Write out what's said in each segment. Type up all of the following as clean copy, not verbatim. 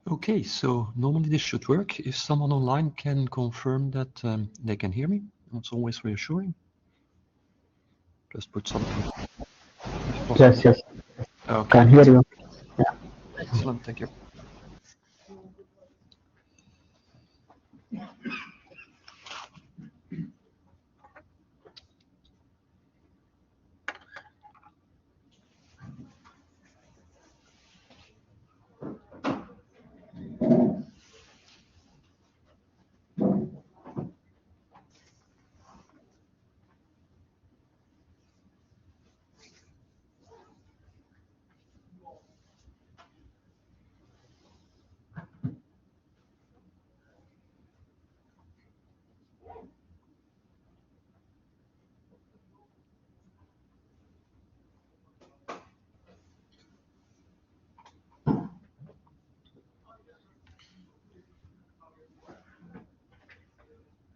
Okay, so normally this should work. If someone online can confirm that they can hear me, it's always reassuring. Just put something. Yes, yes. Okay. Can hear you. Yeah. Excellent, thank you.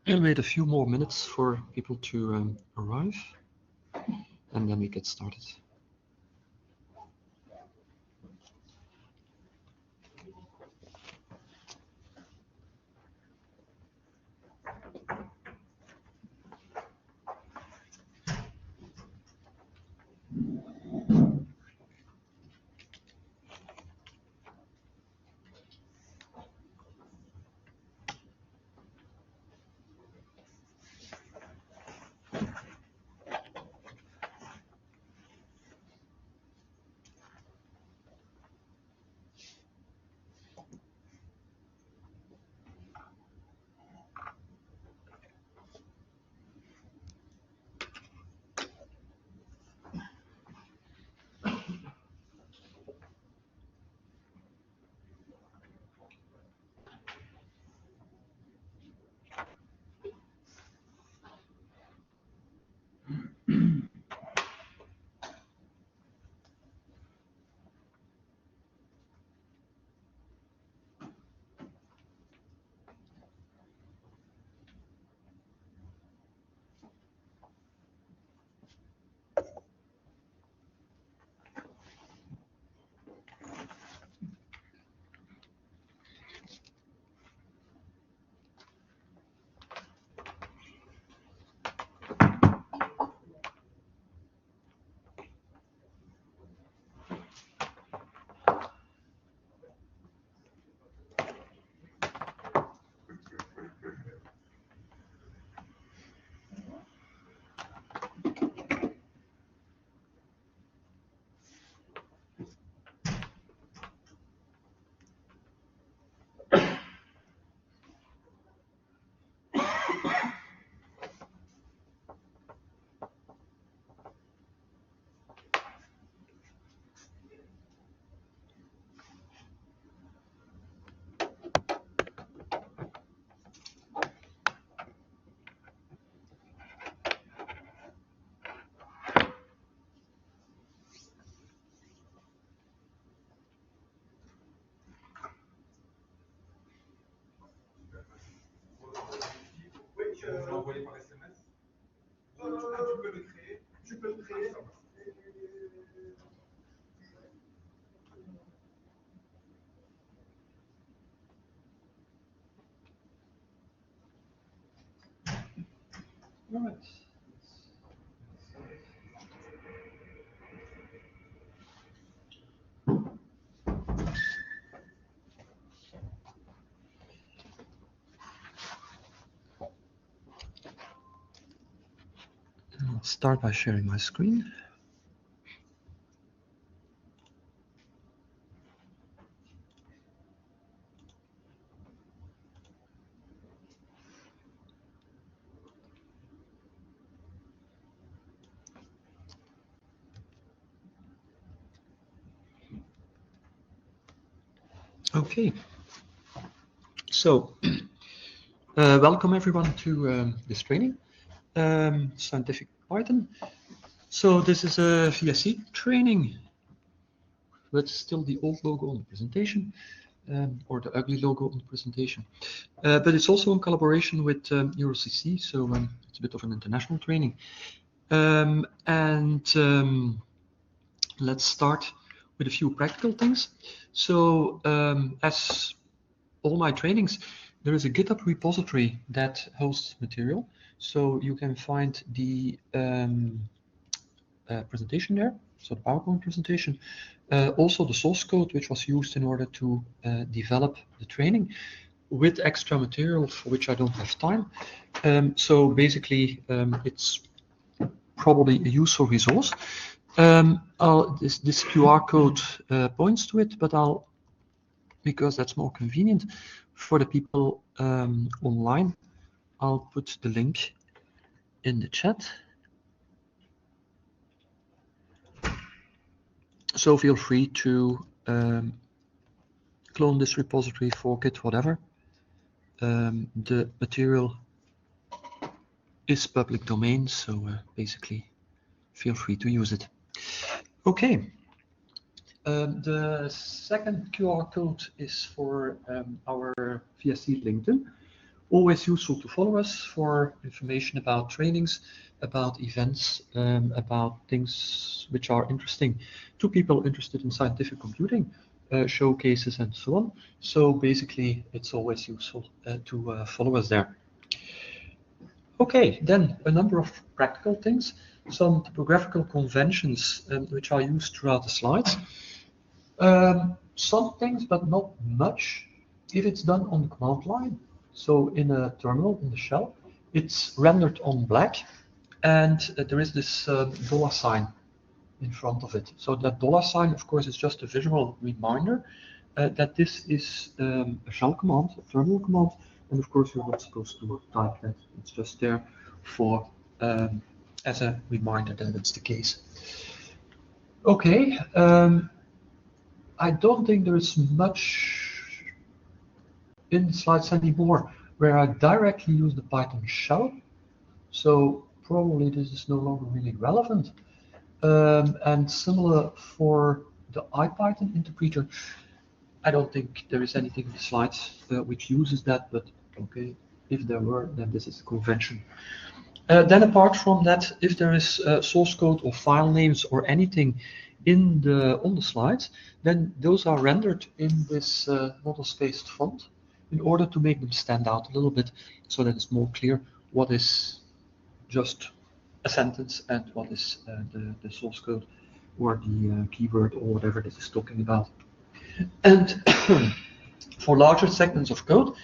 I'll wait a few more minutes for people to arrive, and then we get started. Je vais vous l'envoyer par SMS. Tu peux le créer. Tu peux le créer. All right. I'll start by sharing my screen. Okay. So, welcome everyone to this training, Scientific Python. So this is a VSC training, but still the old logo on the presentation, or the ugly logo on the presentation. But it's also in collaboration with EuroCC, so it's a bit of an international training. Let's start with a few practical things. So as all my trainings, there is a GitHub repository that hosts material. So you can find the presentation there, so the PowerPoint presentation, also the source code which was used in order to develop the training, with extra material for which I don't have time. So basically, it's probably a useful resource. This QR code points to it, but because that's more convenient for the people online, I'll put the link in the chat. So feel free to clone this repository, fork it, whatever. The material is public domain, so basically feel free to use it. Okay. The second QR code is for our VSC LinkedIn. Always useful to follow us for information about trainings, about events, about things which are interesting to people interested in scientific computing, showcases and so on. So basically, it's always useful to follow us there. Okay, then a number of practical things, some typographical conventions which are used throughout the slides. Some things, but not much. If it's done on the command line, so in a terminal, in the shell, it's rendered on black, and there is this dollar sign in front of it. So that dollar sign, of course, is just a visual reminder that this is a shell command, a terminal command, and of course you're not supposed to type that. It's just there for as a reminder that it's the case. Okay. I don't think there is much in the slides anymore where I directly use the Python shell, so probably this is no longer really relevant. And similar for the IPython interpreter, I don't think there is anything in the slides which uses that, but okay, if there were, then this is a convention. Then apart from that, if there is source code or file names or anything on the slides, then those are rendered in this model-spaced font in order to make them stand out a little bit, so that it's more clear what is just a sentence and what is the source code or the keyword or whatever this is talking about. And for larger segments of code,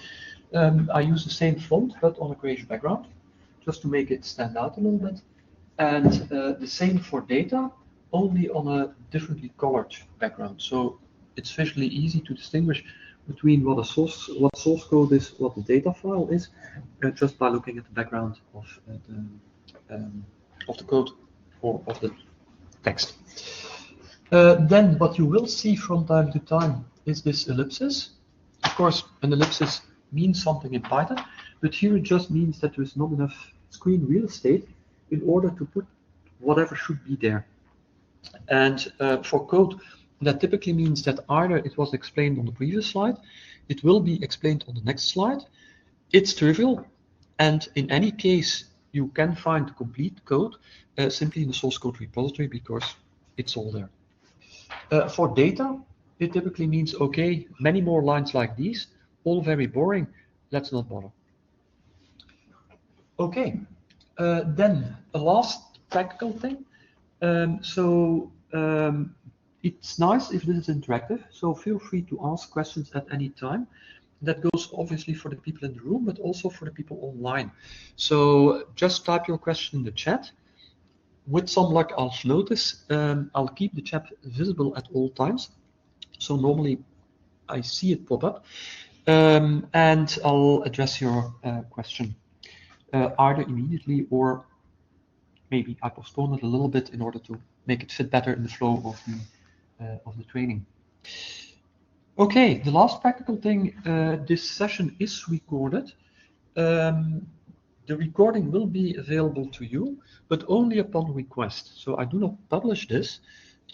I use the same font but on a grayish background, just to make it stand out a little bit. And the same for data, only on a differently colored background. So it's visually easy to distinguish between what source code is, what the data file is, just by looking at the background of the code or of the text. Then what you will see from time to time is this ellipsis. Of course, an ellipsis means something in Python, but here it just means that there is not enough screen real estate in order to put whatever should be there. And for code, that typically means that either it was explained on the previous slide, it will be explained on the next slide. It's trivial, and in any case, you can find the complete code simply in the source code repository because it's all there. For data, it typically means, okay, many more lines like these, all very boring, let's not bother. Okay, then the last practical thing. It's nice if this is interactive, so feel free to ask questions at any time. That goes obviously for the people in the room, but also for the people online. So just type your question in the chat. With some luck, I'll notice. I'll keep the chat visible at all times. So normally I see it pop up, and I'll address your question either immediately or maybe I postpone it a little bit in order to make it fit better in the flow of the training. Okay, the last practical thing, this session is recorded. The recording will be available to you, but only upon request. So I do not publish this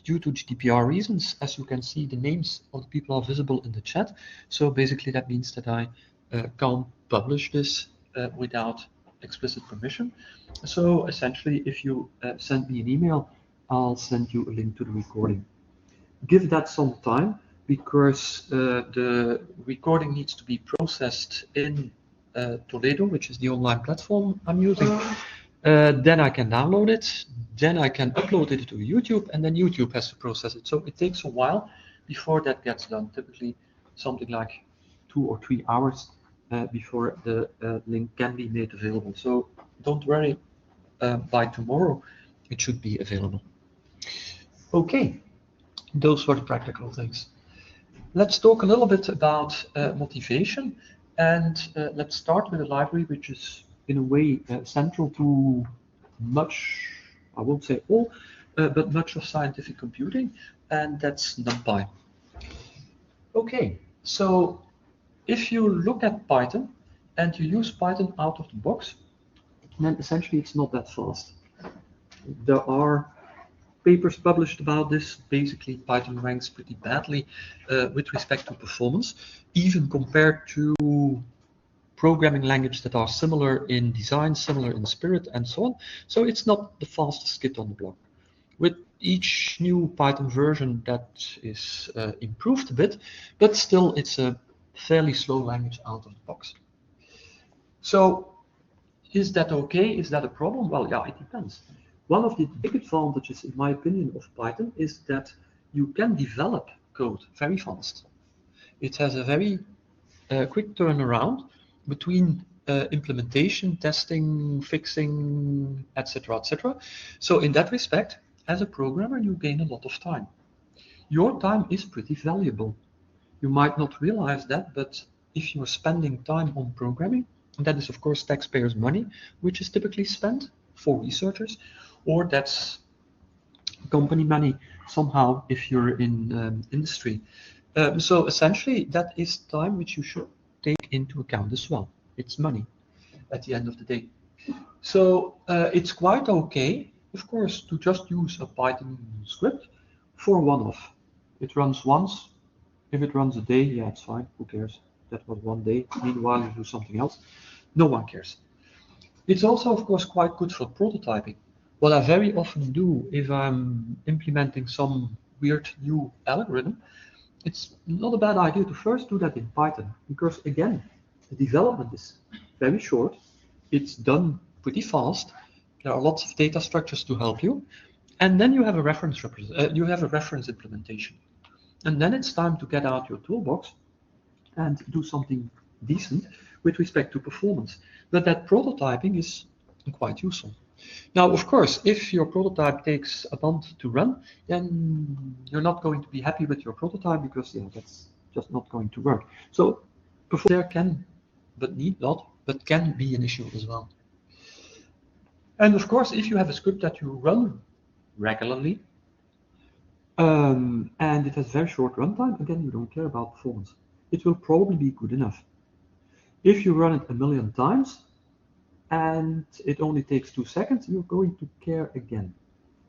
due to GDPR reasons. As you can see, the names of the people are visible in the chat. So basically that means that I can't publish this without explicit permission. So essentially, if you send me an email, I'll send you a link to the recording. give that some time, because the recording needs to be processed in Toledo, which is the online platform I'm using. Then I can download it, then I can upload it to YouTube, and then YouTube has to process it. So it takes a while before that gets done, typically something like 2 or 3 hours before the link can be made available. So don't worry, by tomorrow it should be available. Okay, those were the practical things. Let's talk a little bit about motivation, and let's start with a library which is in a way central to much, I won't say all, but much of scientific computing, and that's NumPy. Okay, so if you look at Python and you use Python out of the box, then essentially it's not that fast. There are papers published about this. Basically, Python ranks pretty badly with respect to performance, even compared to programming languages that are similar in design, similar in spirit, and so on. So it's not the fastest kid on the block. With each new Python version, that is improved a bit, but still it's a fairly slow language out of the box. So is that okay? Is that a problem? Well, yeah, it depends. One of the big advantages, in my opinion, of Python is that you can develop code very fast. It has a very quick turnaround between implementation, testing, fixing, etc., etc. So in that respect, as a programmer, you gain a lot of time. Your time is pretty valuable. You might not realize that, but if you're spending time on programming, and that is of course taxpayers' money, which is typically spent for researchers, or that's company money somehow if you're in industry. So essentially, that is time which you should take into account as well. It's money at the end of the day. So it's quite okay, of course, to just use a Python script for one-off. It runs once. If it runs a day, yeah, it's fine. Who cares? That was one day. Meanwhile, you do something else. No one cares. It's also, of course, quite good for prototyping. What I very often do if I'm implementing some weird new algorithm, it's not a bad idea to first do that in Python, because again, the development is very short. It's done pretty fast. There are lots of data structures to help you, and then you have a reference implementation, and then it's time to get out your toolbox and do something decent with respect to performance. But that prototyping is quite useful. Now, of course, if your prototype takes a month to run, then you're not going to be happy with your prototype, because that's just not going to work. So performance there can, but need not, but can be an issue as well. And of course, if you have a script that you run regularly, and it has very short runtime, again, you don't care about performance. It will probably be good enough. If you run it 1,000,000 times, and it only takes 2 seconds, you're going to care again,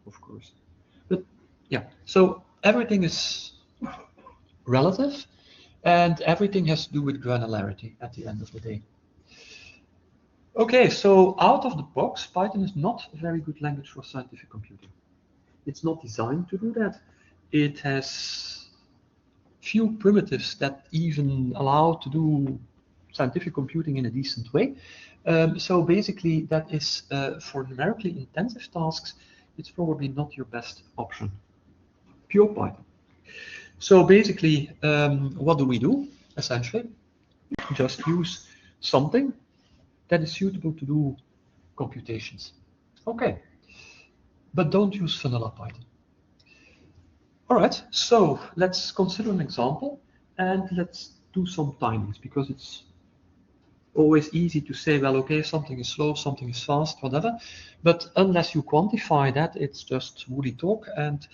of course. But yeah, so everything is relative, and everything has to do with granularity at the end of the day. Okay, so out of the box, Python is not a very good language for scientific computing. It's not designed to do that. It has few primitives that even allow to do scientific computing in a decent way. So basically, that is for numerically intensive tasks, it's probably not your best option. Pure Python. So basically, what do we do? Essentially, just use something that is suitable to do computations. Okay, but don't use vanilla Python. All right, so let's consider an example, and let's do some timings, because it's always easy to say, well, okay, something is slow, something is fast, whatever. But unless you quantify that, it's just woolly talk and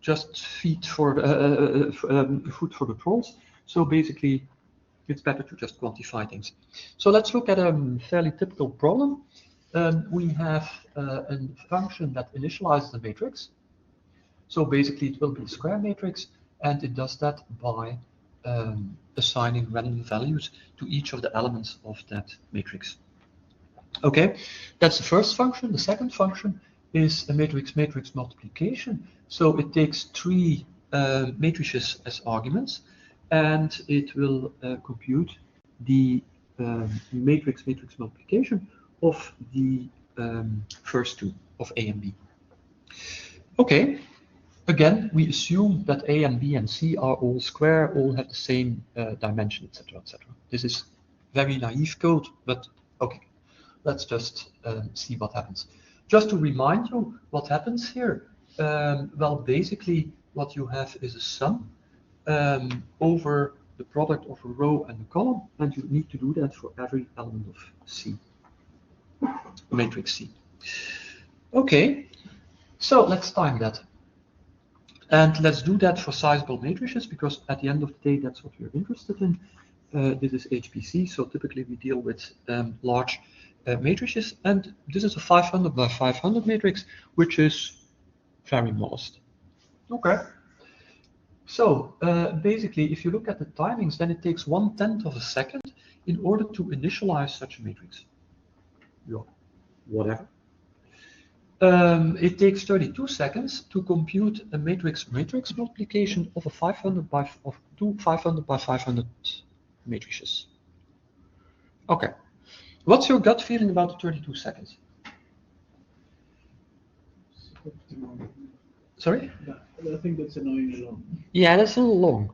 just food for the trolls. So basically, it's better to just quantify things. So let's look at a fairly typical problem. We have a function that initializes a matrix. So basically, it will be a square matrix, and it does that by assigning random values to each of the elements of that matrix. Okay, that's the first function. The second function is a matrix multiplication. So it takes 3 matrices as arguments, and it will compute the matrix multiplication of the first two, of A and B. Okay, again, we assume that A and B and C are all square, all have the same dimension, etc., etc. This is very naive code, but okay, let's just see what happens. Just to remind you what happens here, well, basically what you have is a sum over the product of a row and a column, and you need to do that for every element of C, matrix C. Okay, so let's time that. And let's do that for sizable matrices, because at the end of the day, that's what we're interested in. This is HPC, so typically we deal with large matrices, and this is a 500 by 500 matrix, which is very modest. Okay. So basically, if you look at the timings, then it takes 1/10 of a second in order to initialize such a matrix. Yeah, whatever. It takes 32 seconds to compute a matrix multiplication of a 500 by 500 matrices. Okay. What's your gut feeling about the 32 seconds? Sorry? I think that's annoying long. Yeah, that's a little long.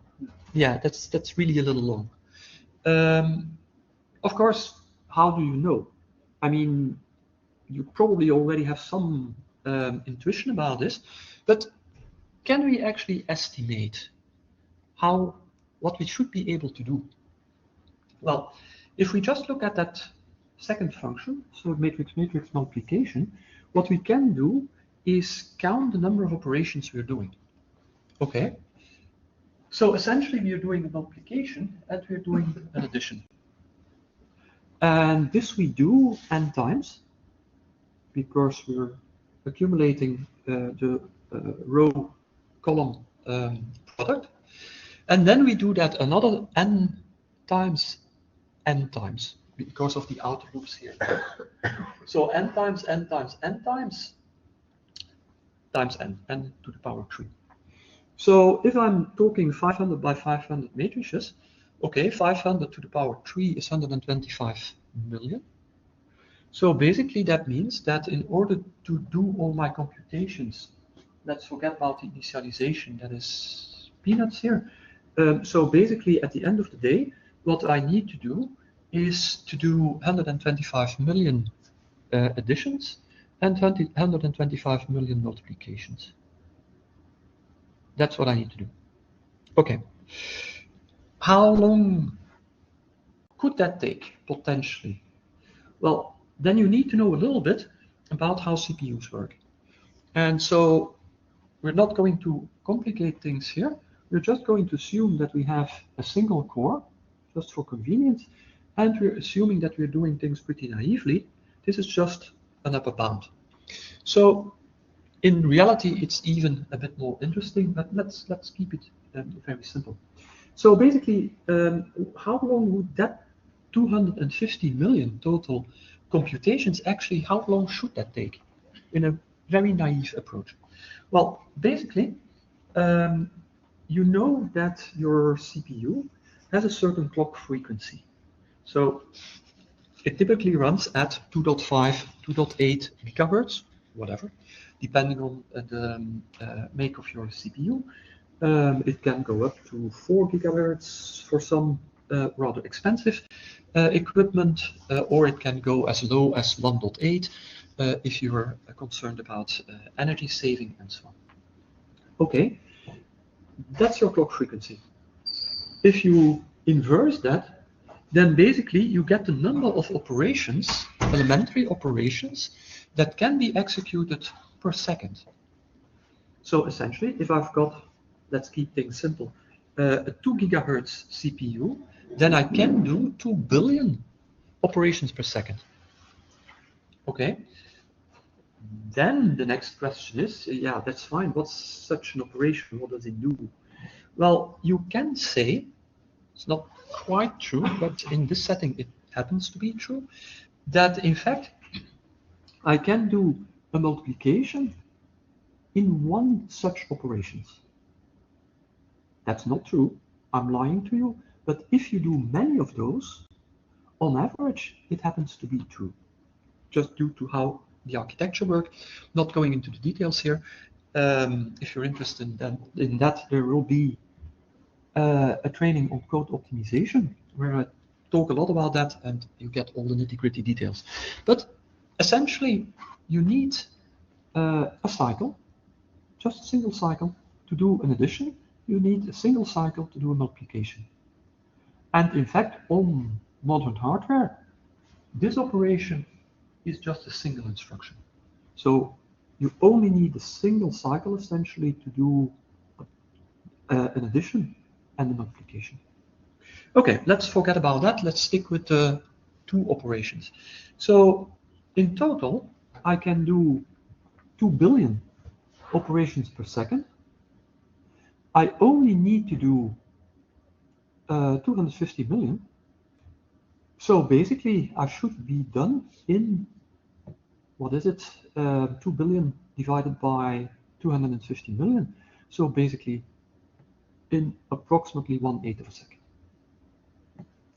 Yeah, that's really a little long. Of course, how do you know? I mean, you probably already have some intuition about this, but can we actually estimate what we should be able to do? Well, if we just look at that second function, so matrix multiplication, what we can do is count the number of operations we're doing. Okay, so essentially we are doing a multiplication and we're doing an addition. And this we do n times, because we're accumulating the row column product. And then we do that another n times, because of the outer loops here. So n times n times n times n to the power 3. So if I'm talking 500 by 500 matrices, okay, 500 to the power 3 is 125 million. So basically that means that in order to do all my computations, let's forget about the initialization, that is peanuts here. So basically at the end of the day, what I need to do is to do 125 million additions and 125 million multiplications. That's what I need to do. Okay. How long could that take, potentially? Well, then you need to know a little bit about how CPUs work. And so we're not going to complicate things here. We're just going to assume that we have a single core, just for convenience, and we're assuming that we're doing things pretty naively. This is just an upper bound. So in reality, it's even a bit more interesting, but let's keep it very simple. So basically, how long would that 250 million total computations actually, how long should that take in a very naive approach? Well, basically, you know that your CPU has a certain clock frequency. So it typically runs at 2.5, 2.8 gigahertz, whatever, depending on the make of your CPU. It can go up to 4 gigahertz for some rather expensive equipment, or it can go as low as 1.8 if you are concerned about energy saving and so on. Okay, that's your clock frequency. If you inverse that, then basically you get the number of operations, elementary operations, that can be executed per second. So essentially, if I've got, let's keep things simple, a 2 gigahertz CPU, then I can do 2 billion operations per second. Okay. Then the next question is, yeah, that's fine. What's such an operation? What does it do? Well, you can say, it's not quite true, but in this setting it happens to be true, that in fact I can do a multiplication in one such operations. That's not true. I'm lying to you. But if you do many of those, on average, it happens to be true, just due to how the architecture works. Not going into the details here. If you're interested in that, there will be a training on code optimization where I talk a lot about that and you get all the nitty-gritty details. But essentially, you need a cycle, just a single cycle to do an addition. You need a single cycle to do a multiplication. And in fact, on modern hardware, this operation is just a single instruction. So you only need a single cycle essentially to do an addition and a multiplication. Okay, let's forget about that. Let's stick with the two operations. So in total, I can do 2 billion operations per second. I only need to do 250 million. So basically, I should be done in, what is it, 2 billion divided by 250 million. So basically, in approximately 1/8 of a second.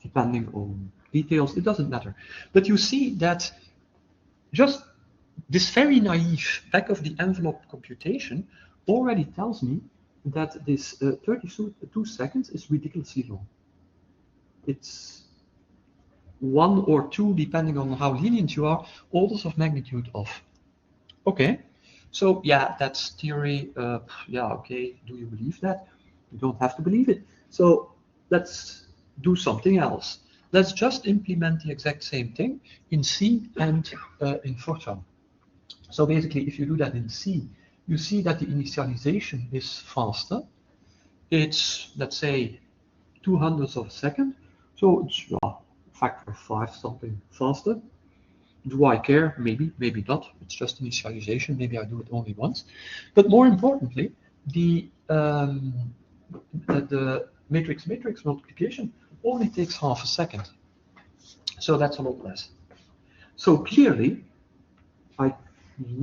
Depending on details, it doesn't matter. But you see that just this very naive back-of-the-envelope computation already tells me that this 32 seconds is ridiculously long. It's 1 or 2, depending on how lenient you are, orders of magnitude off. Okay, so yeah, that's theory. Yeah, okay, do you believe that? You don't have to believe it. So let's do something else. Let's just implement the exact same thing in C and in Fortran. So basically, if you do that in C, you see that the initialization is faster. It's, let's say, 2/100 of a second. So it's a factor of 5 something faster. Do I care? Maybe, maybe not. It's just initialization. Maybe I do it only once. But more importantly, the matrix-matrix multiplication only takes 1/2 a second. So that's a lot less. So clearly, I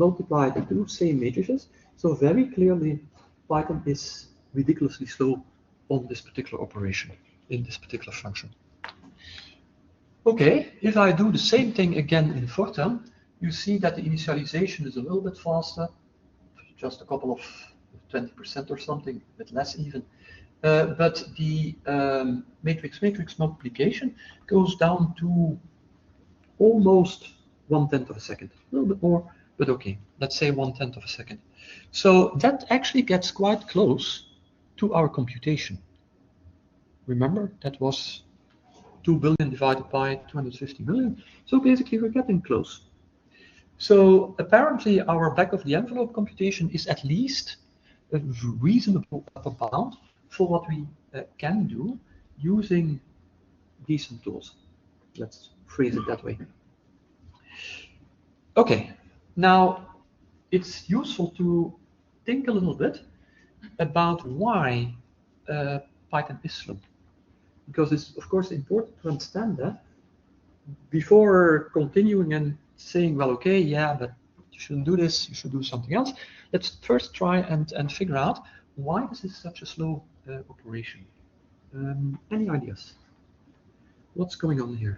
multiplied the two same matrices. So very clearly, Python is ridiculously slow on this particular operation, in this particular function. Okay, if I do the same thing again in Fortran, you see that the initialization is a little bit faster, just a couple of 20% or something, a bit less even. But the matrix-matrix multiplication goes down to almost 1/10 of a second, a little bit more, but okay, let's say 1/10 of a second. So that actually gets quite close to our computation. Remember, that was 2 billion divided by 250 million. So basically, we're getting close. So apparently, our back-of-the-envelope computation is at least a reasonable upper bound for what we can do using decent tools. Let's phrase it that way. Okay, now it's useful to think a little bit about why Python is slow. Because it's, of course, important to understand that before continuing and saying, well, okay, yeah, but you shouldn't do this, you should do something else. Let's first try and figure out why this is such a slow operation. Any ideas? What's going on here?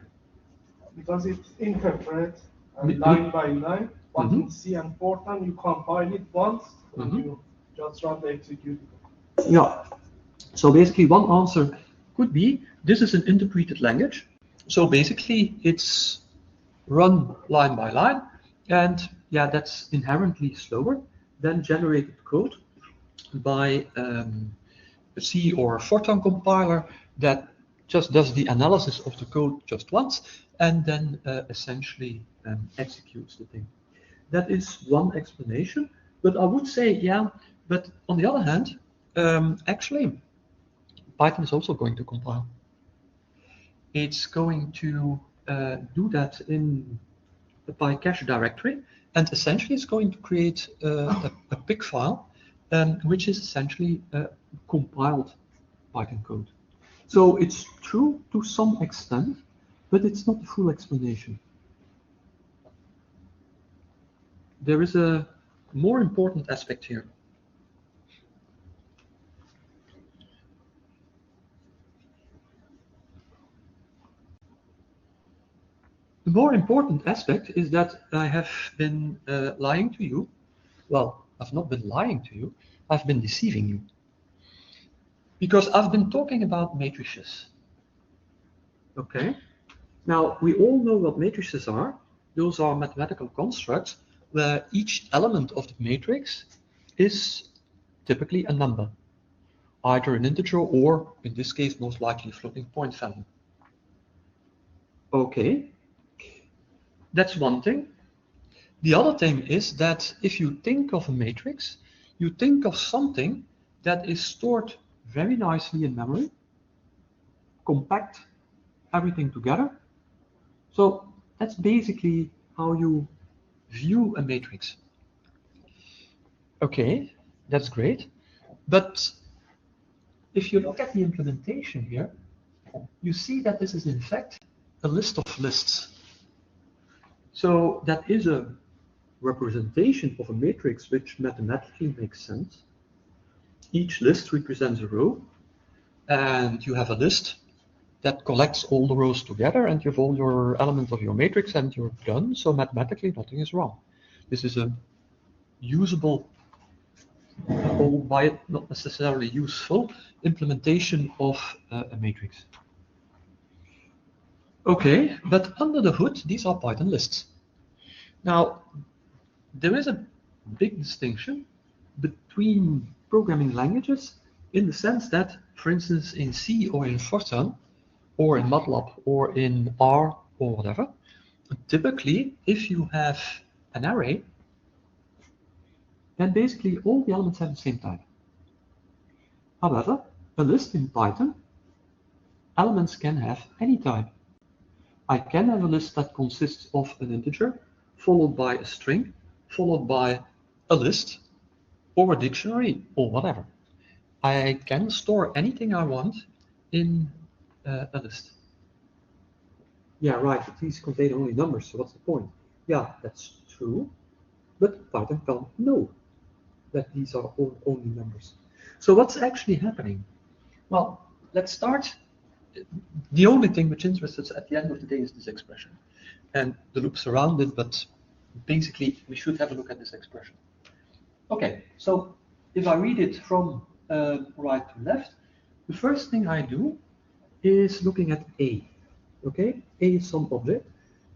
Because it interprets line by line, but in C and Fortran, you compile it once and you just run the executable. Yeah. So basically, one answer could be this is an interpreted language. So basically, it's run line by line, and yeah, that's inherently slower than generated code by a C or Fortran compiler that just does the analysis of the code just once and then essentially executes the thing. That is one explanation, but I would say, yeah, but on the other hand, actually, Python is also going to compile. It's going to do that in the PyCache directory, and essentially it's going to create a PIC file, which is essentially compiled Python code. So it's true to some extent, but it's not the full explanation. There is a more important aspect here. The more important aspect is that I have been lying to you. Well, I've not been lying to you, I've been deceiving you. Because I've been talking about matrices. Okay? Now, we all know what matrices are. Those are mathematical constructs where each element of the matrix is typically a number, either an integer or, in this case, most likely a floating point value. Okay, that's one thing. The other thing is that if you think of a matrix, you think of something that is stored very nicely in memory, compact everything together. So that's basically how you view a matrix. Okay, that's great. But if you look at the implementation here, you see that this is in fact a list of lists. So that is a representation of a matrix which mathematically makes sense. Each list represents a row, and you have a list that collects all the rows together, and you have all your elements of your matrix, and you're done. So mathematically, nothing is wrong. This is a usable, albeit not necessarily useful, implementation of a matrix. Okay, but under the hood, these are Python lists. Now, there is a big distinction between programming languages in the sense that, for instance, in C or in Fortran, or in MATLAB, or in R, or whatever, typically, if you have an array, then basically all the elements have the same type. However, a list in Python, elements can have any type. I can have a list that consists of an integer, followed by a string, followed by a list, or a dictionary, or whatever. I can store anything I want in a list. Yeah, right, but these contain only numbers, so what's the point? Yeah, that's true, but Python can't know that these are all only numbers. So what's actually happening? Well, let's start. The only thing which interests us at the end of the day is this expression and the loops around it, but basically we should have a look at this expression. Okay, so if I read it from right to left, the first thing I do is looking at A. Okay, A is some object,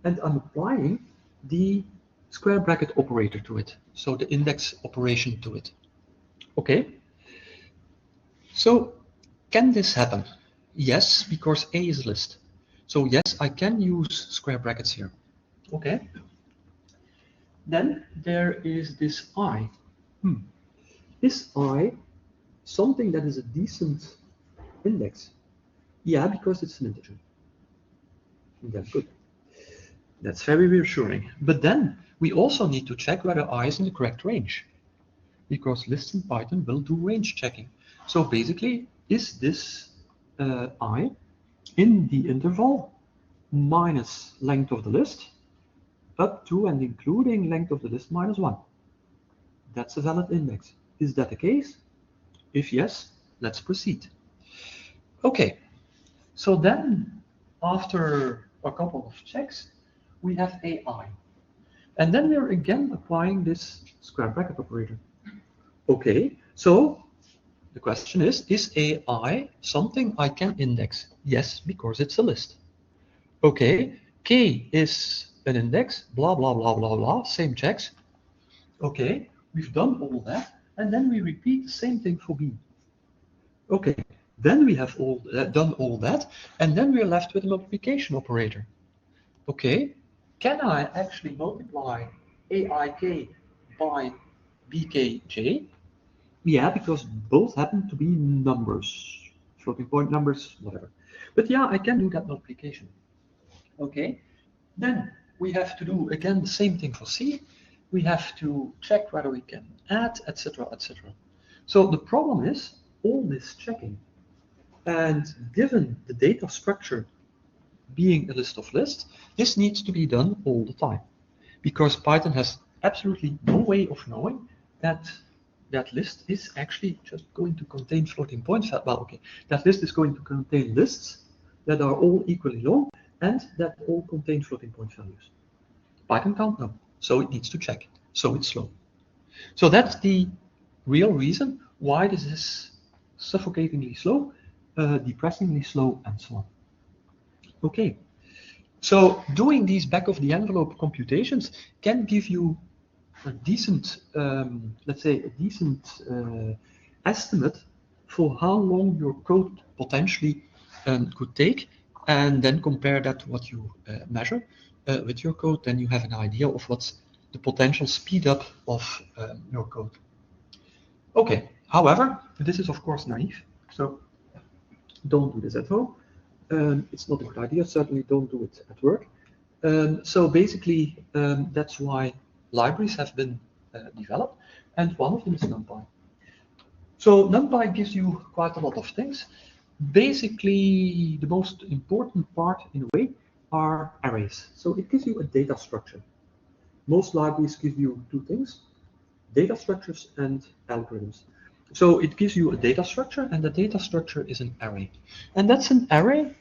and I'm applying the square bracket operator to it, so the index operation to it. Okay, so can this happen? Yes, because A is a list. So yes, I can use square brackets here. Okay. Then there is this I. Is I something that is a decent index? Yeah, because it's an integer. That's good. That's very reassuring. But then we also need to check whether I is in the correct range, because lists in Python will do range checking. So basically, is this I in the interval minus length of the list up to and including length of the list minus 1? That's a valid index. Is that the case? If yes, let's proceed. Okay, so then after a couple of checks, we have AI. And then we're again applying this square bracket operator. Okay, so the question is AI something I can index? Yes, because it's a list. Okay, K is an index, blah, blah, blah, blah, blah, same checks. Okay, we've done all that, and then we repeat the same thing for B. Okay, then we have done all that, and then we're left with a multiplication operator. Okay, can I actually multiply AIK by BKJ? Yeah, because both happen to be numbers, floating point numbers, whatever. But yeah, I can do that multiplication. Okay, then we have to do again the same thing for C. We have to check whether we can add, etc., etc. So the problem is all this checking. And given the data structure being a list of lists, this needs to be done all the time, because Python has absolutely no way of knowing that that list is actually just going to contain floating points. Well, okay, that list is going to contain lists that are all equally long, and that all contain floating point values. Python can't know, so it needs to check, so it's slow. So that's the real reason why this is suffocatingly slow, depressingly slow, and so on. Okay, so doing these back-of-the-envelope computations can give you a decent, let's say, a decent estimate for how long your code potentially could take, and then compare that to what you measure with your code. Then you have an idea of what's the potential speed up of your code. Okay, however, this is of course naive, so don't do this at home. It's not a good idea, certainly don't do it at work. So basically, that's why libraries have been developed, and one of them is NumPy. So NumPy gives you quite a lot of things. Basically, the most important part, in a way, are arrays. So it gives you a data structure. Most libraries give you two things: data structures and algorithms. So it gives you a data structure, and the data structure is an array. And that's an array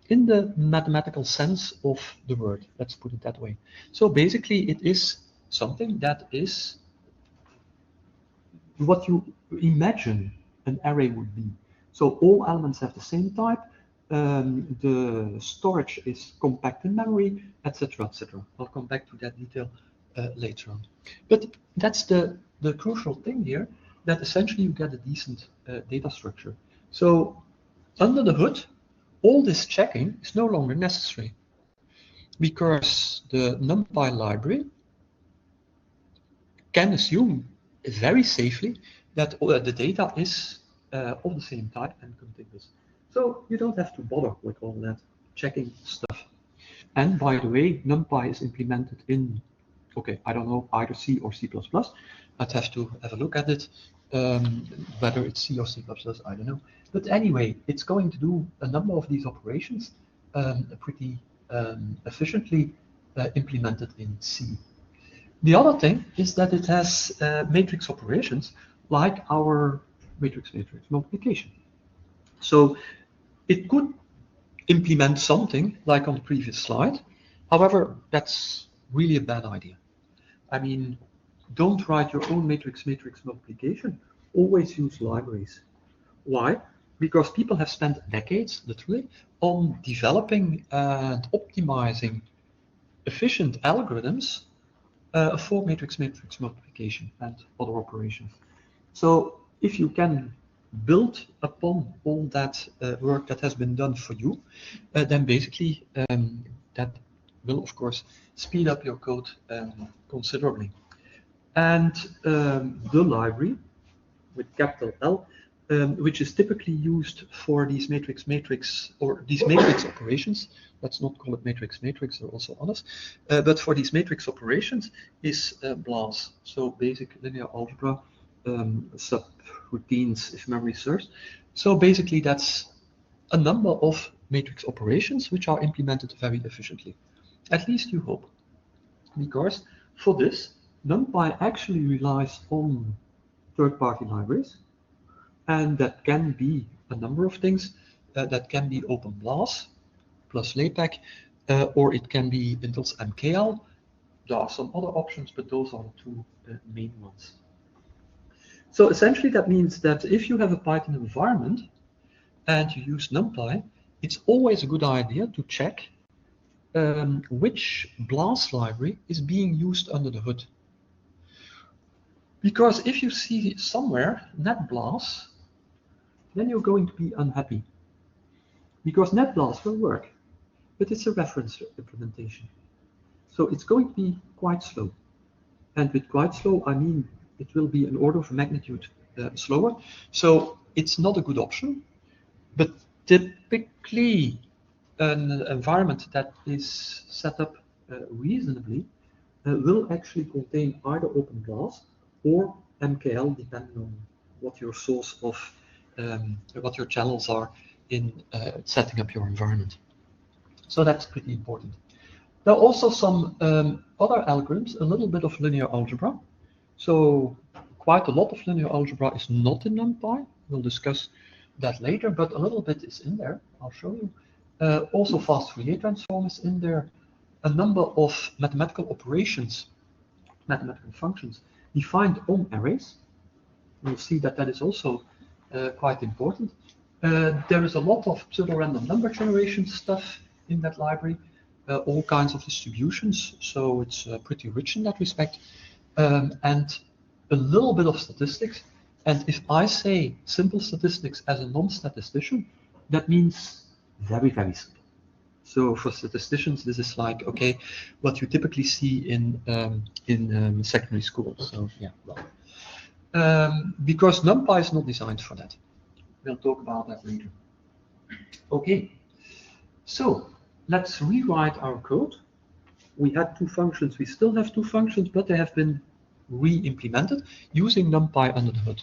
in the mathematical sense of the word, let's put it that way. So basically it is something that is what you imagine an array would be. So all elements have the same type, the storage is compact in memory, etc., etc. I'll come back to that detail later on. But that's the crucial thing here, that essentially you get a decent data structure. So under the hood, all this checking is no longer necessary, because the NumPy library can assume very safely that the data is of the same type and contiguous. So you don't have to bother with all that checking stuff. And by the way, NumPy is implemented in, okay, I don't know, either C or C++. I'd have to have a look at it. Whether it's C or C++, I don't know. But anyway, it's going to do a number of these operations pretty efficiently implemented in C. The other thing is that it has matrix operations like our matrix multiplication. So it could implement something like on the previous slide. However, that's really a bad idea. I mean, don't write your own matrix multiplication. Always use libraries. Why? Because people have spent decades, literally, on developing and optimizing efficient algorithms for matrix multiplication and other operations. So if you can build upon all that work that has been done for you, then basically that will, of course, speed up your code considerably. And the library, with capital L, which is typically used for these matrix operations. Let's not call it matrix, there are also others. But for these matrix operations is BLAS, so basic linear algebra, subroutines, if memory serves. So basically that's a number of matrix operations which are implemented very efficiently. At least you hope. Because for this, NumPy actually relies on third-party libraries, and that can be a number of things. That can be OpenBLAS plus LAPACK, or it can be Intel's MKL. There are some other options, but those are the two main ones. So essentially that means that if you have a Python environment and you use NumPy, it's always a good idea to check which BLAS library is being used under the hood. Because if you see somewhere NetBLAS, then you're going to be unhappy. Because NetBLAS will work, but it's a reference implementation. So it's going to be quite slow. And with quite slow, I mean it will be an order of magnitude slower. So it's not a good option. But typically, an environment that is set up reasonably will actually contain either OpenBLAS or MKL, depending on what your source of, what your channels are in setting up your environment. So that's pretty important. There are also some other algorithms, a little bit of linear algebra. So quite a lot of linear algebra is not in NumPy. We'll discuss that later, but a little bit is in there. I'll show you. Also fast Fourier transform is in there. A number of mathematical operations, mathematical functions defined on arrays. You'll see that that is also quite important. There is a lot of pseudo-random number generation stuff in that library, all kinds of distributions, so it's pretty rich in that respect, and a little bit of statistics. And if I say simple statistics as a non-statistician, that means very, very simple. So for statisticians, this is like, okay, what you typically see in secondary school. So yeah, well, because NumPy is not designed for that. We'll talk about that later. Okay, so let's rewrite our code. We had two functions, we still have two functions, but they have been re-implemented using NumPy under the hood.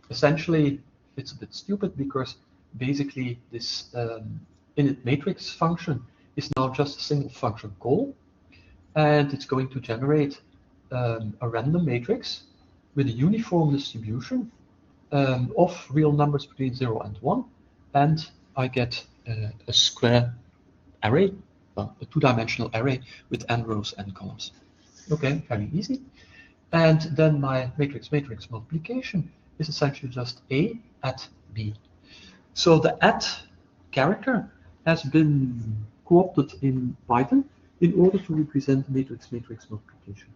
Essentially, it's a bit stupid because basically this init matrix function is now just a single function call, and it's going to generate a random matrix with a uniform distribution of real numbers between 0 and 1, and I get a square array, well, a two-dimensional array with n rows and columns. Okay, very easy. And then my matrix-matrix multiplication is essentially just A at B. So the at character has been co-opted in Python in order to represent matrix-matrix multiplication.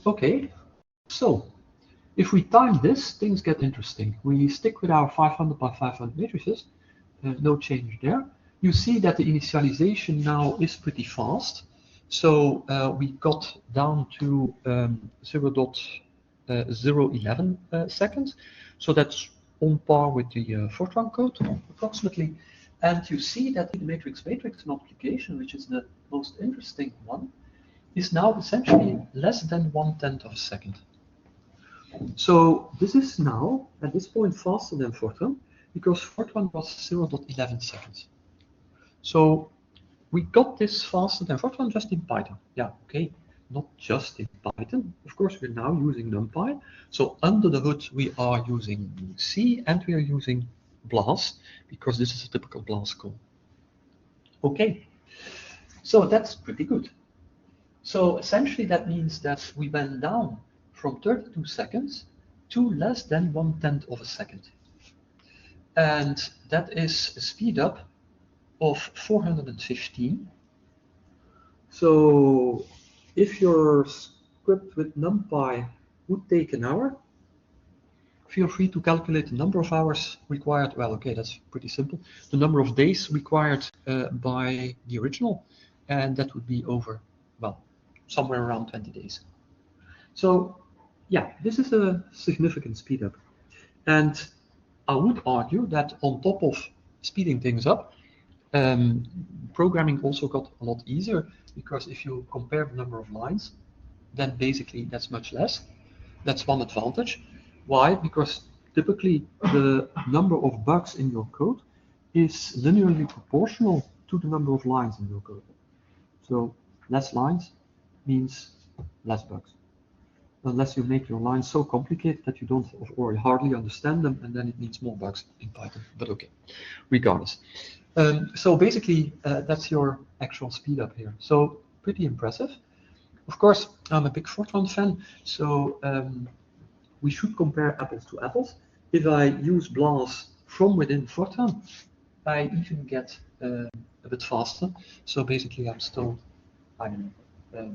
Okay, so if we time this, things get interesting. We stick with our 500 by 500 matrices, no change there. You see that the initialization now is pretty fast. So we got down to 0.011 seconds. So that's on par with the Fortran code, approximately. And you see that the matrix-matrix multiplication, which is the most interesting one, is now essentially less than 1/10 of a second. So this is now, at this point, faster than Fortran, because Fortran was 0.11 seconds. So we got this faster than Fortran just in Python. Yeah, okay, not just in Python. Of course, we're now using NumPy. So under the hood, we are using C and we are using BLAS, because this is a typical BLAS call. Okay, so that's pretty good. So essentially that means that we went down from 32 seconds to less than 1/10 of a second. And that is a speed up of 415. So if your script with NumPy would take an hour, feel free to calculate the number of hours required. Well, okay, that's pretty simple. The number of days required by the original, and that would be over, well, somewhere around 20 days. So yeah, this is a significant speed up. And I would argue that on top of speeding things up, programming also got a lot easier, because if you compare the number of lines, then basically that's much less. That's one advantage. Why? Because typically the number of bugs in your code is linearly proportional to the number of lines in your code. So less lines means less bugs. Unless you make your lines so complicated that you don't or hardly understand them, and then it needs more bugs in Python. But okay, regardless. So basically, that's your actual speed up here. So pretty impressive. Of course, I'm a big Fortran fan, so we should compare apples to apples. If I use BLAS from within Fortran, I even get a bit faster. So basically, I'm still, I don't know, a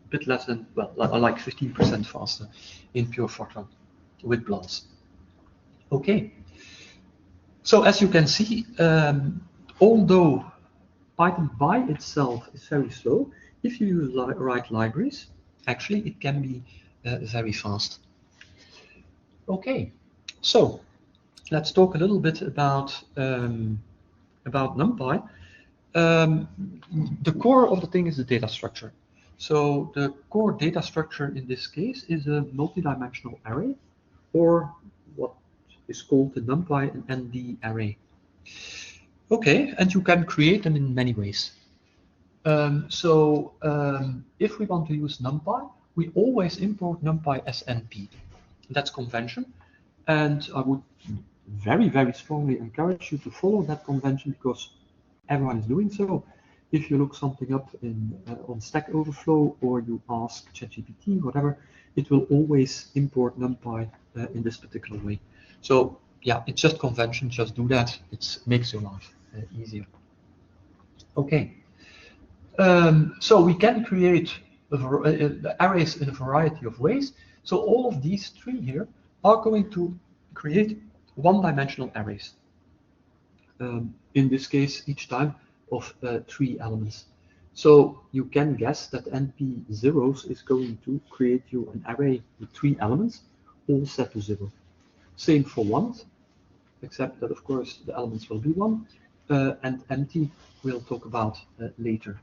bit less than, well, like 15% faster in pure Fortran with BLAS. Okay. So as you can see, although Python by itself is very slow, if you use right libraries, actually it can be very fast. Okay, so let's talk a little bit about NumPy. The core of the thing is the data structure. So the core data structure in this case is a multidimensional array, or what is called the NumPy an ND array. Okay, and you can create them in many ways. If we want to use NumPy, we always import NumPy as NP. That's convention, and I would very, very strongly encourage you to follow that convention because everyone is doing so. If you look something up on Stack Overflow or you ask ChatGPT, whatever, it will always import NumPy in this particular way. So yeah, it's just convention, just do that. It makes your life easier. Okay. So we can create arrays in a variety of ways. So all of these three here are going to create one-dimensional arrays. In this case, each time of 3 elements. So you can guess that NP zeros is going to create you an array with 3 elements, all set to 0. Same for ones, except that of course the elements will be 1, and empty we'll talk about later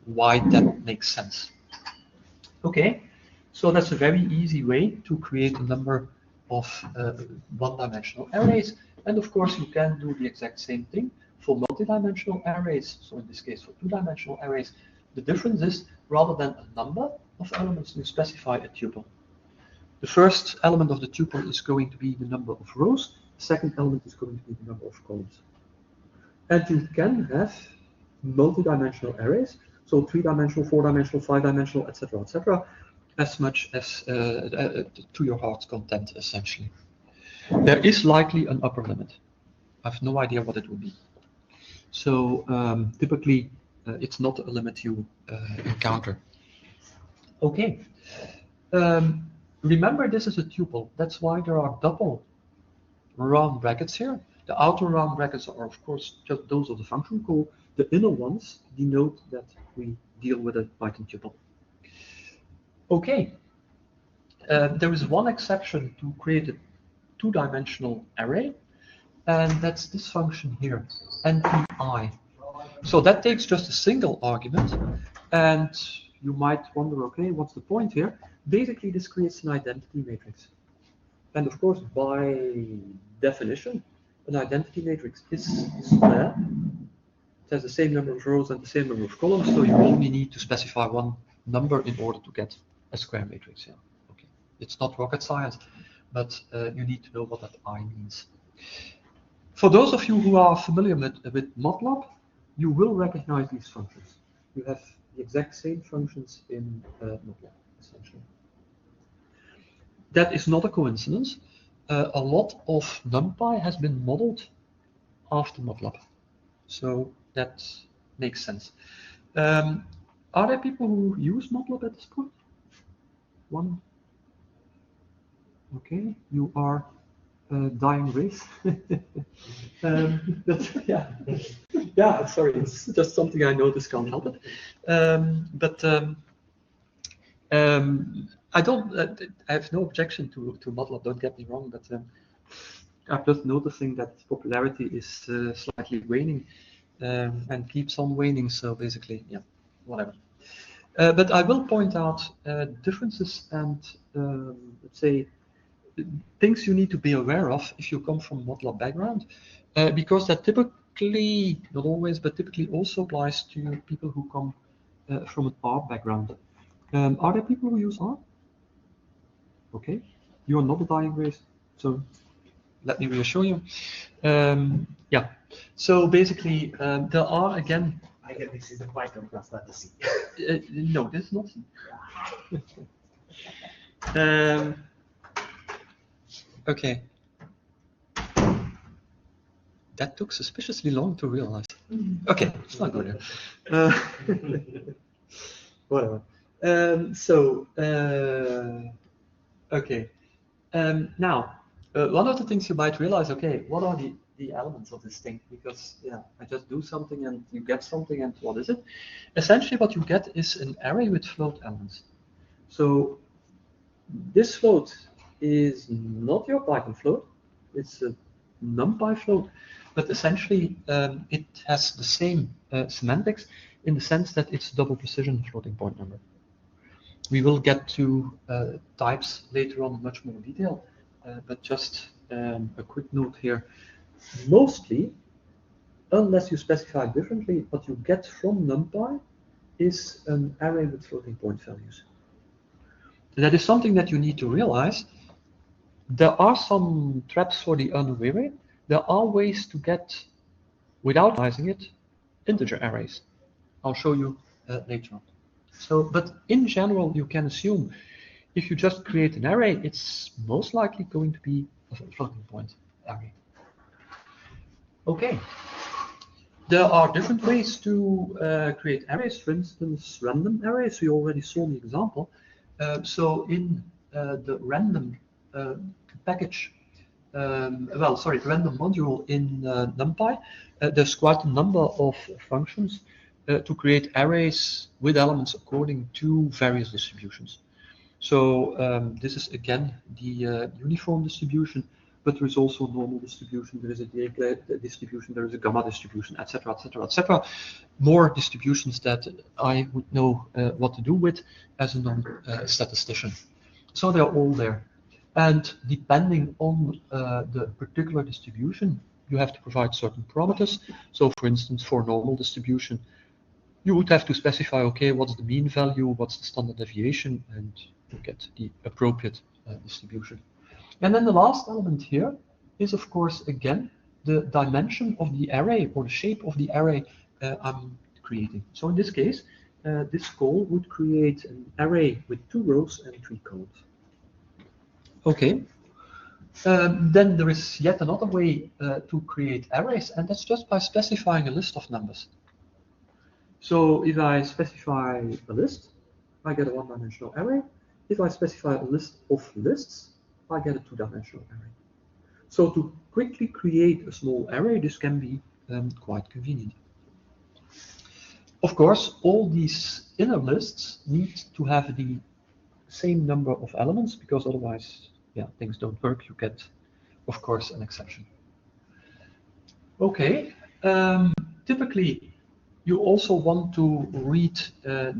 why that makes sense. Okay, so that's a very easy way to create a number of one-dimensional arrays. And of course, you can do the exact same thing for multi-dimensional arrays. So in this case, for 2-dimensional arrays, the difference is rather than a number of elements, you specify a tuple. The first element of the tuple is going to be the number of rows. The second element is going to be the number of columns. And you can have multi-dimensional arrays, so 3-dimensional, 4-dimensional, 5-dimensional, etc., as much as to your heart's content, essentially. There is likely an upper limit. I have no idea what it will be. So typically, it's not a limit you encounter. Okay. Remember, this is a tuple. That's why there are double round brackets here. The outer round brackets are, of course, just those of the function call. The inner ones denote that we deal with a Python tuple. Okay. There is one exception to create a 2-dimensional array, and that's this function here, npi. So that takes just a single argument, and you might wonder, okay, what's the point here? Basically, this creates an identity matrix. And of course, by definition, an identity matrix is square. It has the same number of rows and the same number of columns, so you only need to specify one number in order to get a square matrix. Yeah. Okay. It's not rocket science, but you need to know what that I means. For those of you who are familiar with MATLAB, you will recognize these functions. You have the exact same functions in MATLAB, essentially. That is not a coincidence. A lot of NumPy has been modeled after MATLAB. So that makes sense. Are there people who use MATLAB at this point? One? Okay, you are a dying race. Yeah, yeah. Sorry, it's just something I noticed. Can't help it. I don't. I have no objection to MATLAB. Don't get me wrong, but I'm just noticing that popularity is slightly waning and keeps on waning. So basically, yeah, whatever. But I will point out differences and let's say things you need to be aware of if you come from MATLAB background, because that typically, not always, but typically also applies to people who come from an R background. Are there people who use R? Okay, you are not a dying race, so let me reassure you. Yeah, so basically there are again. I guess this is the Python class, not the C. No, this is not C. Okay. That took suspiciously long to realize. Okay, let's not go there. Whatever. Okay. Now, one of the things you might realize, okay, what are the elements of this thing? Because, yeah, I just do something and you get something, and what is it? Essentially, what you get is an array with float elements. So this float is not your Python float, it's a NumPy float, but essentially it has the same semantics in the sense that it's double precision floating point number. We will get to types later on in much more detail, but just a quick note here. Mostly, unless you specify differently, what you get from NumPy is an array with floating point values. That is something that you need to realize. There are some traps for the unwary. There are ways to get, without analyzing it, integer arrays. I'll show you later on. So, but in general, you can assume if you just create an array, it's most likely going to be a floating point array. Okay. There are different ways to create arrays. For instance, random arrays. We already saw the example. So in the random package, random module in NumPy, there's quite a number of functions to create arrays with elements according to various distributions. So this is again the uniform distribution, but there is also normal distribution, there is a Dirichlet distribution, there is a gamma distribution, etc., etc., etc. More distributions that I would know what to do with as a non-statistician. So they're all there. And depending on the particular distribution, you have to provide certain parameters. So for instance, for normal distribution, you would have to specify, okay, what's the mean value, what's the standard deviation, and you get the appropriate distribution. And then the last element here is, of course, again, the dimension of the array or the shape of the array I'm creating. So in this case, this call would create an array with 2 rows and 3 columns. Okay. Then there is yet another way to create arrays, and that's just by specifying a list of numbers. So if I specify a list, I get a 1-dimensional array. If I specify a list of lists, I get a 2-dimensional array. So to quickly create a small array, this can be quite convenient. Of course, all these inner lists need to have the same number of elements, because otherwise, yeah, things don't work. You get, of course, an exception. Okay. Typically, you also want to read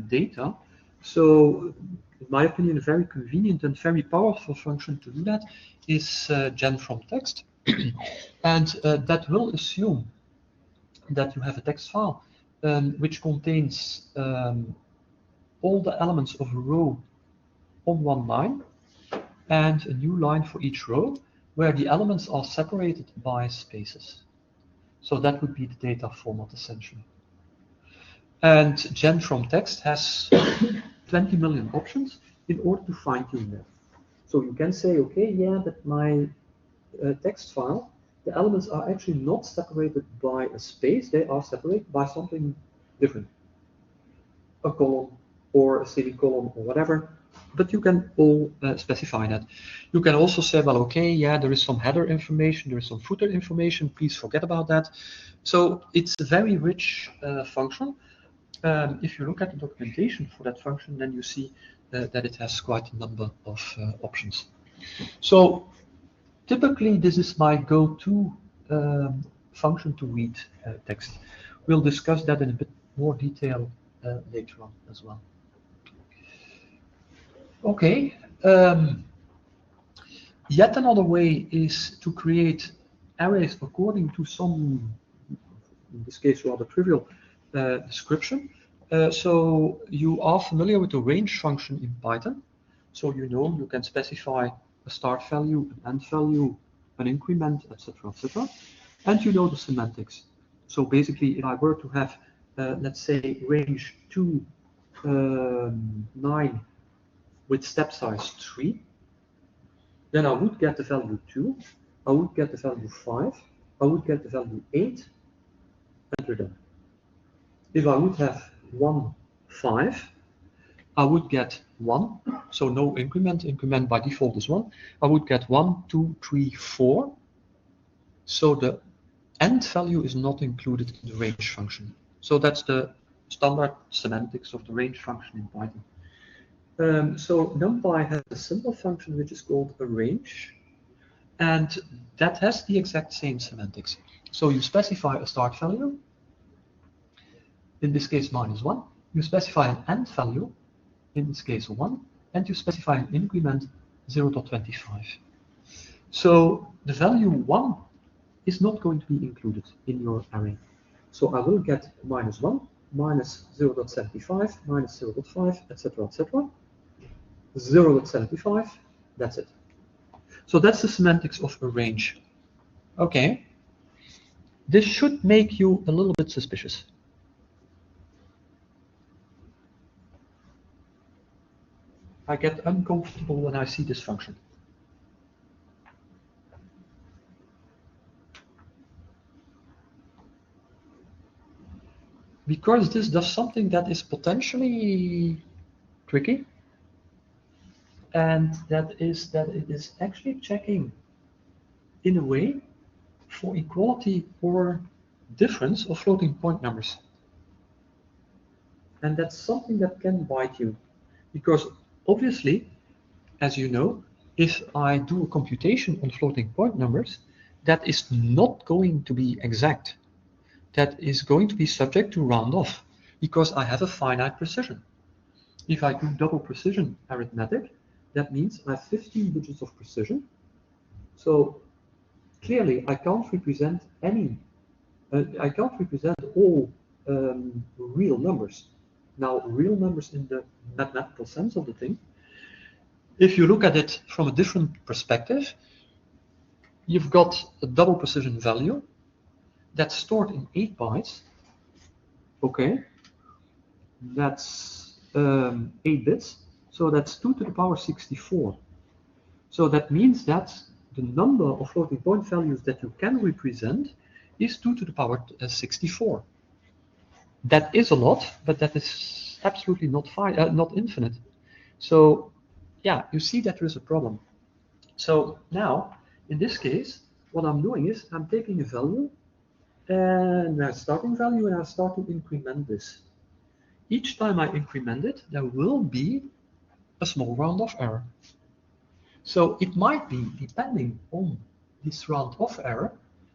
data. So, in my opinion, a very convenient and very powerful function to do that is gen from text. And that will assume that you have a text file which contains all the elements of a row on one line and a new line for each row where the elements are separated by spaces. So that would be the data format essentially. And gen from text has 20 million options in order to fine-tune that. So you can say, okay, yeah, but my text file, the elements are actually not separated by a space, they are separated by something different. A column or a semicolon or whatever, but you can all specify that. You can also say, well, okay, yeah, there is some header information, there is some footer information, please forget about that. So it's a very rich function. If you look at the documentation for that function, then you see that it has quite a number of options. So typically, this is my go-to function to read text. We'll discuss that in a bit more detail later on as well. Okay. Yet another way is to create arrays according to some, in this case, rather trivial description. So you are familiar with the range function in Python. So you know you can specify a start value, an end value, an increment, etc., etc. And you know the semantics. So basically, if I were to have, let's say, range 2, 9 with step size 3, then I would get the value 2, I would get the value 5, I would get the value 8, and we're done. If I would have 1, 5, I would get 1, so no increment, increment by default is 1. I would get 1, 2, 3, 4. So the end value is not included in the range function. So that's the standard semantics of the range function in Python. So NumPy has a simple function which is called a range, and that has the exact same semantics. So you specify a start value, in this case -1, you specify an end value, in this case 1, and you specify an increment 0.25. So the value 1 is not going to be included in your array. So I will get -1, -0.75, -0.5, etc., etc. 0.75, that's it. So that's the semantics of a range. Okay. This should make you a little bit suspicious. I get uncomfortable when I see this function. Because this does something that is potentially tricky, and that is that it is actually checking, in a way, for equality or difference of floating point numbers. And that's something that can bite you, because obviously, as you know, if I do a computation on floating point numbers, that is not going to be exact. That is going to be subject to round off, because I have a finite precision. If I do double precision arithmetic, that means I have 15 digits of precision. So clearly, I can't represent I can't represent all real numbers. Now, real numbers in the mathematical sense of the thing, if you look at it from a different perspective, you've got a double precision value that's stored in 8 bytes. Okay, that's 8 bits, so that's 2 to the power 64. So that means that the number of floating point values that you can represent is 2 to the power 64. That is a lot, but that is absolutely not infinite. So yeah, you see that there is a problem. So now, in this case, what I'm doing is I'm taking a value and a starting value, and I start to increment this. Each time I increment it, there will be a small round-off error. So it might be, depending on this round-off error,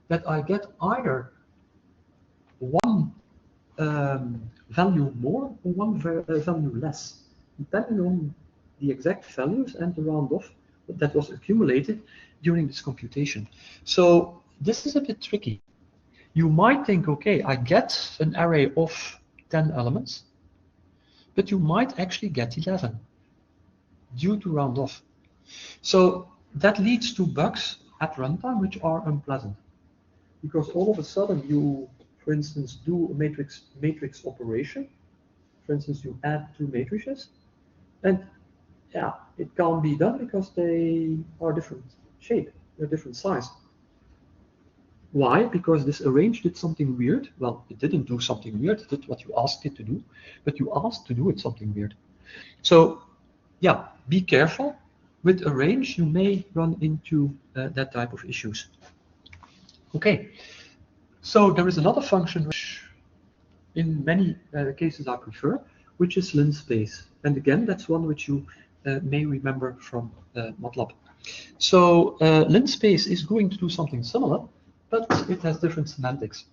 that I get either one value more or one value less, depending on the exact values and the round-off that was accumulated during this computation. So this is a bit tricky. You might think, okay, I get an array of 10 elements, but you might actually get 11 due to round off. So that leads to bugs at runtime which are unpleasant, because all of a sudden you, for instance, do a matrix operation. For instance, you add 2 matrices, and yeah, it can't be done because they are different shape, they're different size. Why? Because this arrange did something weird. Well, it didn't do something weird, it did what you asked it to do, but you asked to do it something weird. So yeah, be careful. With arrange, you may run into that type of issues. Okay, so there is another function which in many cases I prefer, which is linspace. And again, that's one which you may remember from MATLAB. So linspace is going to do something similar, but it has different semantics.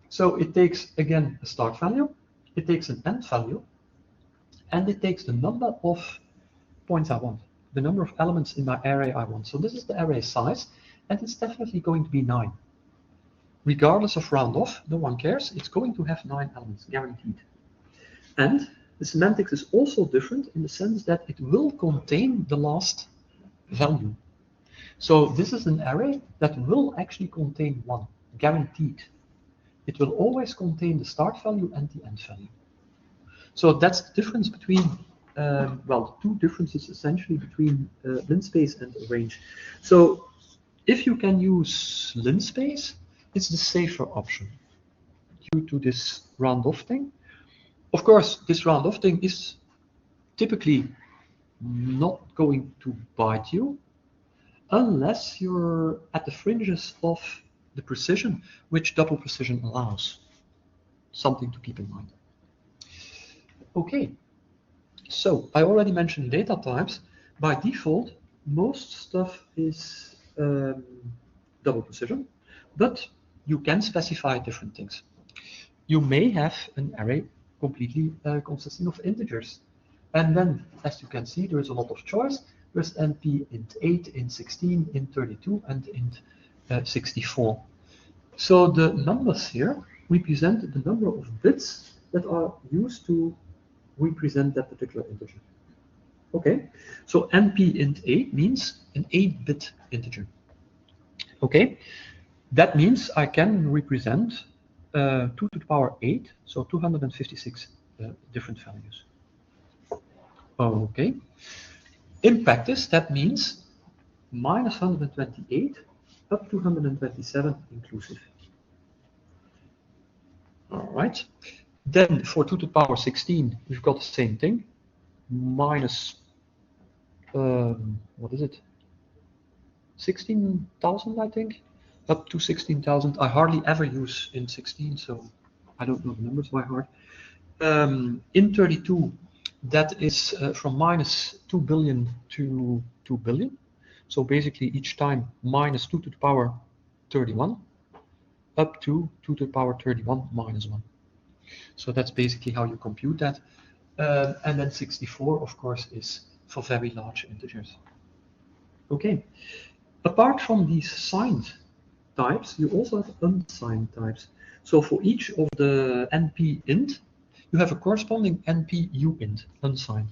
So it takes, again, a start value, it takes an end value, and it takes the number of points I want, the number of elements in my array I want. So this is the array size, and it's definitely going to be 9. Regardless of round off, no one cares, it's going to have 9 elements, guaranteed. And the semantics is also different in the sense that it will contain the last value. So this is an array that will actually contain 1, guaranteed. It will always contain the start value and the end value. So that's the difference between, well, 2 differences essentially between linspace and arrange. So if you can use linspace, it's the safer option due to this round-off thing. Of course, this round-off thing is typically not going to bite you unless you're at the fringes of the precision which double precision allows. Something to keep in mind. Okay, so I already mentioned data types. By default, most stuff is double precision, but you can specify different things. You may have an array completely consisting of integers. And then, as you can see, there is a lot of choice. There's NP int 8, int 16, int 32, and int 64. So the numbers here represent the number of bits that are used to represent that particular integer. Okay, so NP int 8 means an 8-bit integer. Okay, that means I can represent 2 to the power 8, so 256 different values. Okay, in practice, that means minus 128 up to 127 inclusive. All right, then for 2 to the power 16, we've got the same thing, minus, what is it? 16,000, I think, up to 16,000. I hardly ever use int 16, so I don't know the numbers by heart. Int 32, that is from minus 2 billion to 2 billion. So basically each time minus 2 to the power 31 up to 2 to the power 31 minus 1. So that's basically how you compute that. And then 64, of course, is for very large integers. Okay. Apart from these signed types, you also have unsigned types. So for each of the NP int, you have a corresponding NP uint, unsigned.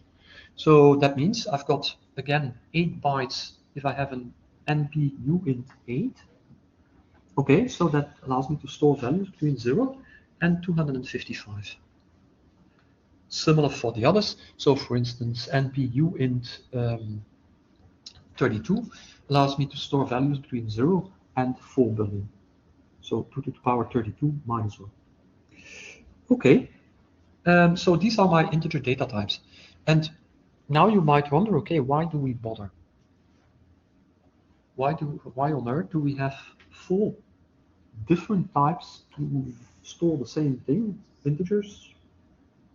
So that means I've got, again, 8 bytes if I have an NP uint 8. Okay, so that allows me to store values between 0 and 255. Similar for the others. So for instance, NP uint 32 allows me to store values between 0 and 4 billion. So 2 to the power 32 minus 1. Okay, so these are my integer data types. And now you might wonder, okay, why do we bother? Why on earth do we have 4 different types to store the same thing, integers?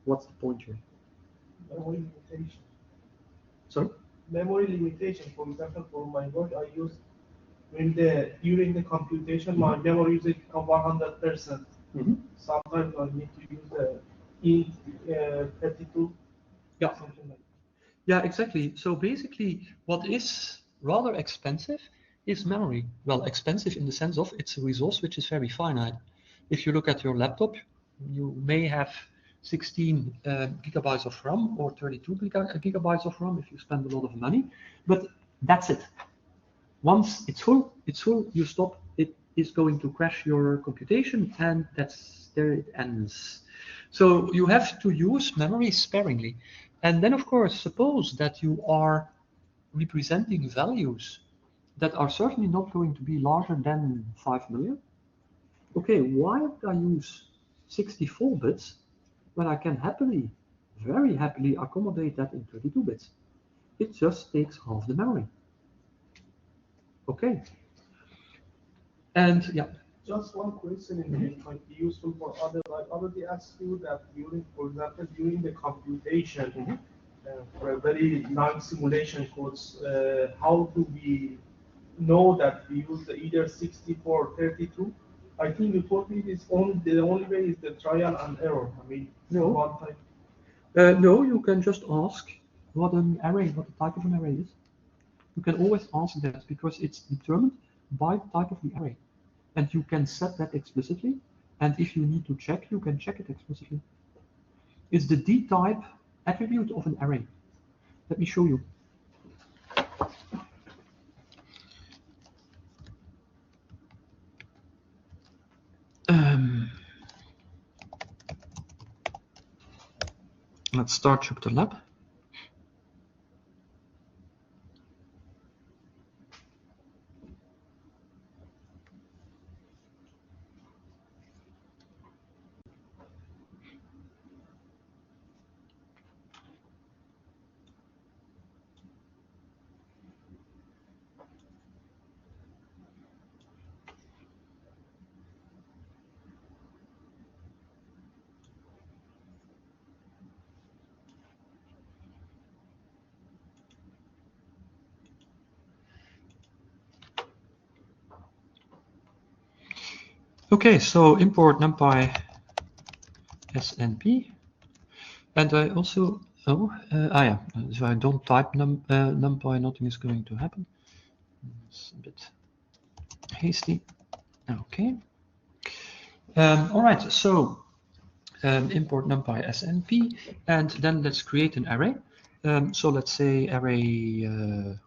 What's the point here? Memory limitation. Sorry? Memory limitation. For example, for my work, I use during the computation, my memory usage become 100%. Sometimes I need to use the int 32. Yeah. Something like that. Yeah, exactly. So basically, what is rather expensive is memory. Well, expensive in the sense of it's a resource which is very finite. If you look at your laptop, you may have 16 gigabytes of RAM or 32 gigabytes of RAM if you spend a lot of money, but that's it. Once it's full, you stop, it is going to crash your computation, and there it ends. So you have to use memory sparingly. And then, of course, suppose that you are representing values that are certainly not going to be larger than 5 million. Okay, why would I use 64 bits when I can happily, very happily accommodate that in 32 bits? It just takes half the memory. Okay. And yeah. Just one question in it might be useful for others. I already asked you that during, for example, during the computation, for a very long simulation codes, how do we know that we use either 64 or 32? I think you told me the only way is the trial and error. I mean, No. one time. No, you can just ask what the type of an array is. You can always ask that because it's determined by the type of the array. And you can set that explicitly. And if you need to check, you can check it explicitly. It's the D-type attribute of an array. Let me show you. Let's start JupyterLab. Okay, so import NumPy SNP, and I also if I don't type NumPy, nothing is going to happen. It's a bit hasty. Okay. All right, so import NumPy SNP, and then let's create an array. So let's say array,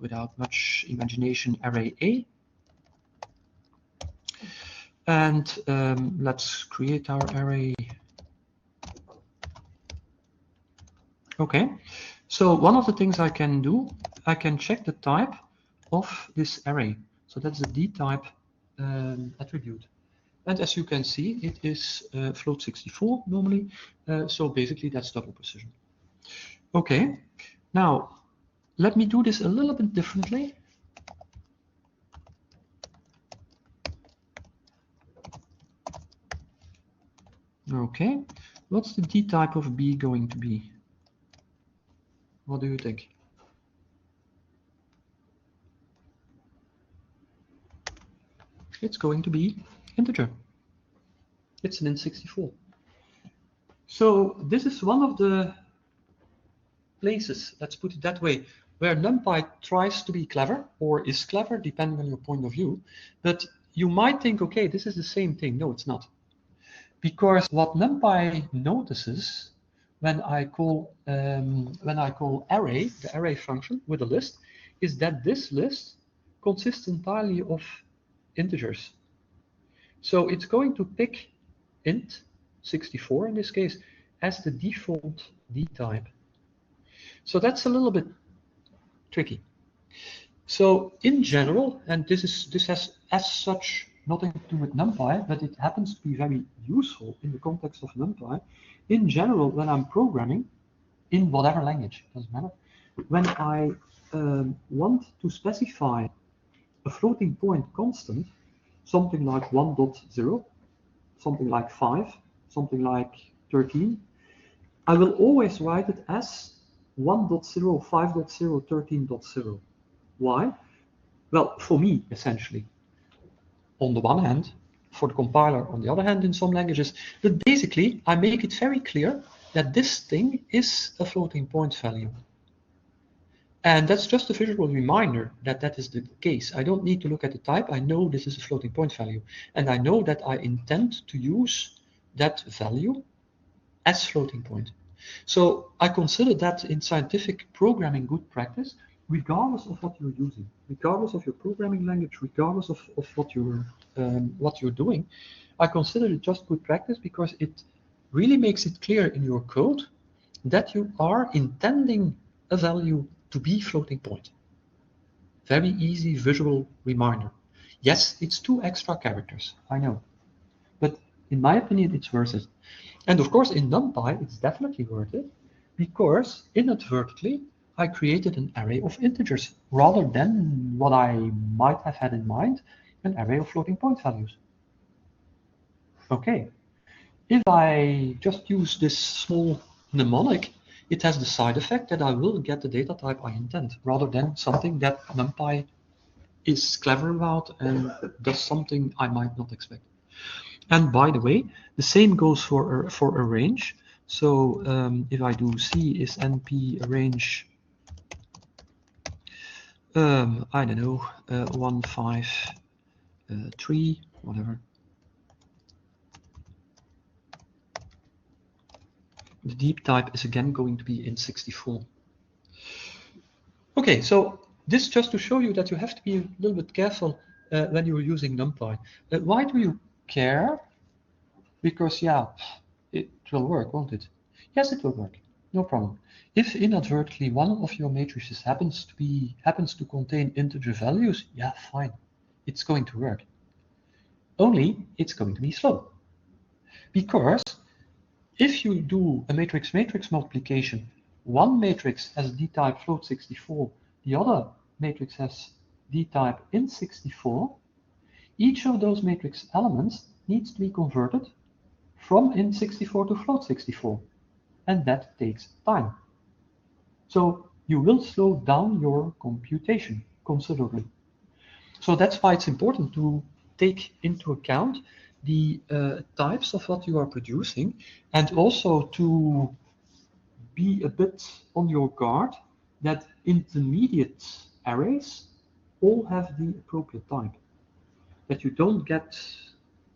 without much imagination, array A. And let's create our array. Okay, so one of the things I can do, I can check the type of this array. So that's the dtype attribute. And as you can see, it is float 64 normally. So basically that's double precision. Okay, now let me do this a little bit differently. Okay, what's the dtype of B going to be? What do you think? It's going to be integer. It's an int64. So this is one of the places, let's put it that way, where NumPy tries to be clever, or is clever, depending on your point of view. But you might think, okay, this is the same thing. No, it's not. Because what NumPy notices when I call array, the array function with a list, is that this list consists entirely of integers. So it's going to pick int 64 in this case as the default dtype. So that's a little bit tricky. So in general, and this has as such nothing to do with NumPy, but it happens to be very useful in the context of NumPy. In general, when I'm programming, in whatever language, doesn't matter, when I want to specify a floating point constant, something like 1.0, something like 5, something like 13, I will always write it as 1.0, 5.0, 13.0. Why? Well, for me, essentially. On the one hand, for the compiler on the other hand in some languages, but basically I make it very clear that this thing is a floating point value. And that's just a visual reminder that that is the case. I don't need to look at the type. I know this is a floating point value. And I know that I intend to use that value as floating point. So I consider that in scientific programming good practice, regardless of what you're using, regardless of your programming language, regardless of what you're doing. I consider it just good practice because it really makes it clear in your code that you are intending a value to be floating point. Very easy visual reminder. Yes, it's 2 extra characters, I know. But in my opinion, it's worth it. And of course, in NumPy, it's definitely worth it because inadvertently, I created an array of integers rather than what I might have had in mind, an array of floating point values. Okay, if I just use this small mnemonic, it has the side effect that I will get the data type I intend, rather than something that NumPy is clever about and does something I might not expect. And by the way, the same goes for a range. So if I do C is NP range, I don't know, 1, 5, 3, whatever. The deep type is again going to be int64. Okay, so this just to show you that you have to be a little bit careful when you're using NumPy. Why do you care? Because yeah, it will work, won't it? Yes, it will work, no problem. If inadvertently one of your matrices happens to contain integer values, yeah, fine, it's going to work. Only it's going to be slow, because if you do a matrix-matrix multiplication, one matrix has dtype float64, the other matrix has dtype int64, each of those matrix elements needs to be converted from int64 to float64, and that takes time. So you will slow down your computation considerably. So that's why it's important to take into account the types of what you are producing, and also to be a bit on your guard that intermediate arrays all have the appropriate type. That you don't get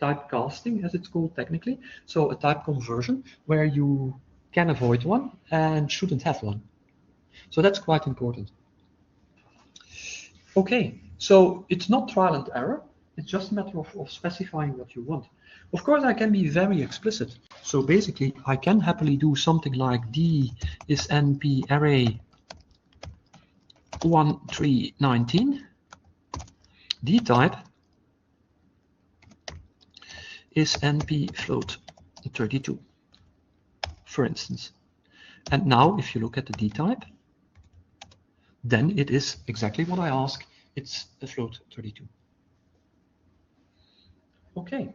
typecasting, as it's called technically, so a type conversion where you can avoid one and shouldn't have one. So that's quite important. Okay, so it's not trial and error. It's just a matter of specifying what you want. Of course, I can be very explicit. So basically, I can happily do something like D is NP array 1319. D type is NP float 32, for instance. And now, if you look at the D type, then it is exactly what I ask. It's a float 32. Okay.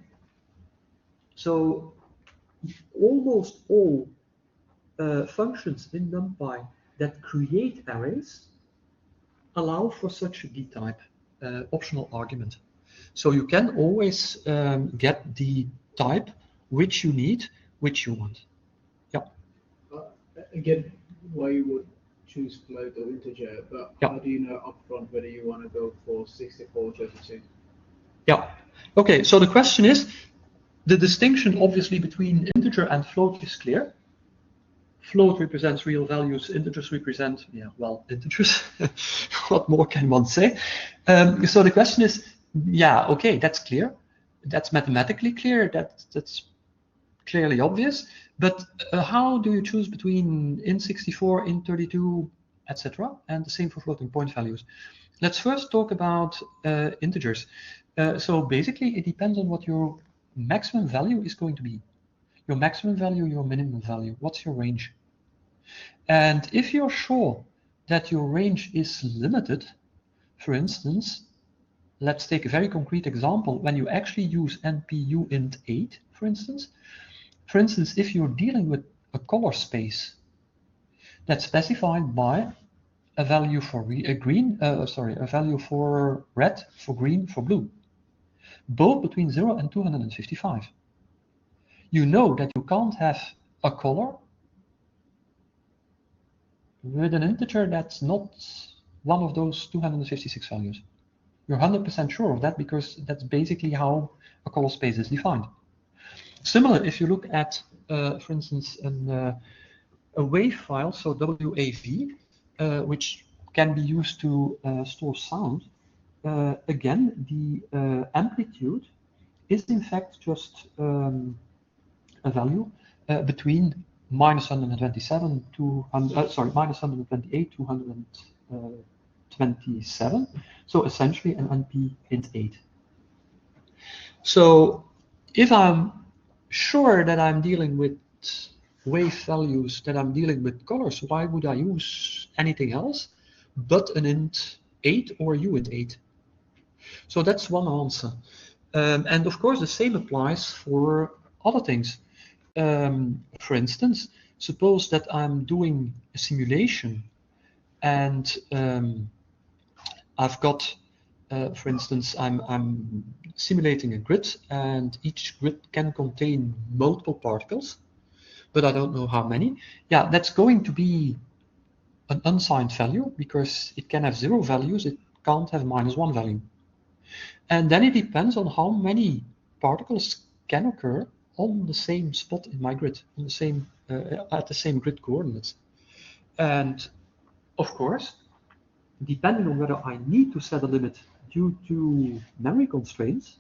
So almost all functions in NumPy that create arrays allow for such a D-type optional argument. So you can always get the type which you need, which you want. Yeah. Again, why you would choose float or integer, but yeah. How do you know upfront whether you want to go for 64, 32? Yeah. Okay. So the question is, the distinction obviously between integer and float is clear. Float represents real values, integers represent, yeah, well, integers. What more can one say? So the question is, yeah, okay, that's clear. That's mathematically clear. That's clearly obvious. But how do you choose between int64, int32, etc.? And the same for floating point values. Let's first talk about integers. So basically, it depends on what your maximum value is going to be. Your maximum value, your minimum value. What's your range? And if you're sure that your range is limited, for instance, let's take a very concrete example. When you actually use NP uint8, for instance, if you're dealing with a color space that's specified by a value for a value for red, for green, for blue, both between 0 and 255. You know that you can't have a color with an integer that's not one of those 256 values. You're 100% sure of that because that's basically how a color space is defined. Similar, if you look at, for instance, a wave file, so WAV, which can be used to store sound, again, the amplitude is in fact just a value between minus 127 to minus 128 to 127. So essentially an NP int8. So if I'm sure that I'm dealing with wave values, that I'm dealing with colors, why would I use anything else but an int8 or uint8? So that's one answer. And of course, the same applies for other things. For instance, suppose that I'm doing a simulation and I've got, for instance, I'm simulating a grid and each grid can contain multiple particles, but I don't know how many. Yeah, that's going to be an unsigned value because it can have 0 values, it can't have -1 value. And then it depends on how many particles can occur on the same spot in my grid, on the same at the same grid coordinates. And of course, depending on whether I need to set a limit due to memory constraints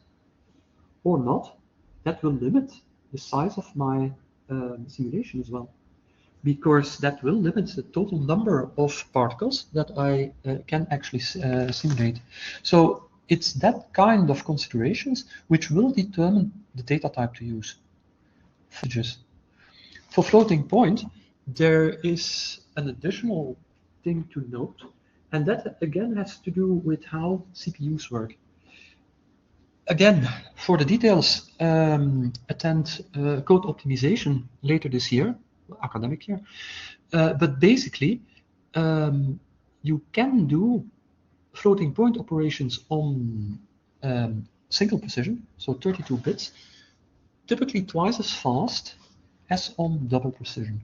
or not, that will limit the size of my simulation as well, because that will limit the total number of particles that I can actually simulate. So it's that kind of considerations which will determine the data type to use. For floating point, there is an additional thing to note, and that again has to do with how CPUs work. Again, for the details, attend code optimization later this year, academic year. But basically, you can do floating point operations on single precision, so 32 bits, typically twice as fast as on double precision.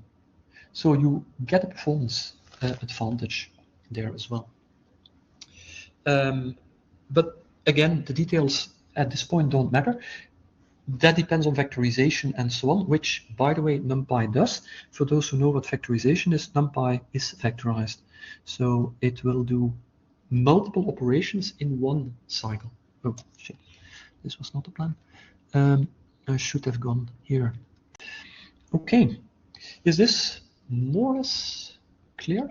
So you get a performance advantage there as well. But again, the details at this point don't matter. that depends on vectorization and so on, which, by the way, NumPy does. For those who know what vectorization is, NumPy is vectorized. So it will do multiple operations in one cycle. Oh, shit. This was not the plan. I should have gone here. Okay. Is this more or less clear?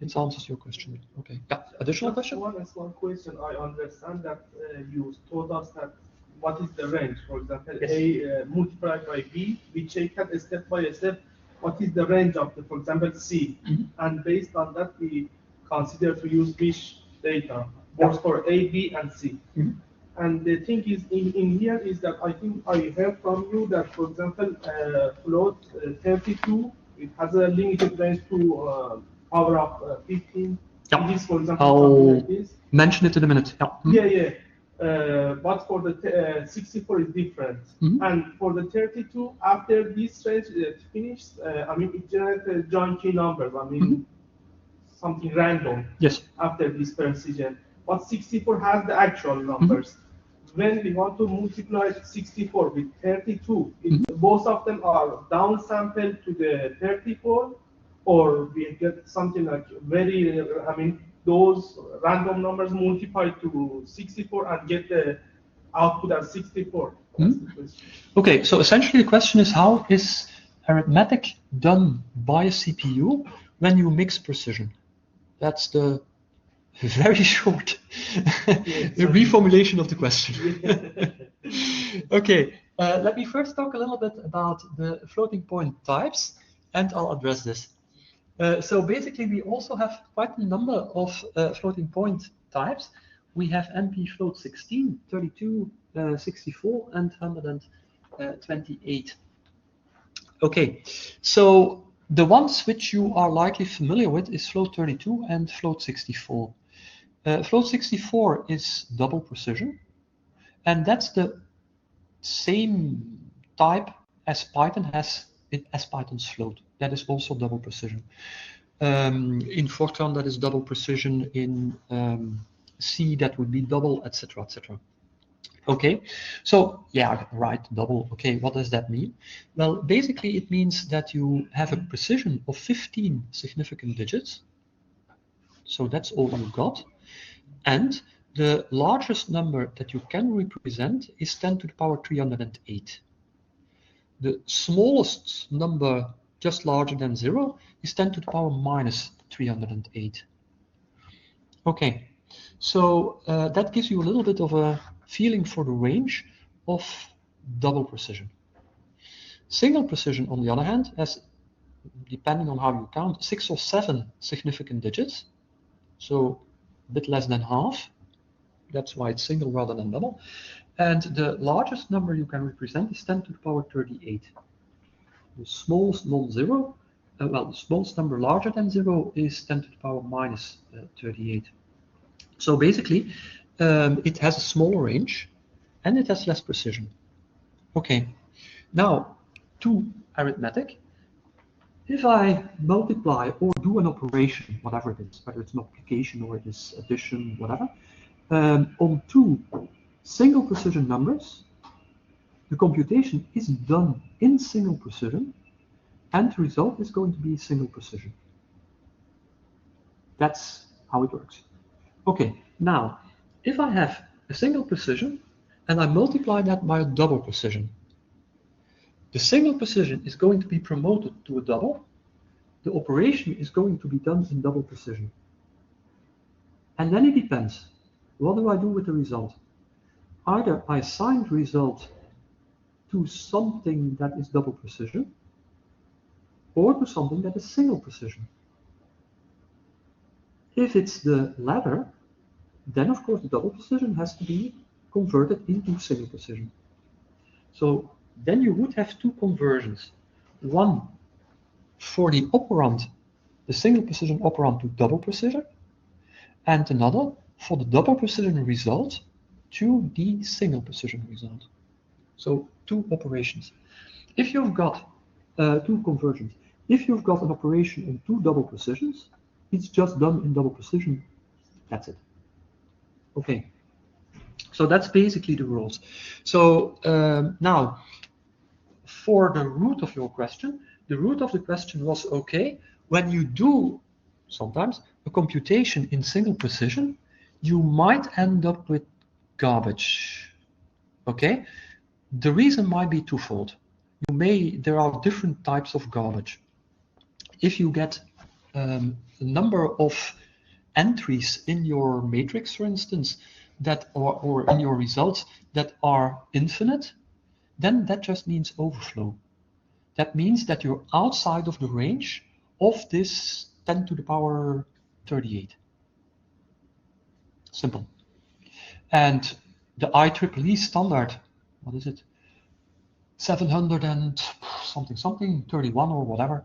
It answers your question. Okay. Yeah. Additional Just question? one small question. I understand that you told us that what is the range. For example, Yes. A multiplied by B, we check it step by step. What is the range of the, for example, C? And based on that, we consider to use which data, both for A, B, and C. And the thing is, in here is that I think I heard from you that, for example, float 32, it has a limited range to power of 15. Yeah. Digits, for example, something like this. Mention it in a minute. Yeah. Yeah. But for the 64 is different. And for the 32, after this range finished, I mean, it generates joint key numbers. I mean, something random. Yes. After this precision. But 64 has the actual numbers. When we want to multiply 64 with 32, both of them are downsampled to the 34, or we get something like very, I mean, those random numbers multiplied to 64 and get the output as 64. That's the question. Okay, so essentially the question is, how is arithmetic done by a CPU when you mix precision? That's the very short reformulation of the question. Okay, let me first talk a little bit about the floating point types, and I'll address this. So basically, we also have quite a number of floating point types. We have NP float 16, 32, 64, and 128. Okay, so the ones which you are likely familiar with is float 32 and float 64. Float 64 is double precision, and that's the same type as Python has as Python's float. That is also double precision. In Fortran, that is double precision. In C, that would be double, etc., etc. Okay, so yeah, right, double. Okay, what does that mean? Well, basically, it means that you have a precision of 15 significant digits. So that's all you got. And the largest number that you can represent is 10 to the power 308. The smallest number, just larger than 0, is 10 to the power minus 308. Okay, so that gives you a little bit of a feeling for the range of double precision. Single precision, on the other hand, has, depending on how you count, 6 or 7 significant digits, so a bit less than half. That's why it's single rather than double. And the largest number you can represent is 10 to the power 38. The smallest non-zero, well, the smallest number larger than 0 is 10 to the power minus 38. So basically, it has a smaller range and it has less precision. Okay, now to arithmetic. If I multiply or do an operation, whatever it is, whether it's an multiplication or it is addition, whatever, on two single precision numbers, the computation is done in single precision, and the result is going to be single precision. That's how it works. Okay, now, if I have a single precision, and I multiply that by a double precision, the single precision is going to be promoted to a double. The operation is going to be done in double precision. And then it depends. What do I do with the result? Either I assign the result to something that is double precision, or to something that is single precision. If it's the latter, then of course the double precision has to be converted into single precision. So then you would have two conversions. One for the operand, the single precision operand to double precision, and another for the double precision result to the single precision result. So two operations. If you've got two conversions, if you've got an operation on two double precisions, it's just done in double precision. That's it. Okay. So that's basically the rules. So now, for the root of your question, the root of the question was, okay, when you do sometimes a computation in single precision, you might end up with garbage. Okay, the reason might be twofold. There are different types of garbage. If you get a number of entries in your matrix, for instance, that or in your results that are infinite, then that just means overflow. That means that you're outside of the range of this 10 to the power 38. Simple. And the IEEE standard, what is it? 700 and something, 31 or whatever,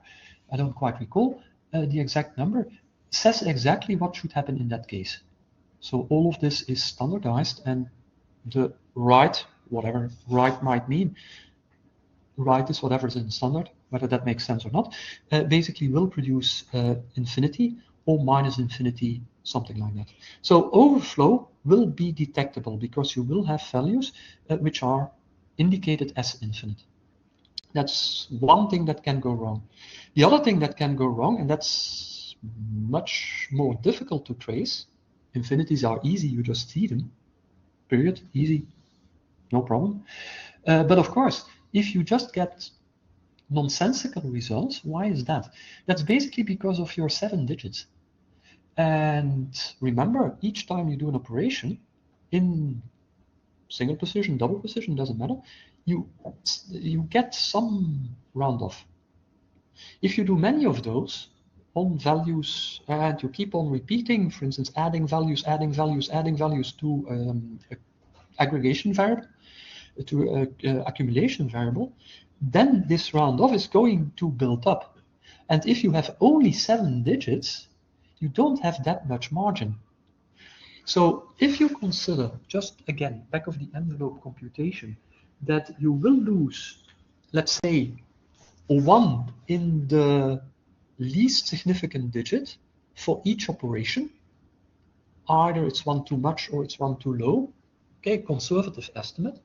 I don't quite recall the exact number, says exactly what should happen in that case. So all of this is standardized, and the right, whatever right might mean, right is whatever is in standard, whether that makes sense or not, basically will produce infinity or minus infinity, something like that. So overflow will be detectable because you will have values which are indicated as infinite. That's one thing that can go wrong. The other thing that can go wrong, and that's much more difficult to trace, infinities are easy, you just see them, period, easy, no problem. But of course, if you just get nonsensical results, why is that? That's basically because of your 7 digits. And remember, each time you do an operation in single precision, double precision, doesn't matter, you get some round off. If you do many of those on values and you keep on repeating, for instance, adding values to aggregation variable, to accumulation variable, then this round off is going to build up. And if you have only 7 digits, you don't have that much margin. So if you consider, just again, back of the envelope computation, that you will lose, let's say, 1 in the least significant digit for each operation, either it's 1 too much or it's 1 too low, okay, conservative estimate,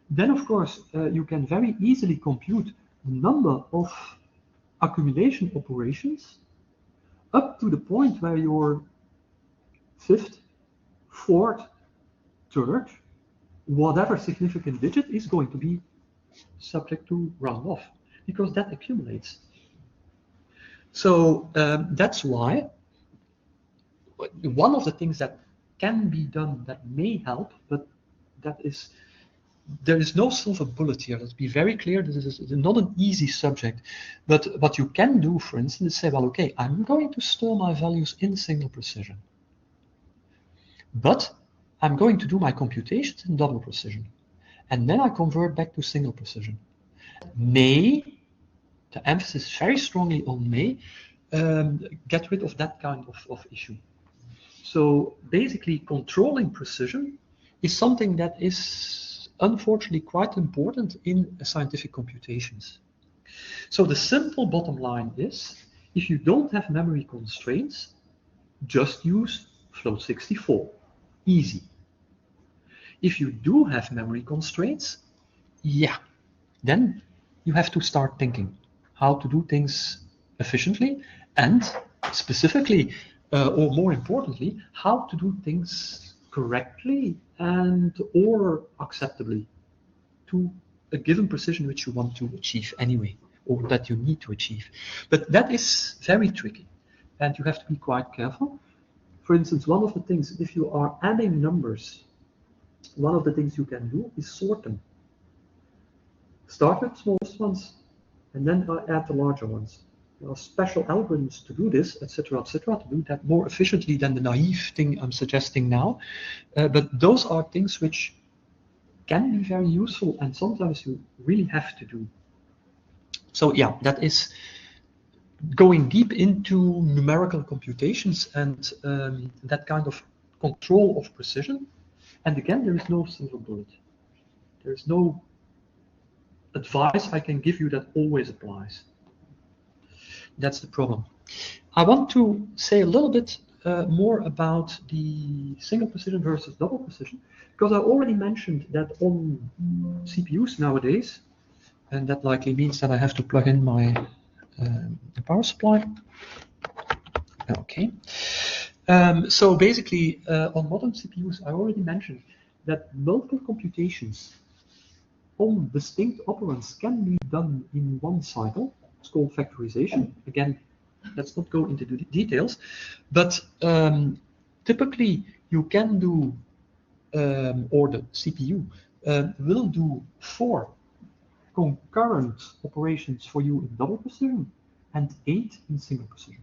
then of course you can very easily compute the number of accumulation operations up to the point where your 5th, 4th, 3rd, whatever significant digit is going to be subject to round off, because that accumulates. So that's why one of the things that can be done that may help, but there is no silver bullet here. Let's be very clear, this is not an easy subject. But what you can do, for instance, is say, well, okay, I'm going to store my values in single precision, but I'm going to do my computations in double precision. And then I convert back to single precision. May, the emphasis very strongly on may, get rid of that kind of issue. So basically, controlling precision is something that is unfortunately quite important in scientific computations. So the simple bottom line is, if you don't have memory constraints, just use float 64. Easy. If you do have memory constraints, yeah, then you have to start thinking how to do things efficiently, and specifically, or more importantly, how to do things correctly and or acceptably to a given precision which you want to achieve anyway, or that you need to achieve. But that is very tricky, and you have to be quite careful. For instance, one of the things, if you are adding numbers, one of the things you can do is sort them. Start with the smallest ones, and then add the larger ones. There are special algorithms to do this, etc., to do that more efficiently than the naive thing I'm suggesting now. But those are things which can be very useful, and sometimes you really have to do. So yeah, that is going deep into numerical computations and that kind of control of precision. And again, there is no silver bullet. There is no advice I can give you that always applies. That's the problem. I want to say a little bit more about the single precision versus double precision, because I already mentioned that on CPUs nowadays, and that likely means that I have to plug in my power supply. Okay. So basically, on modern CPUs, I already mentioned that multiple computations on distinct operands can be done in one cycle. It's called factorization. Again, let's not go into the details, but typically you can do, or the CPU will do 4 concurrent operations for you in double precision and 8 in single precision.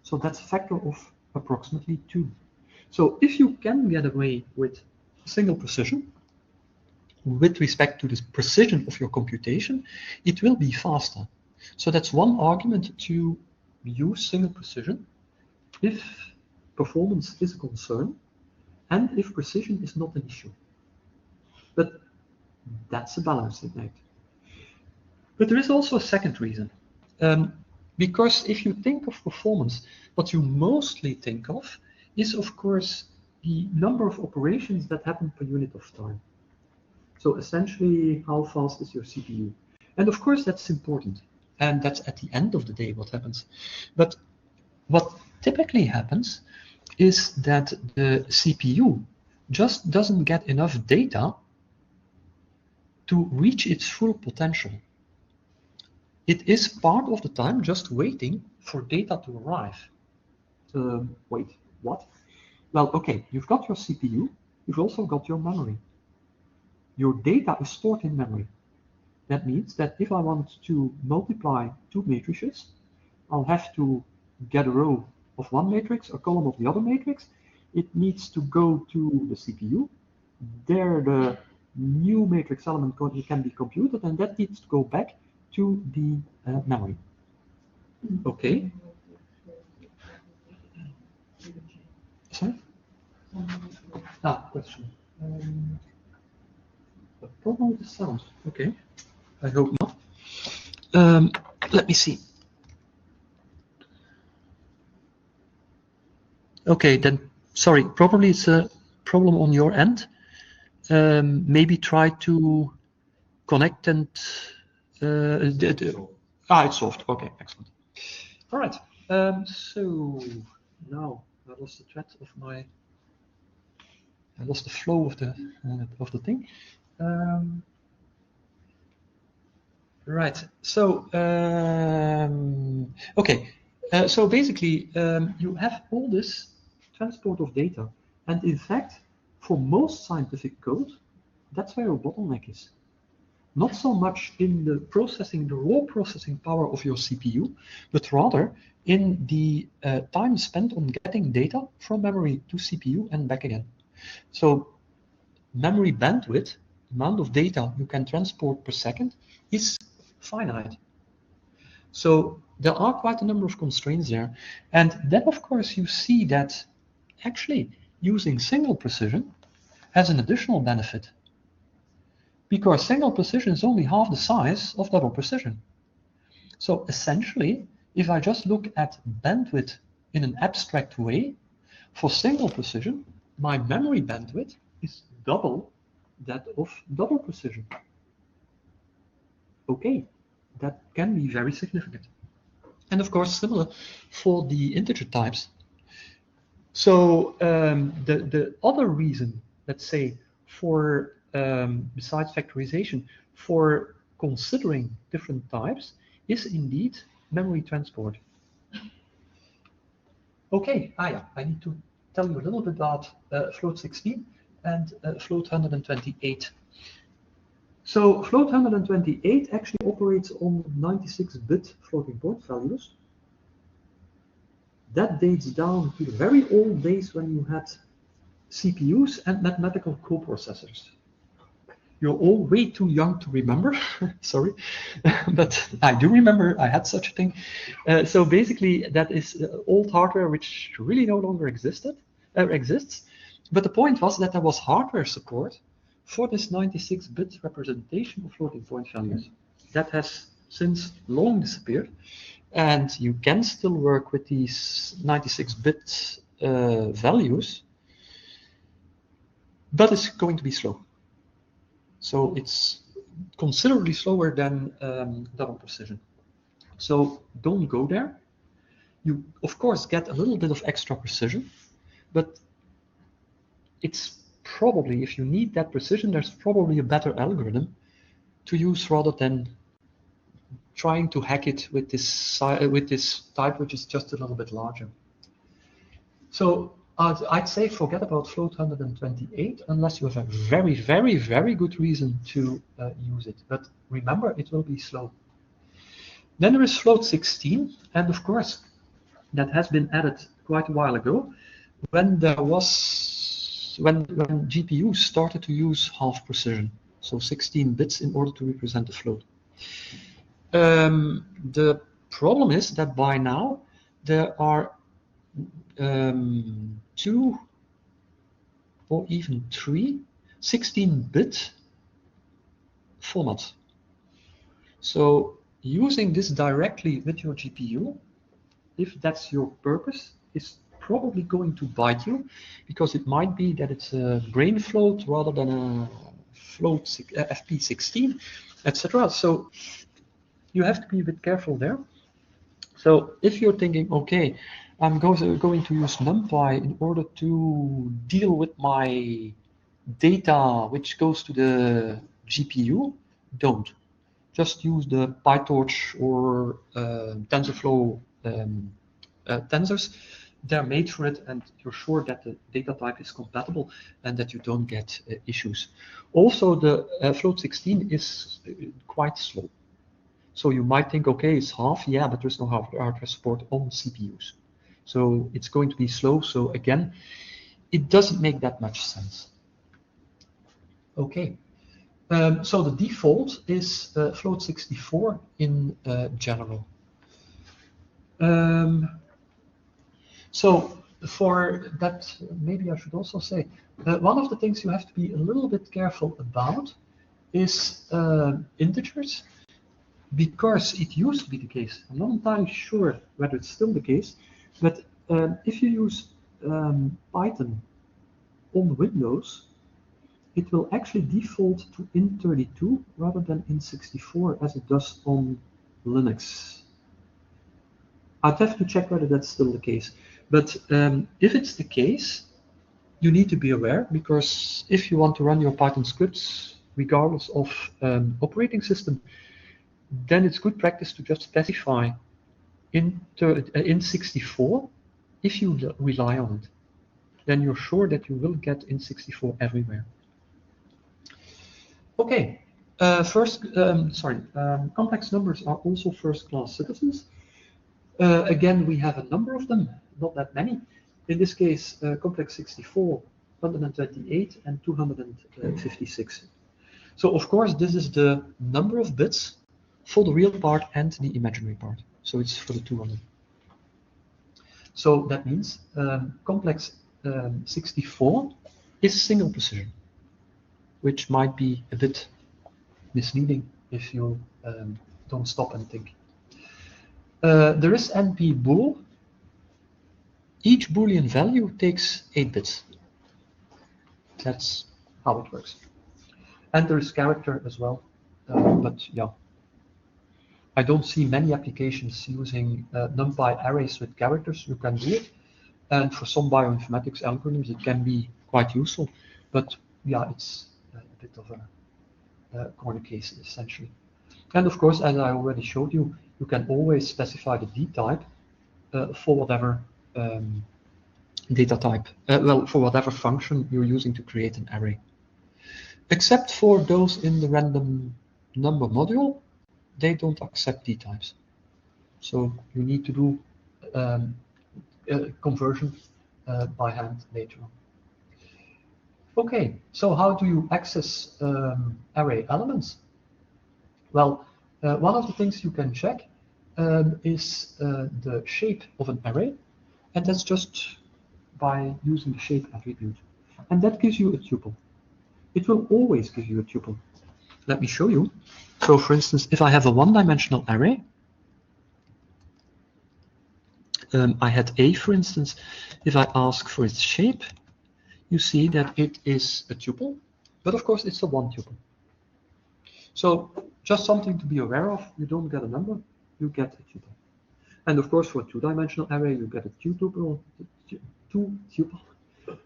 So that's a factor of approximately 2. So if you can get away with single precision, with respect to the precision of your computation, it will be faster. So that's one argument to use single precision if performance is a concern and if precision is not an issue. But that's a balancing act. But there is also a second reason. Because if you think of performance, what you mostly think of is, of course, the number of operations that happen per unit of time. So essentially, how fast is your CPU? And of course, that's important. And that's at the end of the day what happens. But what typically happens is that the CPU just doesn't get enough data to reach its full potential. It is part of the time just waiting for data to arrive. Wait, what? Well, okay, you've got your CPU, you've also got your memory. Your data is stored in memory. That means that if I want to multiply 2 matrices, I'll have to get a row of one matrix, a column of the other matrix. It needs to go to the CPU. There the new matrix element can be computed, and that needs to go back to the memory. Okay. Sorry? Question. The problem with the sound. Okay. I hope not. Let me see. Okay, then, sorry, probably it's a problem on your end. Maybe try to connect and... it's solved. Okay, excellent. All right. So now I lost the thread of my... I lost the flow of the thing. Right. So okay. So basically, you have all this transport of data, and in fact, for most scientific code, that's where your bottleneck is. Not so much in the processing, the raw processing power of your CPU, but rather in the time spent on getting data from memory to CPU and back again. So memory bandwidth, amount of data you can transport per second, is finite. So there are quite a number of constraints there. And then, of course, you see that actually using single precision has an additional benefit, because single precision is only half the size of double precision. So essentially, if I just look at bandwidth in an abstract way, for single precision, my memory bandwidth is double that of double precision. Okay, that can be very significant. And of course, similar for the integer types. So the other reason, let's say, for besides factorization, for considering different types is indeed memory transport. Okay, yeah, I need to tell you a little bit about float 16 and float 128. So float 128 actually operates on 96-bit floating point values. That dates down to the very old days when you had CPUs and mathematical coprocessors. You're all way too young to remember, sorry, but I do remember I had such a thing. So basically that is old hardware which really no longer exists. But the point was that there was hardware support for this 96-bit representation of floating point values. That has since long disappeared. And you can still work with these 96-bit values, but it's going to be slow. So it's considerably slower than double precision. So don't go there. You, of course, get a little bit of extra precision, but it's probably, if you need that precision, there's probably a better algorithm to use rather than trying to hack it with this type, which is just a little bit larger. So I'd say forget about float 128 unless you have a very, very, very good reason to use it. But remember, it will be slow. Then there is float 16, and of course, that has been added quite a while ago when there was when GPUs started to use half precision, so 16 bits in order to represent a float. The problem is that by now there are 2 or even 3 16-bit formats. So using this directly with your GPU, if that's your purpose, is probably going to bite you, because it might be that it's a brain float rather than a float FP16, etc. So you have to be a bit careful there. So if you're thinking, okay, I'm going to use NumPy in order to deal with my data which goes to the GPU, don't. Just use the PyTorch or TensorFlow tensors. They're made for it, and you're sure that the data type is compatible and that you don't get issues. Also, the float 16 is quite slow. So you might think, okay, it's half, yeah, but there's no hardware support on CPUs. So it's going to be slow. So again, it doesn't make that much sense. Okay. So the default is float 64 in general. So for that, maybe I should also say, one of the things you have to be a little bit careful about is integers, because it used to be the case. I'm not entirely sure whether it's still the case, but if you use Python on Windows, it will actually default to int32 rather than int64 as it does on Linux. I'd have to check whether that's still the case. But if it's the case, you need to be aware, because if you want to run your Python scripts regardless of operating system, then it's good practice to just specify int64 if you rely on it. Then you're sure that you will get int64 everywhere. Okay, complex numbers are also first-class citizens. Again, we have a number of them, not that many. In this case, complex 64, 128, and 256. So of course, this is the number of bits for the real part and the imaginary part. So it's for the 200. So that means complex 64 is single precision, which might be a bit misleading if you don't stop and think. There is NP-bool. Each Boolean value takes 8 bits. That's how it works. And there is character as well, but yeah. I don't see many applications using NumPy arrays with characters. You can do it, and for some bioinformatics algorithms it can be quite useful, but yeah, it's a bit of a corner case essentially. And of course, as I already showed you, you can always specify the D type for whatever data type, for whatever function you're using to create an array. Except for those in the random number module, they don't accept D types. So you need to do conversion by hand later on. Okay, so how do you access array elements? Well, one of the things you can check is the shape of an array, and that's just by using the shape attribute. And that gives you a tuple. It will always give you a tuple. Let me show you. So for instance, if I have a one-dimensional array, I had A, for instance, if I ask for its shape, you see that it is a tuple, but of course it's a one tuple. So just something to be aware of, you don't get a number, you get a tuple. And of course for a two-dimensional array, you get a two tuple.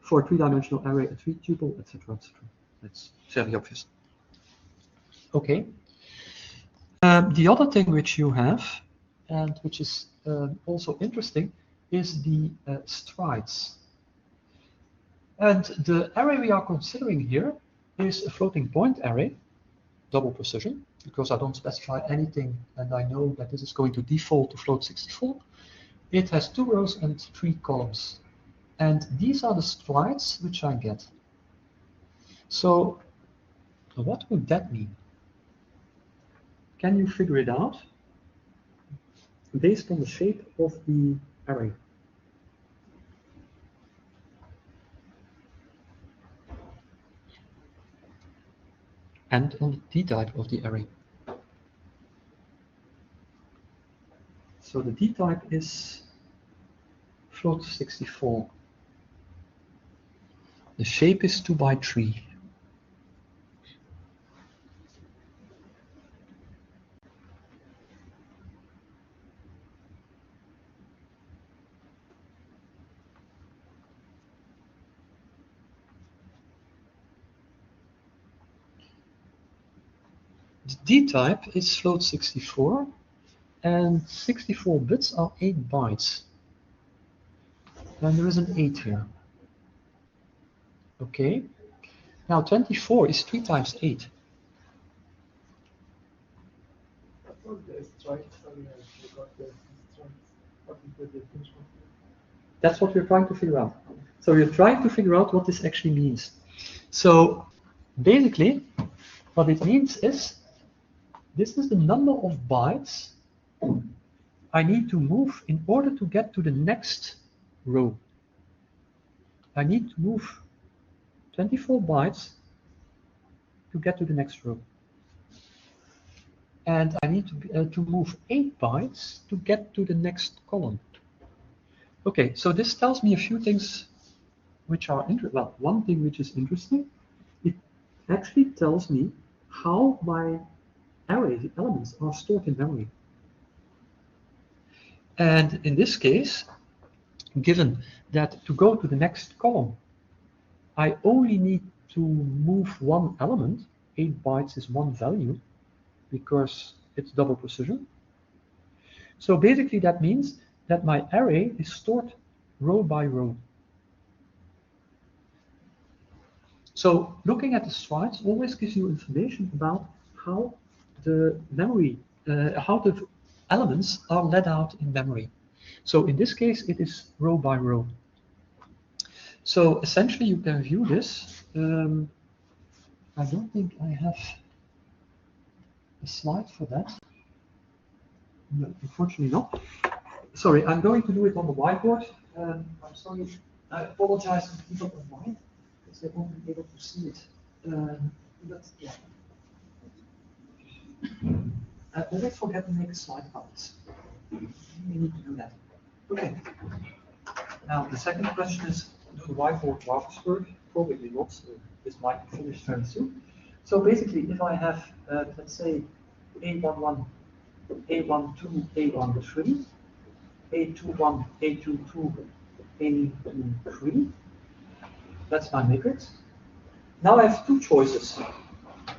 For a three-dimensional array, a three tuple, etc., etc. That's very obvious. Okay. The other thing which you have, and which is also interesting, is the strides. And the array we are considering here is a floating point array, double precision, because I don't specify anything and I know that this is going to default to float 64. It has 2 rows and 3 columns. And these are the strides which I get. So what would that mean? Can you figure it out based on the shape of the array? And on the D-type of the array. So the D-type is float 64. The shape is 2 by 3. The D-type is float 64, and 64 bits are 8 bytes. And there is an 8 here. Okay. Now 24 is 3 times 8. That's what we're trying to figure out. So we're trying to figure out what this actually means. So basically, what it means is, this is the number of bytes I need to move in order to get to the next row. I need to move 24 bytes to get to the next row. And I need to move 8 bytes to get to the next column. Okay, so this tells me a few things which are interesting. Well, one thing which is interesting, it actually tells me how my array, the elements, are stored in memory. And in this case, given that to go to the next column, I only need to move one element, 8 bytes is one value, because it's double precision. So basically that means that my array is stored row by row. So looking at the strides always gives you information about how the memory, how the elements are laid out in memory. So in this case, it is row by row. So essentially you can view this. I don't think I have a slide for that. No, unfortunately not. Sorry, I'm going to do it on the whiteboard. I'm sorry, I apologize to people online because they won't be able to see it. But yeah. I always forget to make a slide about this. We need to do that. Okay. Now the second question is, do the whiteboard drafts work? Probably not. So this might be finished very soon. So basically, if I have, let's say, A11, A12, A13, A21, A22, A23, that's my matrix. Now I have two choices.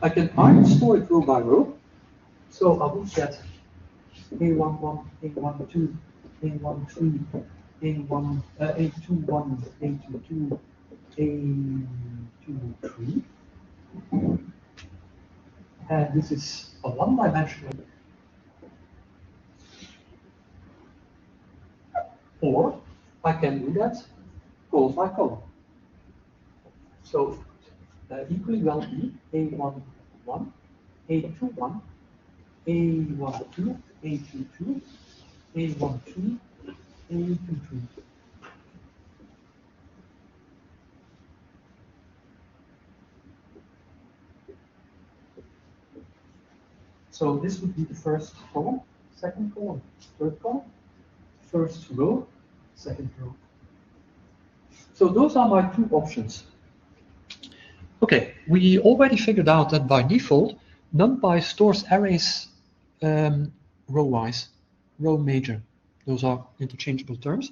I can either store it row by row. So I will get A11, A12, A13, A21, A22, A23. And this is a one-dimensional. Or I can do that column by column. So equally well be A11, A21, A12, A22, A13, A23. So this would be the first column, second column, third column, first row, second row. So those are my two options. Okay, we already figured out that by default, NumPy stores arrays row-wise, row major. Those are interchangeable terms.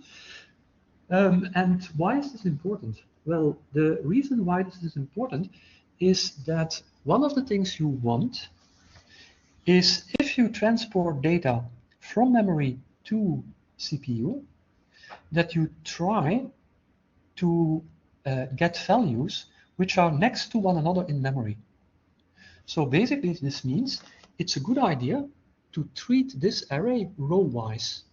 And why is this important? Well, the reason why this is important is that one of the things you want is if you transport data from memory to CPU, that you try to get values which are next to one another in memory. So basically this means it's a good idea to treat this array row-wise.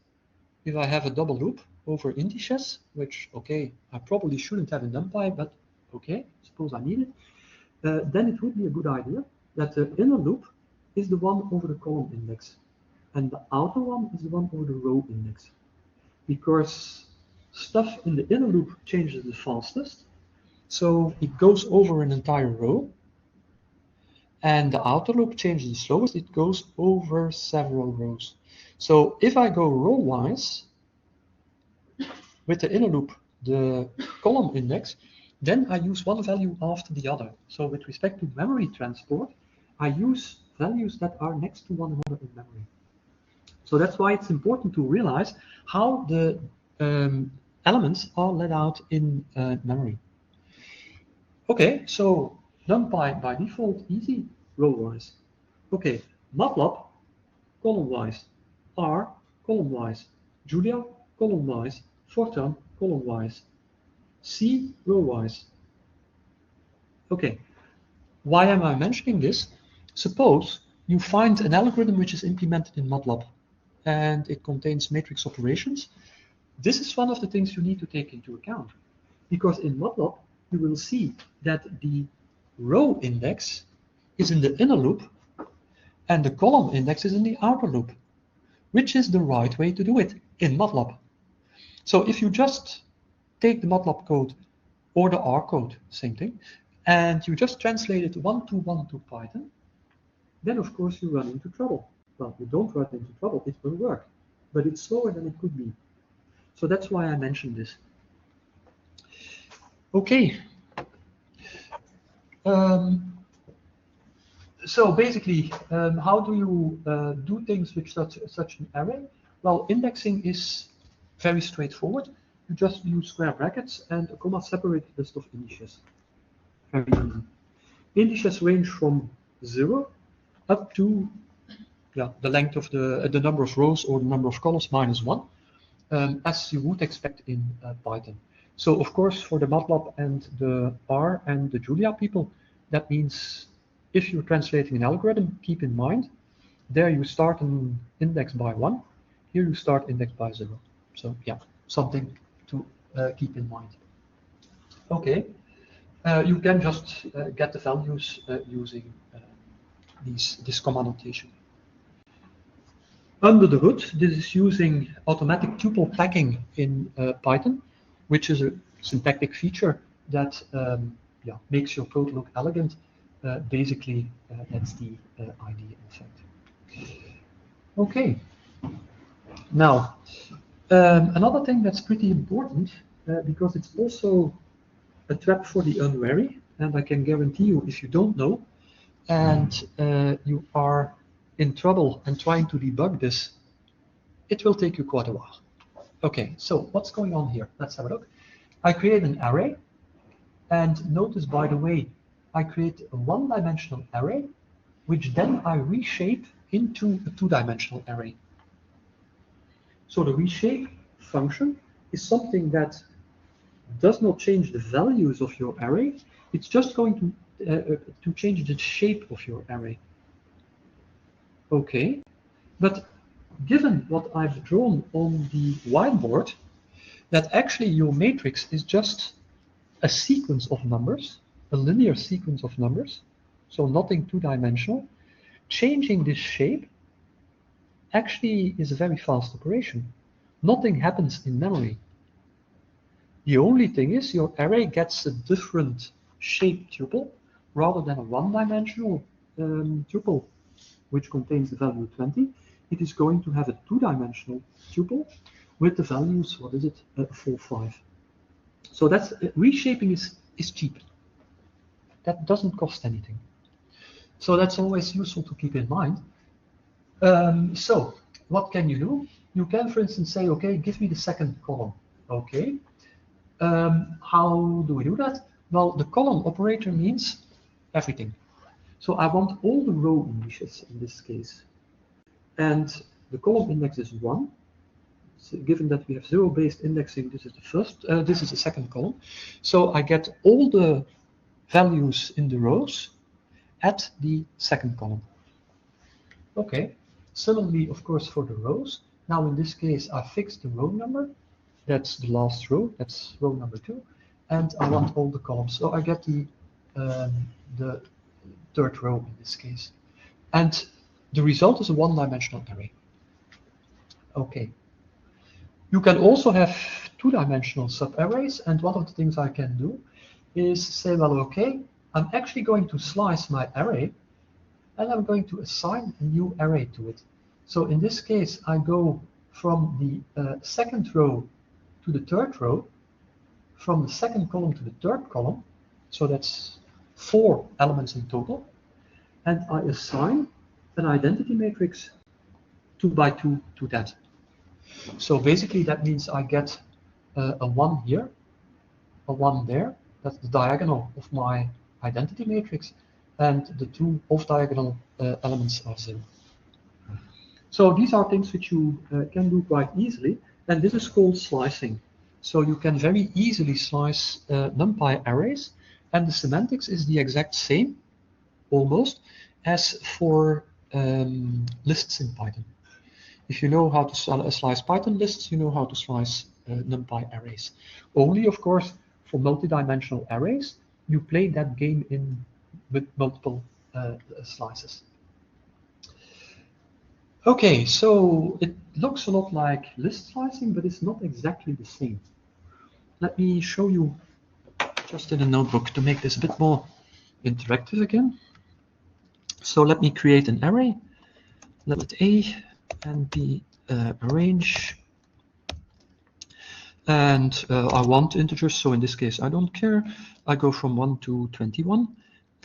If I have a double loop over indices, which, okay, I probably shouldn't have in NumPy, but okay, suppose I need it, then it would be a good idea that the inner loop is the one over the column index, and the outer one is the one over the row index. Because stuff in the inner loop changes the fastest, so it goes over an entire row, and the outer loop changes the slowest, it goes over several rows. So if I go row-wise, with the inner loop, the column index, then I use one value after the other. So with respect to memory transport, I use values that are next to one another in memory. So that's why it's important to realize how the elements are laid out in memory. Okay, so NumPy by default, easy, row-wise. Okay, MATLAB, column-wise. R, column-wise. Julia, column-wise. Fortran, column-wise. C, row-wise. Okay, why am I mentioning this? Suppose you find an algorithm which is implemented in MATLAB and it contains matrix operations. This is one of the things you need to take into account, because in MATLAB you will see that the row index is in the inner loop and the column index is in the outer loop, which is the right way to do it in MATLAB. So if you just take the MATLAB code or the R code, same thing, and you just translate it one-to-one to Python, then of course you run into trouble. Well, you don't run into trouble, it will work, but it's slower than it could be. So that's why I mentioned this. Okay. So basically, how do you do things with such an array? Well, indexing is very straightforward. You just use square brackets and a comma separated list of indices. Very easy. Indices range from 0 up to the length of the number of rows or the number of columns minus 1, as you would expect in Python. So of course, for the MATLAB and the R and the Julia people, that means if you're translating an algorithm, keep in mind, there you start an index by 1, here you start index by 0. So yeah, something to keep in mind. Okay, you can just get the values using this comma notation. Under the hood, this is using automatic tuple packing in Python, which is a syntactic feature that makes your code look elegant. Basically, that's the idea, in fact. Okay. Now, another thing that's pretty important, because it's also a trap for the unwary, and I can guarantee you, if you don't know, and you are in trouble and trying to debug this, it will take you quite a while. Okay, so what's going on here? Let's have a look. I create an array, and notice, by the way, I create a one-dimensional array, which then I reshape into a two-dimensional array. So the reshape function is something that does not change the values of your array. It's just going to change the shape of your array. Okay, but given what I've drawn on the whiteboard, that actually your matrix is just a sequence of numbers, a linear sequence of numbers, so nothing two-dimensional, changing this shape actually is a very fast operation. Nothing happens in memory. The only thing is your array gets a different shape tuple rather than a one-dimensional tuple which contains the value 20. It is going to have a two-dimensional tuple with the values, what is it, 4, 5. So that's reshaping is cheap. That doesn't cost anything. So that's always useful to keep in mind. So what can you do? You can, for instance, say, okay, give me the second column. Okay. How do we do that? Well, the column operator means everything. So I want all the row initials in this case. And the column index is 1. So given that we have zero-based indexing, this is the first, this is the second column. So I get all the values in the rows at the second column. Okay. Similarly, of course, for the rows. Now in this case, I fixed the row number. That's the last row. That's row number 2, and I want all the columns. So I get the third row in this case, and the result is a one-dimensional array. Okay. You can also have two-dimensional subarrays, and one of the things I can do is say, well, okay, I'm actually going to slice my array, and I'm going to assign a new array to it. So in this case, I go from the second row to the third row, from the second column to the third column. So that's 4 elements in total. And I assign an identity matrix 2 by 2 to that. So basically that means I get a 1 here, a 1 there. That's the diagonal of my identity matrix. And the 2 off-diagonal elements are 0. So these are things which you can do quite easily, and this is called slicing. So you can very easily slice NumPy arrays, and the semantics is the exact same, almost, as for lists in Python. If you know how to slice Python lists, you know how to slice NumPy arrays. Only, of course, for multidimensional arrays, you play that game in with multiple slices. Okay, so it looks a lot like list slicing, but it's not exactly the same. Let me show you just in a notebook to make this a bit more interactive again. So let me create an array, let A and B arrange. And I want integers, so in this case I don't care. I go from 1 to 21,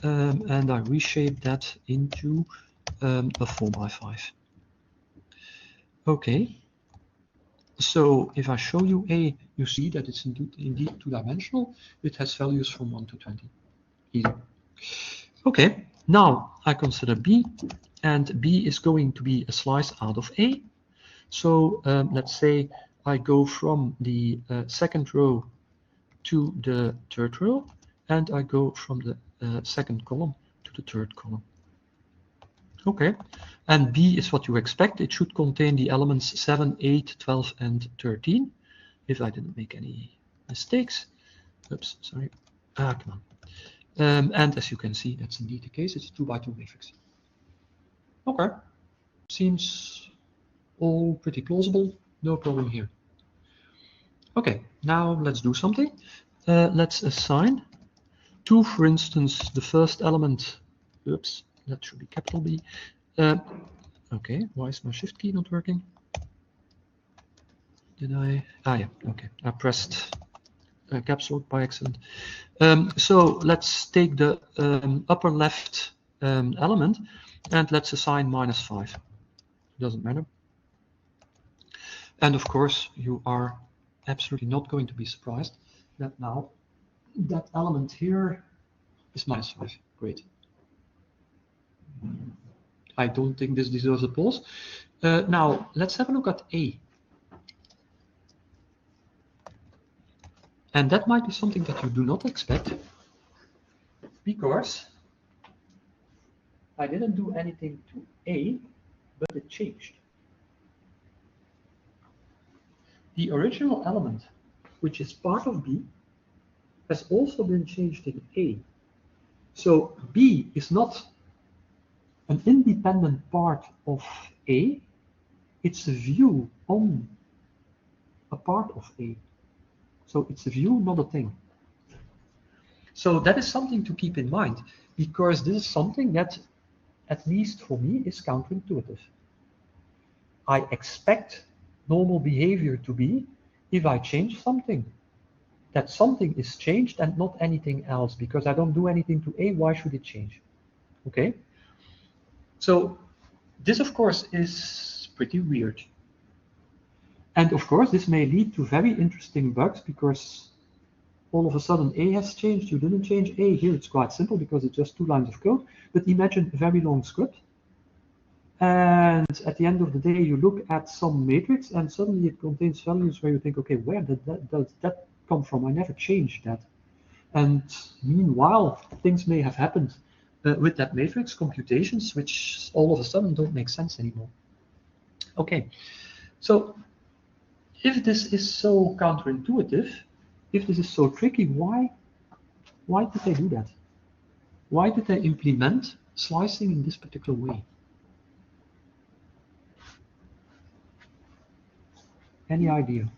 and I reshape that into a 4 by 5. Okay, so if I show you A, you see that it's indeed two-dimensional. It has values from 1 to 20. Easy. Okay, now I consider B, and B is going to be a slice out of A. So let's say I go from the second row to the third row, and I go from the second column to the third column. Okay, and B is what you expect. It should contain the elements 7, 8, 12, and 13, if I didn't make any mistakes. Oops, sorry. Come on. And as you can see, that's indeed the case. It's a 2 by 2 matrix. Okay, seems all pretty plausible. No problem here. Okay, now let's do something. Let's assign to, for instance, the first element. Oops. That should be capital B. Okay, why is my shift key not working? Did I? Ah, yeah, okay. I pressed caps lock by accident. So let's take the upper left element and let's assign -5. Doesn't matter. And of course, you are absolutely not going to be surprised that now that element here is -5. Great. I don't think this deserves applause. Now, let's have a look at A. And that might be something that you do not expect, because I didn't do anything to A, but it changed. The original element, which is part of B, has also been changed in A. So B is not an independent part of A, it's a view on a part of A. So it's a view, not a thing. So that is something to keep in mind, because this is something that, at least for me, is counterintuitive. I expect normal behavior to be if I change something? That something is changed and not anything else, because I don't do anything to A, why should it change? Okay? So this, of course, is pretty weird. And of course, this may lead to very interesting bugs, because all of a sudden A has changed, you didn't change A. Here it's quite simple because it's just 2 lines of code. But imagine a very long script. And at the end of the day, you look at some matrix and suddenly it contains values where you think, okay, where does that come from? I never changed that. And meanwhile, things may have happened with that matrix, computations, which all of a sudden don't make sense anymore. Okay, so if this is so counterintuitive, if this is so tricky, why did they do that? Why did they implement slicing in this particular way? Any idea?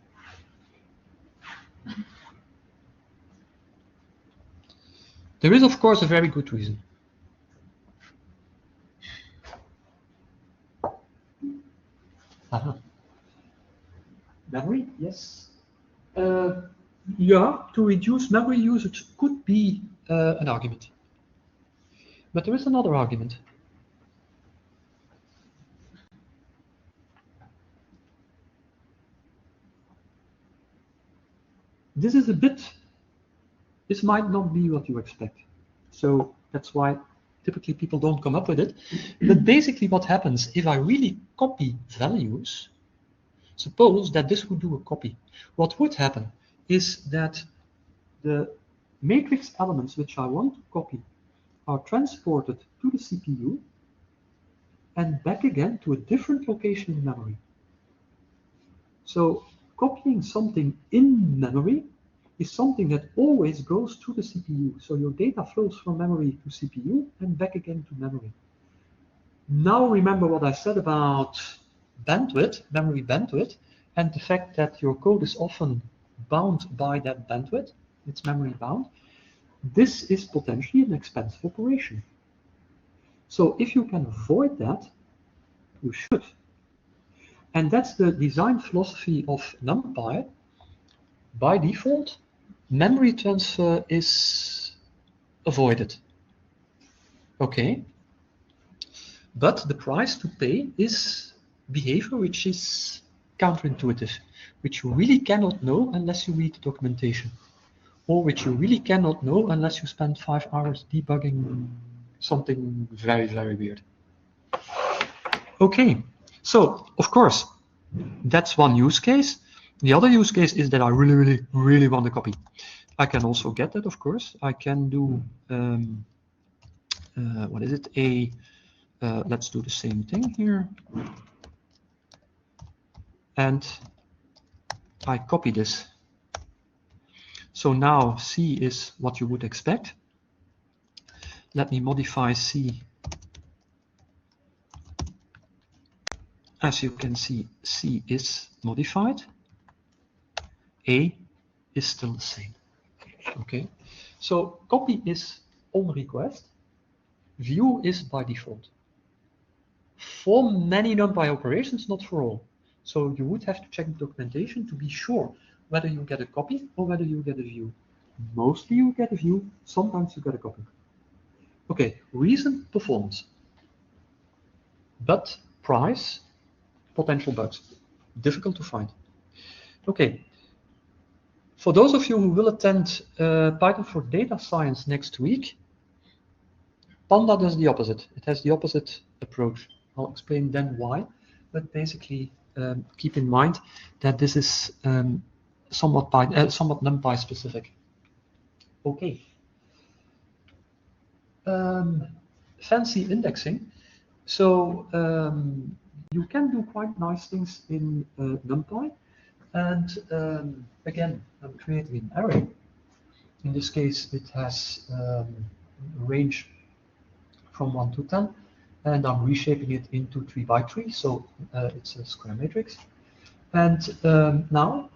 There is, of course, a very good reason. Memory, yes. Yeah, to reduce memory usage could be an argument. But there is another argument. This might not be what you expect. So that's why typically people don't come up with it. But basically what happens if I really copy values, suppose that this would do a copy. What would happen is that the matrix elements which I want to copy are transported to the CPU and back again to a different location in memory. So copying something in memory is something that always goes to the CPU. So your data flows from memory to CPU and back again to memory. Now remember what I said about bandwidth, memory bandwidth, and the fact that your code is often bound by that bandwidth, it's memory bound. This is potentially an expensive operation. So if you can avoid that, you should. And that's the design philosophy of NumPy. By default, memory transfer is avoided. Okay. But the price to pay is behavior which is counterintuitive, which you really cannot know unless you read the documentation, or which you really cannot know unless you spend 5 hours debugging something very, very weird. Okay, so of course, that's one use case. The other use case is that I really, really want a copy. I can also get that, of course. I can do, what is it? Let's do the same thing here. And I copy this. So now C is what you would expect. Let me modify C. As you can see, C is modified. A is still the same. Okay, so copy is on request. View is by default. For many NumPy operations, not for all. So you would have to check the documentation to be sure whether you get a copy or whether you get a view. Mostly you get a view, sometimes you get a copy. Okay, reason, performance. But price, potential bugs. Difficult to find. Okay. For those of you who will attend Python for Data Science next week, Panda does the opposite. It has the opposite approach. I'll explain then why, but basically keep in mind that this is somewhat NumPy specific. Okay. Fancy indexing. So you can do quite nice things in NumPy. And again, I'm creating an array. In this case, it has a range from 1 to 10, and I'm reshaping it into 3 by 3, so it's a square matrix. And now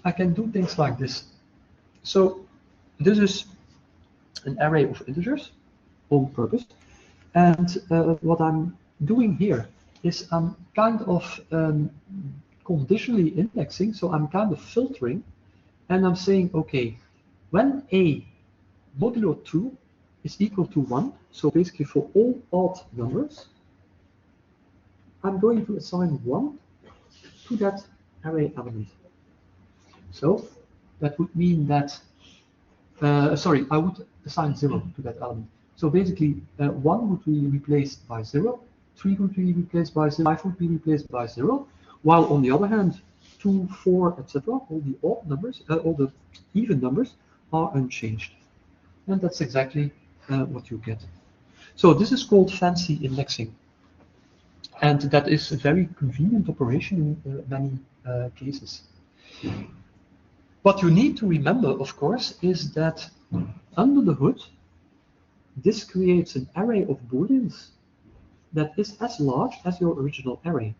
I can do things like this. So this is an array of integers on purpose, and what I'm doing here is I'm kind of conditionally indexing, so I'm kind of filtering, and I'm saying, okay, when A modulo 2 is equal to 1, so basically for all odd numbers, I'm going to assign 1 to that array element. So that would mean that, sorry, I would assign 0 to that element. So basically, 1 would be replaced by 0, 3 would be replaced by 0, 5 would be replaced by 0, while on the other hand, 2, 4, etc., all the odd numbers, all the even numbers are unchanged. And that's exactly what you get. So this is called fancy indexing. And that is a very convenient operation in many cases. What you need to remember, of course, is that under the hood, this creates an array of booleans that is as large as your original array.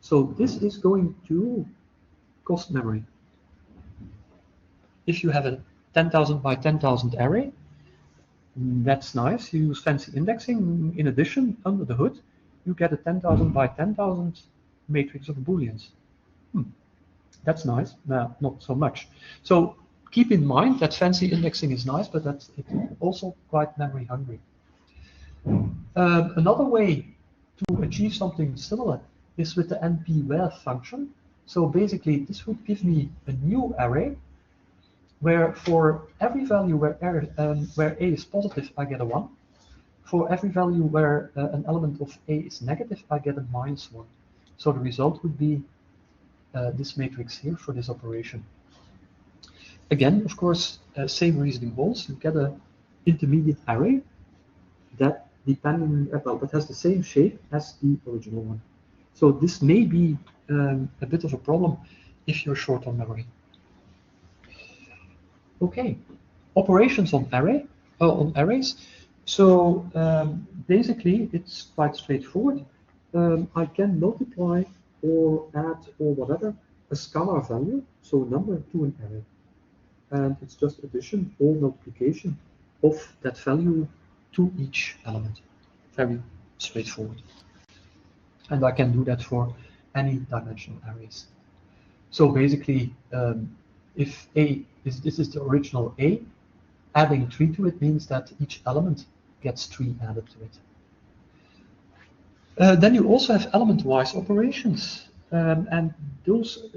So this is going to cost memory. If you have a 10,000 by 10,000 array, that's nice. You use fancy indexing. In addition, under the hood, you get a 10,000 by 10,000 matrix of booleans. That's nice. No, not so much. So keep in mind that fancy indexing is nice, but that's also quite memory hungry. Another way to achieve something similar is with the np-where function. So basically, this would give me a new array where for every value where A is positive, I get a 1. For every value where an element of A is negative, I get a -1. So the result would be this matrix here for this operation. Again, of course, same reasoning holds. You get an intermediate array that that has the same shape as the original one. So this may be a bit of a problem if you're short on memory. Okay, operations on arrays. So basically, it's quite straightforward. I can multiply or add or whatever a scalar value, so a number to an array, and it's just addition or multiplication of that value to each element. Very straightforward. And I can do that for any dimensional arrays. So basically, if this is the original A, adding 3 to it means that each element gets 3 added to it. Then you also have element-wise operations, and those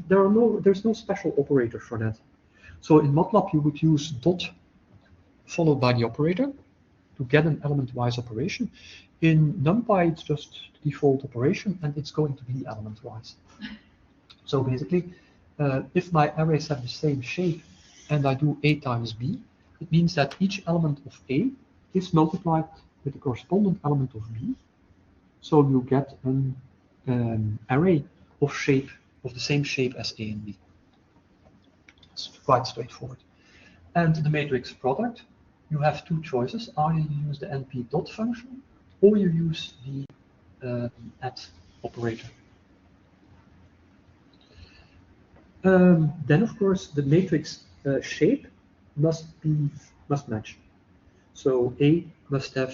there's no special operator for that. So in MATLAB you would use dot followed by the operator to get an element-wise operation. In NumPy it's just the default operation, and it's going to be element-wise. So basically, if my arrays have the same shape and I do A times B, it means that each element of A is multiplied with the corresponding element of B. So you get an array of the same shape as A and B. It's quite straightforward. And the matrix product, you have two choices. Either you use the np dot function or you use the add operator. Then, of course, the matrix shape must match. So A must have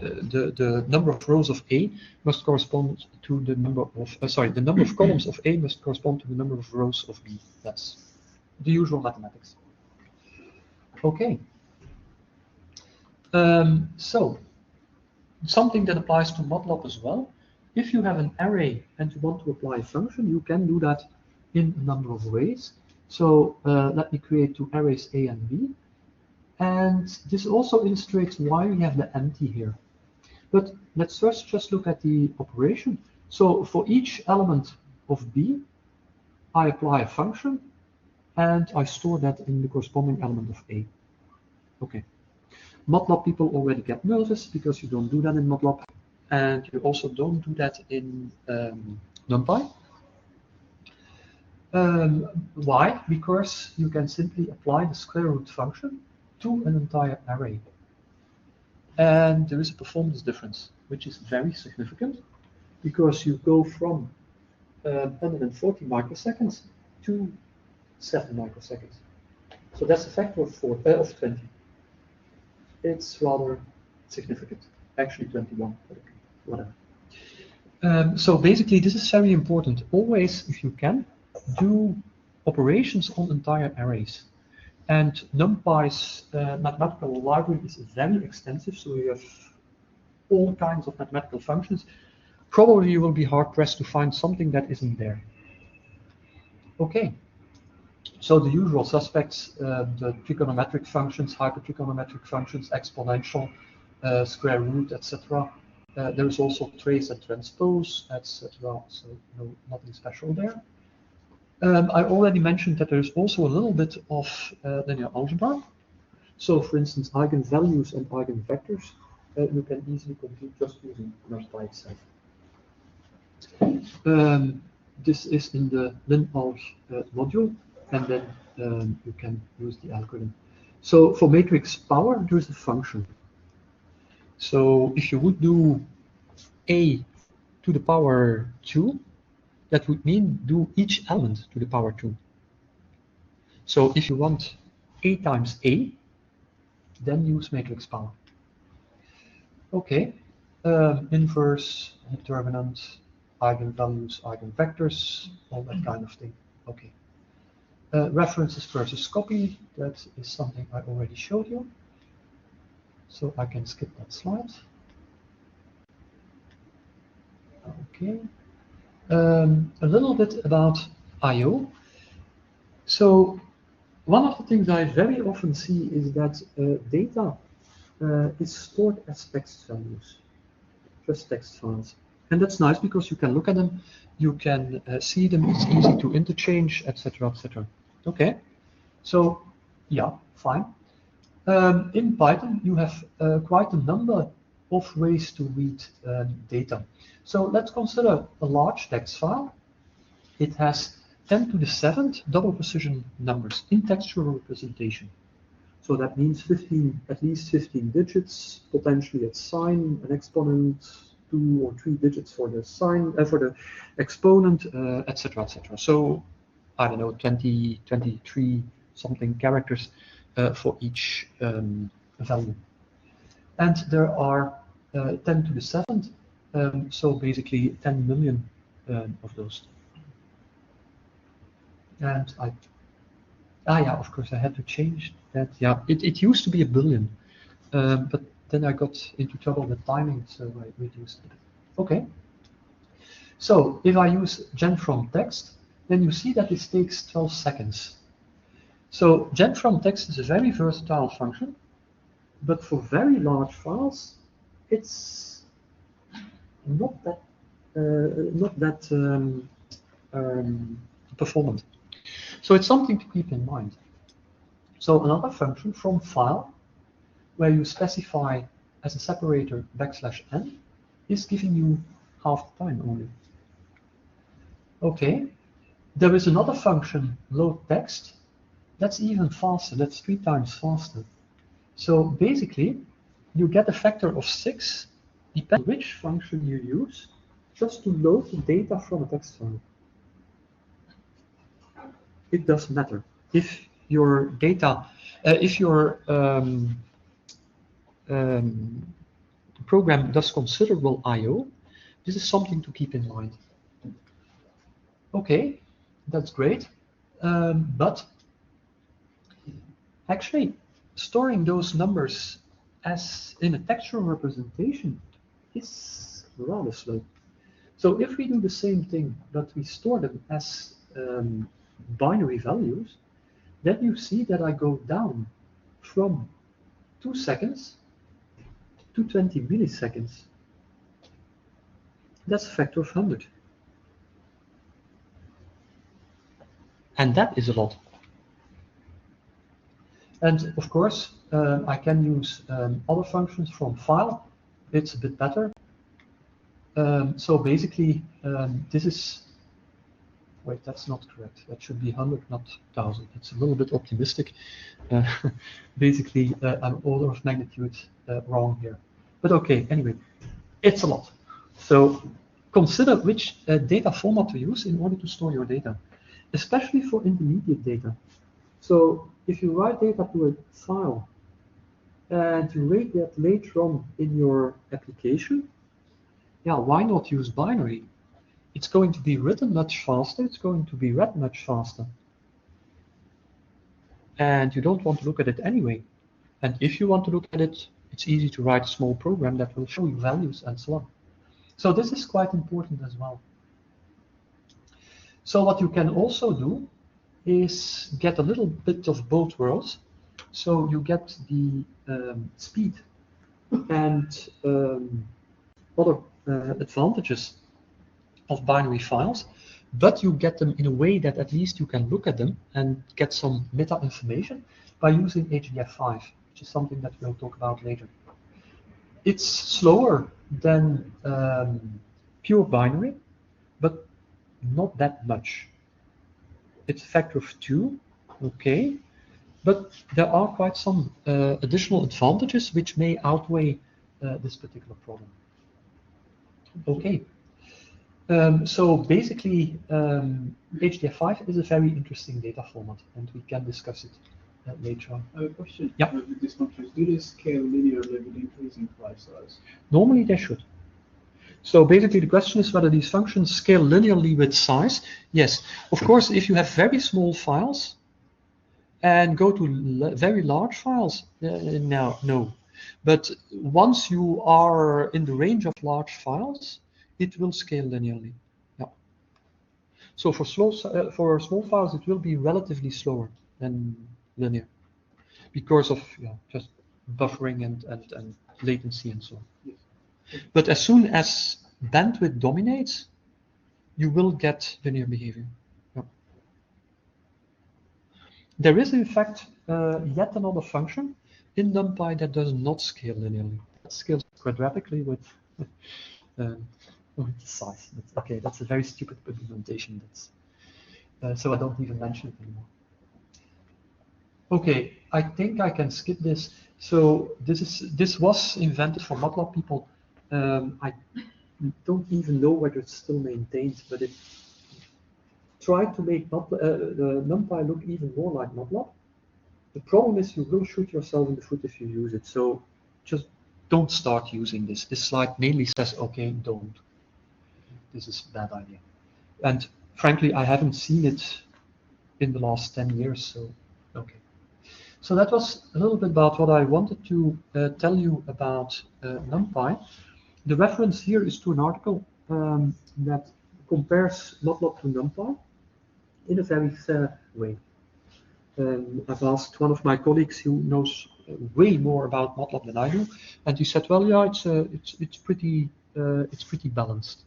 the number of rows of A must correspond to the number of the number of columns of A must correspond to the number of rows of B. That's the usual mathematics. Okay. So something that applies to MATLAB as well. If you have an array and you want to apply a function, you can do that in a number of ways. So let me create two arrays A and B. And this also illustrates why we have the empty here. But let's first just look at the operation. So for each element of B, I apply a function and I store that in the corresponding element of A. Okay. MATLAB people already get nervous because you don't do that in MATLAB. And you also don't do that in NumPy. Why? Because you can simply apply the square root function to an entire array. And there is a performance difference, which is very significant, because you go from 140 microseconds to 7 microseconds. So that's a factor of 20. It's rather significant. Actually 21, but okay, whatever. So basically, this is very important. Always, if you can, do operations on entire arrays. And NumPy's mathematical library is very extensive, so you have all kinds of mathematical functions. Probably you will be hard-pressed to find something that isn't there. Okay. So the usual suspects, the trigonometric functions, hypertrigonometric functions, exponential, square root, etc. There is also trace and transpose, etc. So no, nothing special there. I already mentioned that there's also a little bit of linear algebra. So for instance, eigenvalues and eigenvectors, you can easily compute just using NumPy itself. This is in the linalg module, and then you can use the algorithm. So for matrix power, there is a function. So if you would do a to the power 2, that would mean do each element to the power 2. So if you want a times a, then use matrix power. Okay, inverse, determinant, eigenvalues, eigenvectors, all that kind of thing. Okay. References versus copy, that is something I already showed you. So I can skip that slide. Okay. A little bit about I/O. So one of the things I very often see is that data is stored as text values, just text files. And that's nice because you can look at them, you can see them, it's easy to interchange, etc., etc. Okay, so yeah, fine. In Python, you have quite a number of ways to read data. So let's consider a large text file. It has 10 to the 7th double precision numbers in textual representation. So that means 15, at least 15 digits, potentially a sign, an exponent, 2 or 3 digits for the sign, for the exponent, etc., etc. So I don't know, 20, 23 something characters for each value. And there are 10 to the 7th, so basically 10 million of those. And yeah, of course I had to change that. Yeah, it used to be a billion, but then I got into trouble with timing, so I reduced it. Okay. So if I use gen from text, then you see that this takes 12 seconds. So gen from text is a very versatile function, but for very large files, it's not that performant. So it's something to keep in mind. So another function from file, where you specify as a separator \n, is giving you half the time only. Okay, there is another function, load text, that's even faster, that's 3 times faster. So basically, you get a factor of 6, depending on which function you use, just to load the data from a text file. It doesn't matter. If your data, if your program does considerable I/O, this is something to keep in mind. Okay, that's great, but actually storing those numbers as in a textual representation is rather slow. So if we do the same thing, but we store them as binary values, then you see that I go down from 2 seconds to 20 milliseconds. That's a factor of 100. And that is a lot. And of course, I can use other functions from file. It's a bit better. So basically, this is, wait, that's not correct. That should be 100, not 1000. It's a little bit optimistic. Basically, I'm order of magnitude wrong here. But okay, anyway, it's a lot. So consider which data format to use in order to store your data, especially for intermediate data. So if you write data to a file and you read that later on in your application, yeah, why not use binary? It's going to be written much faster, it's going to be read much faster. And you don't want to look at it anyway. And if you want to look at it, it's easy to write a small program that will show you values and so on. So this is quite important as well. So what you can also do is get a little bit of both worlds. So you get the speed and other advantages of binary files, but you get them in a way that at least you can look at them and get some meta information by using HDF5, which is something that we'll talk about later. It's slower than pure binary, but not that much. It's a factor of 2, okay, but there are quite some additional advantages which may outweigh this particular problem. Okay. So basically, HDF5 is a very interesting data format, and we can discuss it later on. I have a question. Yeah. With these functions, do they scale linearly with increasing file size? Normally they should. So basically the question is whether these functions scale linearly with size. Yes, of course, if you have very small files and go to very large files, no. But once you are in the range of large files, it will scale linearly. Yeah. So for small files, it will be relatively slower than linear because of just buffering and latency and so on. Yes. But as soon as bandwidth dominates, you will get linear behavior. Yeah. There is, in fact, yet another function in NumPy that does not scale linearly. It scales quadratically with the size. Okay, that's a very stupid implementation. So I don't even mention it anymore. Okay, I think I can skip this. So this was invented for MATLAB people. I don't even know whether it's still maintained, but it tried to make NumPy look even more like MATLAB. The problem is you will shoot yourself in the foot if you use it. So just don't start using this. This slide mainly says, okay, don't. This is a bad idea. And frankly, I haven't seen it in the last 10 years, so okay. So that was a little bit about what I wanted to tell you about NumPy. The reference here is to an article that compares MATLAB to NumPy in a very fair way. I've asked one of my colleagues who knows way more about MATLAB than I do, and he said, "Well, yeah, it's pretty balanced."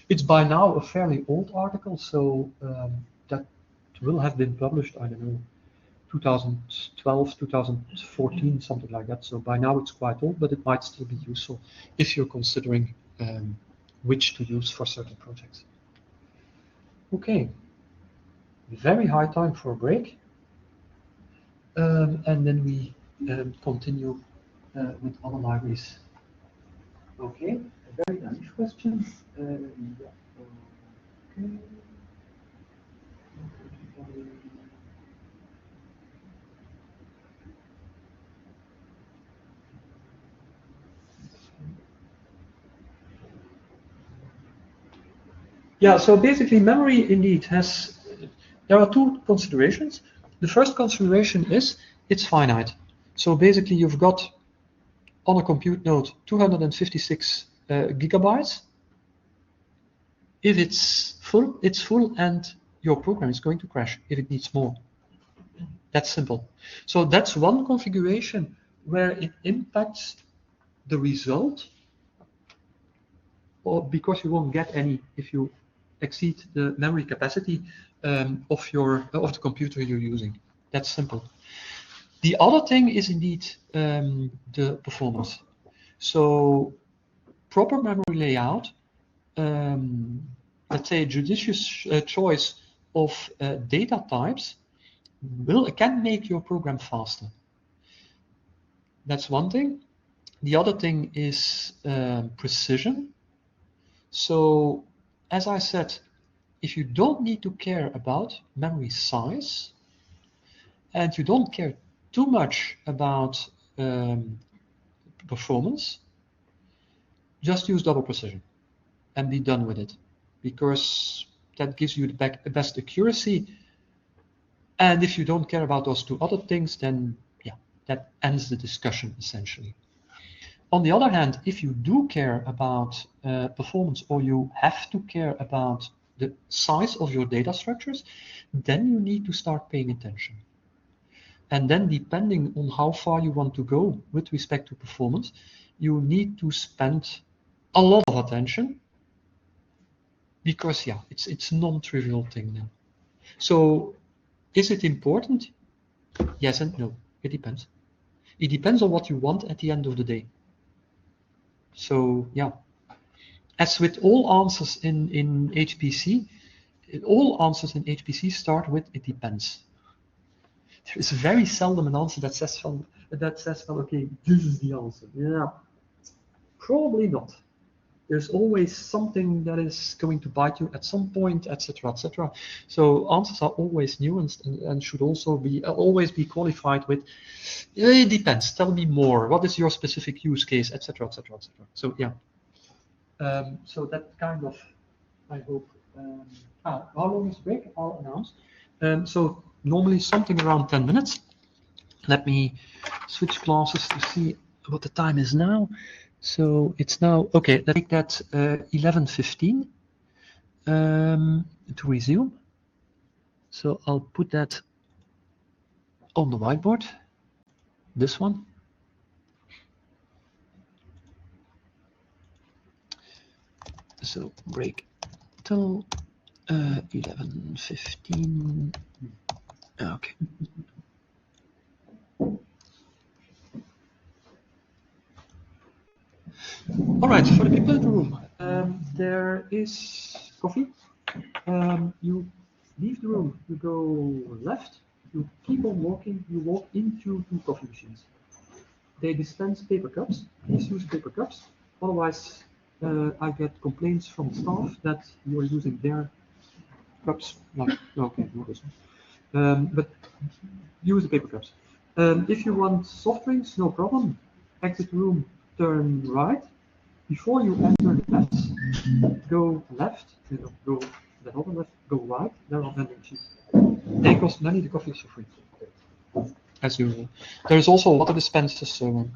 It's by now a fairly old article, so that will have been published, I don't know, 2012, 2014, something like that. So by now it's quite old, but it might still be useful if you're considering which to use for certain projects. Okay, very high time for a break. And then we continue with other libraries. Okay, a very nice question. Yeah. Okay. Yeah, so basically memory indeed has, there are two considerations. The first consideration is it's finite. So basically you've got on a compute node 256 gigabytes. If it's full and your program is going to crash if it needs more. That's simple. So that's one configuration where it impacts the result, or because you won't get any if you exceed the memory capacity of the computer you're using. That's simple. The other thing is indeed the performance. So proper memory layout, let's say a judicious choice of data types can make your program faster. That's one thing. The other thing is precision. So as I said, if you don't need to care about memory size and you don't care too much about performance, just use double precision. and be done with it, because that gives you the best accuracy. And if you don't care about those two other things, then yeah, that ends the discussion essentially. On the other hand, if you do care about performance, or you have to care about the size of your data structures, then you need to start paying attention. And then, depending on how far you want to go with respect to performance, you need to spend a lot of attention, because yeah, it's a non-trivial thing then. So is it important? Yes and no. It depends. It depends on what you want at the end of the day. So yeah, as with all answers in HPC, all answers in HPC start with "it depends." There is very seldom an answer that says, well, okay, this is the answer. Yeah, probably not. There's always something that is going to bite you at some point, etc., etc. So answers are always nuanced, and should also be always be qualified with "it depends. Tell me more. What is your specific use case, etc., etc., etc." So yeah. So that kind of, I hope. How long is the break? I'll announce. So normally something around 10 minutes. Let me switch classes to see what the time is now. So it's now, okay, let's make that 11:15 to resume. So I'll put that on the whiteboard, this one. So break till 11:15. Okay. All right, for the people in the room, there is coffee. You leave the room, you go left, you keep on walking, you walk into 2 coffee machines. They dispense paper cups. Please use paper cups. Otherwise, I get complaints from staff that you are using their cups. No, okay, no, this one. But use the paper cups. If you want soft drinks, no problem. Exit room, turn right. Before you enter the labs, go left, go that other left, go right. There are vending machines. They cost money. The coffee is for free, as usual. There is also water dispensers, so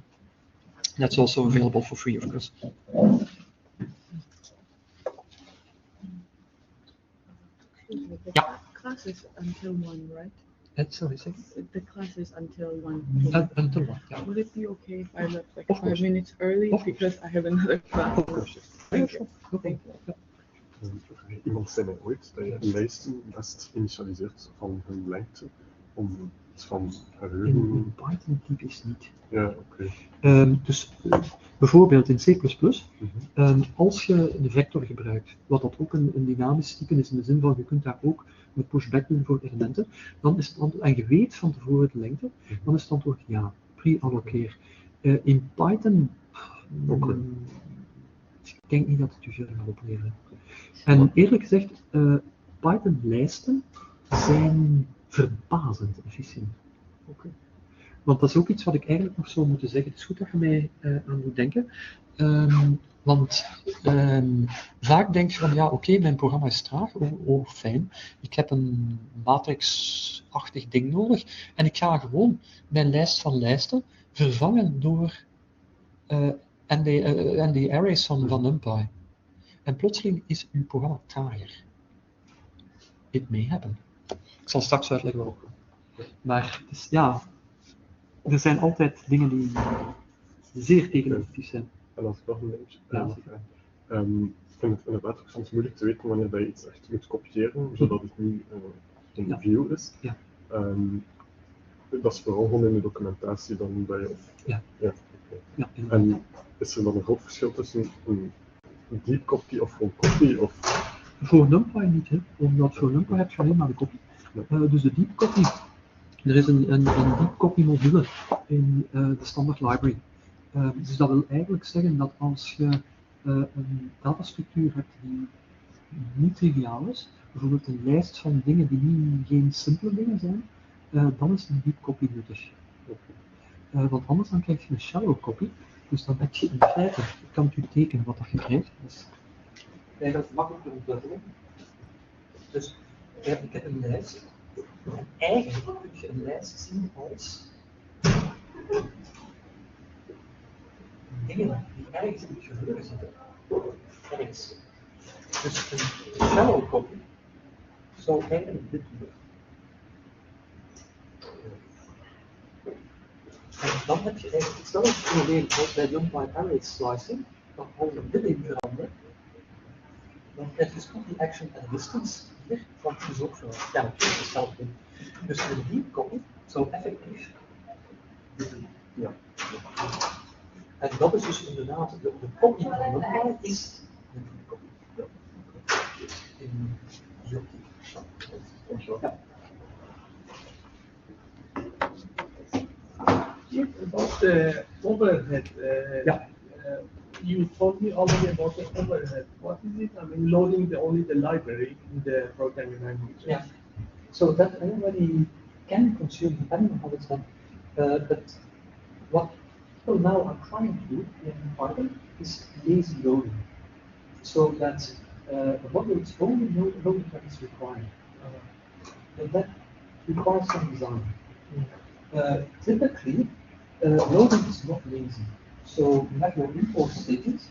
that's also available for free, of course. Yeah. Class is until 1, right? Sorry, second. The class is until 1. Until 1, yeah. Would it be okay if I left like Of 5 course. minutes early? Of Because I have another class. Of course. Thank you. Okay. Iemand zei mij ooit dat je lijsten best initialiseert van hun lengte, om het van geheugen... In Python typisch niet. Ja, oké. Dus bijvoorbeeld in C++, als je de vector gebruikt, wat dat ook een dynamisch type is in de zin van je kunt daar ook met pushback doen voor elementen, dan is het antwoord, en je weet van tevoren de lengte, dan is het antwoord ja, pre-alloceer. In Python, ik denk niet dat het u veel gaat opleveren. En eerlijk gezegd, Python-lijsten zijn verbazend efficiënt. Okay. Want dat is ook iets wat ik eigenlijk nog zou moeten zeggen. Het is goed dat je mij aan moet denken. Want vaak denk je van, ja oké, mijn programma is traag, oh fijn. Ik heb een matrix-achtig ding nodig. En ik ga gewoon mijn lijst van lijsten vervangen door ND arrays van NumPy. En plotseling is uw programma trager. It may happen. Ik zal straks uitleggen waarom. Maar dus, ja, er zijn altijd dingen die zeer tegeneffectief zijn. En als ik nog een beetje Ja. ik vind het inderdaad ook soms moeilijk te weten wanneer dat je iets echt moet kopiëren, zodat het nu een Ja. view is. Ja. Dat is vooral gewoon in de documentatie dan bij je. Ja. Ja, oké. Ja, inderdaad. En is er dan een groot verschil tussen een deep copy of full copy? Of... Voor NumPy niet, hè? Omdat voor NumPy heb je alleen maar de kopie. Dus de deep copy, er is een deep copy module in de standaard library. Dus dat wil eigenlijk zeggen dat als je een datastructuur hebt die niet triviaal is, bijvoorbeeld een lijst van dingen die geen simpele dingen zijn, dan is een deep copy nuttig. Want anders dan krijg je een shallow copy, dus dan heb je in feite, kan u tekenen wat dat je krijgt. Dus En dat is makkelijk te ontwikkelen. Dus ik heb een lijst. En eigenlijk kun je een lijst zien als dingen die ergens in het geheugen zitten. Ergens. Dus een shallow copy zou eigenlijk dit doen. En dan heb je eigenlijk hetzelfde probleem als bij NumPy array slicing. Dan hou je dit in veranderen. Dan krijg je copy action at distance hier, want het is ook zo. Ja, het is hetzelfde. Dus een deep copy zou effectief dit doen. Ja. En dat is dus inderdaad de copy van NumPy is de deep copy. Ja. In die optiek. Ja. About the overhead, Yeah. You told me already about the overhead. What is it? I mean, loading only the library in the programming language. Yeah. So that already can consume depending on how it's done. But what people now are trying to do in Python is lazy loading. So that the module is only loading that is required. But that requires some design. Typically, loading is not lazy. So you have your import statements,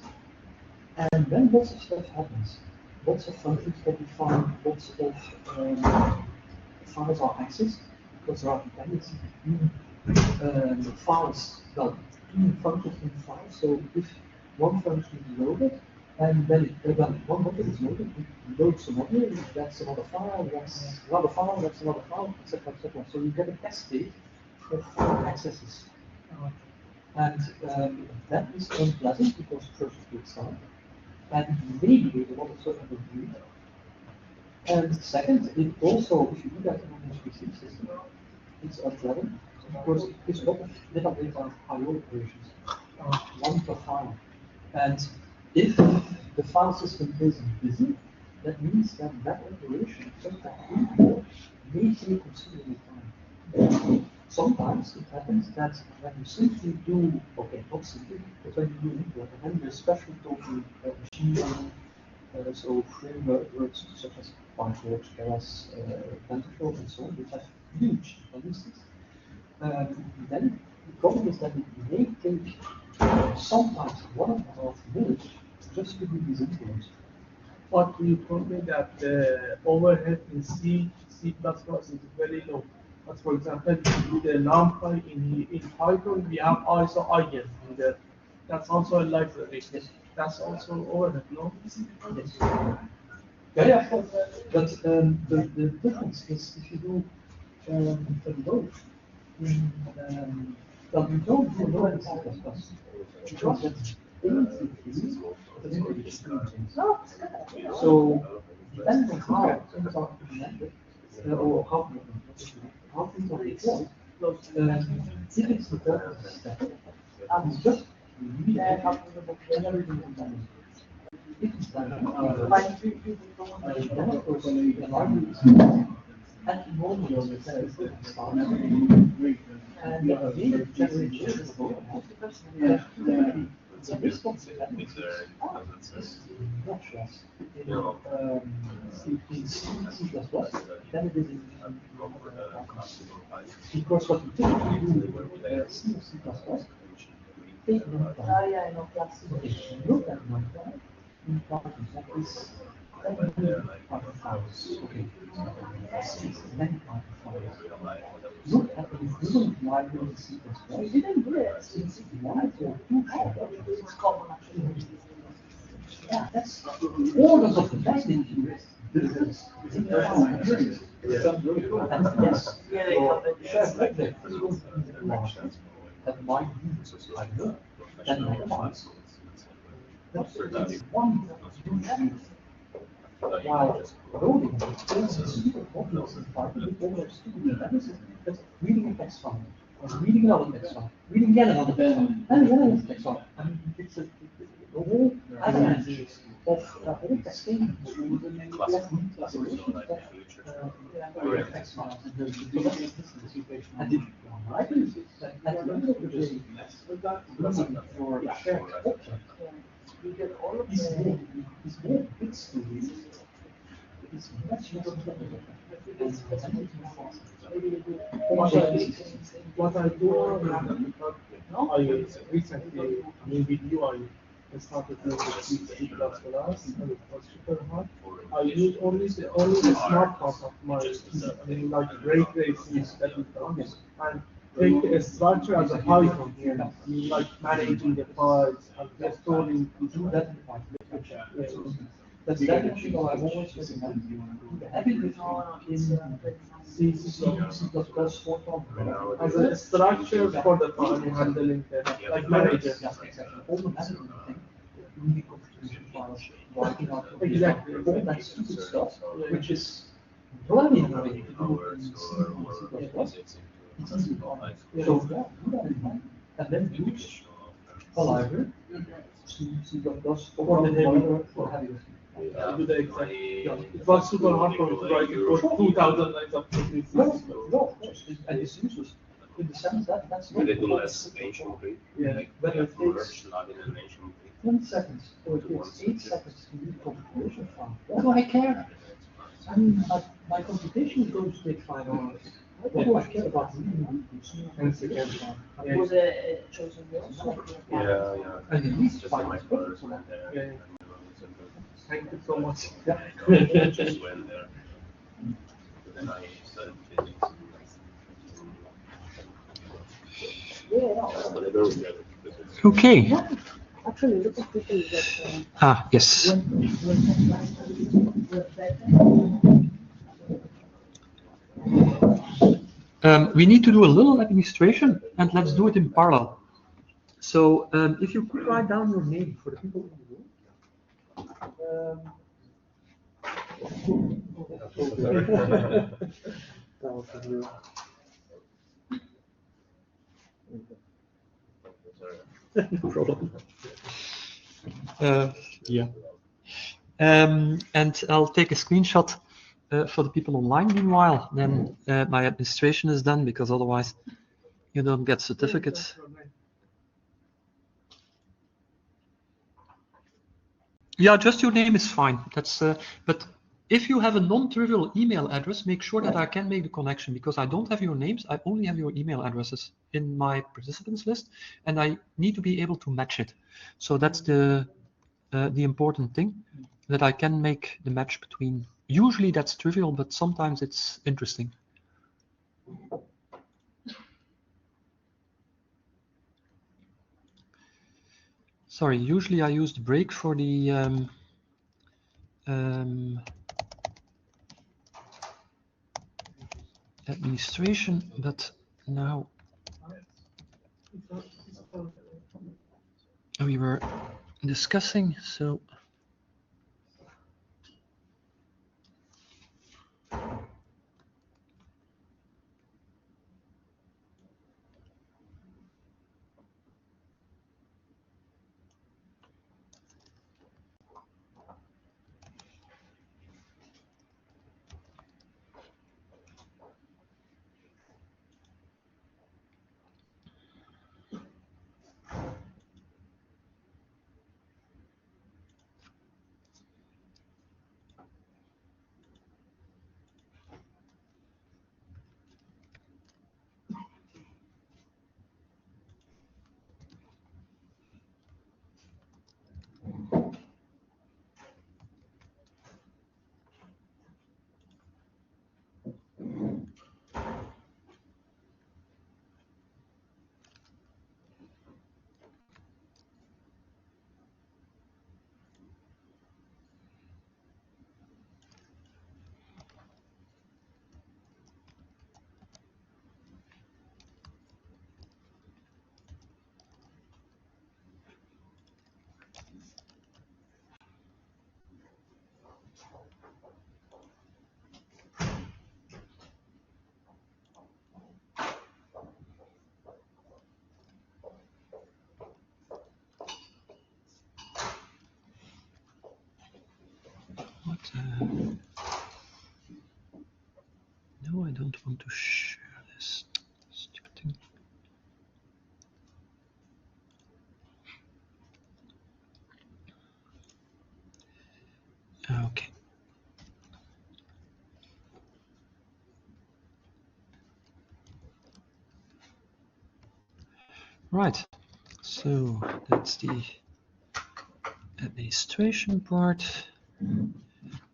and then lots of stuff happens. Lots of functions get defined, lots of files are accessed, because there are dependencies between the files, well, between functions in files. So if one function is loaded, and then one module is loaded, it loads a module, that's another file, that's another file, that's another file, etc., etc. So you get a cascade of file accesses. And that is unpleasant because first it takes time, and maybe with a lot of stuff will do it. And second, it also, if you do that in an HPC system, it's unpleasant because it gives a lot of database I/O operations, one per file. And if the file system is busy, that means that that operation, just that import, may take considerable time. Sometimes it happens that when you simply do, okay, not simply, but when you do import, and then you especially talking machine learning, so frameworks such as PyTorch, Keras, TensorFlow, and so on, which have huge dependencies, then the problem is that it may take sometimes 1.5 minutes just to do these imports. But you told me that the overhead in C, C++ is very low. But for example, with the NumPy in Python, we have also eigen in there. That's also a library. Yes. That's also overhead, no? Yes. Yeah, of course. But the difference is if you do a load in, well, you don't do a load in C++. Because that's basically so depending on how things are implemented, or how things are deployed, typically the purpose is that it's just read and everything is done. If it's done, then of course the library is at the moment and the data generation the responsibility is much less in C++ than it is in because what you typically do with C or C++, take NumPy. If you look at NumPy, in Python, that is Python files. Okay, it's many Python files. Look at the equivalent library in C++. You didn't do it. It's one or two short. Yeah, that's orders of the magnitude difference in performance. And yes, shared object is going to be larger. That might be, I don't know, 10 megabytes. That's one huge. While loading is super complex in Python with all those stupid dependencies, but reading a text file, or reading another text file, reading again another text file, and again another text file. I mean, it's the whole avalanche of all cascading operations of text files. So that's the situation. And if at the end of the day, looking for a shared object is more What I do now, I recently in video I started doing the C++ and it was super hard. I use only the smart part of my like ray tracing that is done and take a structure as a Python here, like managing the files and restoring That That's definitely what I've always recommended. Everything in C++ for as a structure for the file handling the like manager. exactly. All the management thing, really configuration files, writing out Exactly. all that stupid stuff, which is bloody annoying to do in C++. It's easy. So yeah, do that in mind. And then use a library, C++ For the heavy. for heavy lifting. Do the exact. It was super hard for me to write it for 2,000 lines of code. No, and it's useless in the sense that that's not. They do less mention break. Yeah. Whether it takes Merge login and mention break. 10 seconds or it takes 8 seconds to read the configuration file, what do I care? I mean, my computation is going to take 5 hours. What do I care about reading these? 10 seconds. Yeah. Was it chosen yours? Yeah. And at least Just 5 my is first perfect for one that. there. Yeah. Thank you so much. Just went there. Then I studied physics. But I don't get it. Okay. Actually, look at people that. Yes. We need to do a little administration, and let's do it in parallel. So if you could write down your name for the people in the room. No problem. Yeah. And I'll take a screenshot for the people online meanwhile. Then my administration is done, because otherwise you don't get certificates. Yeah, just your name is fine. That's but if you have a non-trivial email address, make sure that I can make the connection, because I don't have your names. I only have your email addresses in my participants list, and I need to be able to match it. So that's the important thing, that I can make the match between. Usually that's trivial, but sometimes it's interesting. Sorry, usually I use the break for the administration, but now we were discussing, so what? No, I don't want to share this stupid thing. Okay. Right. So that's the administration part. And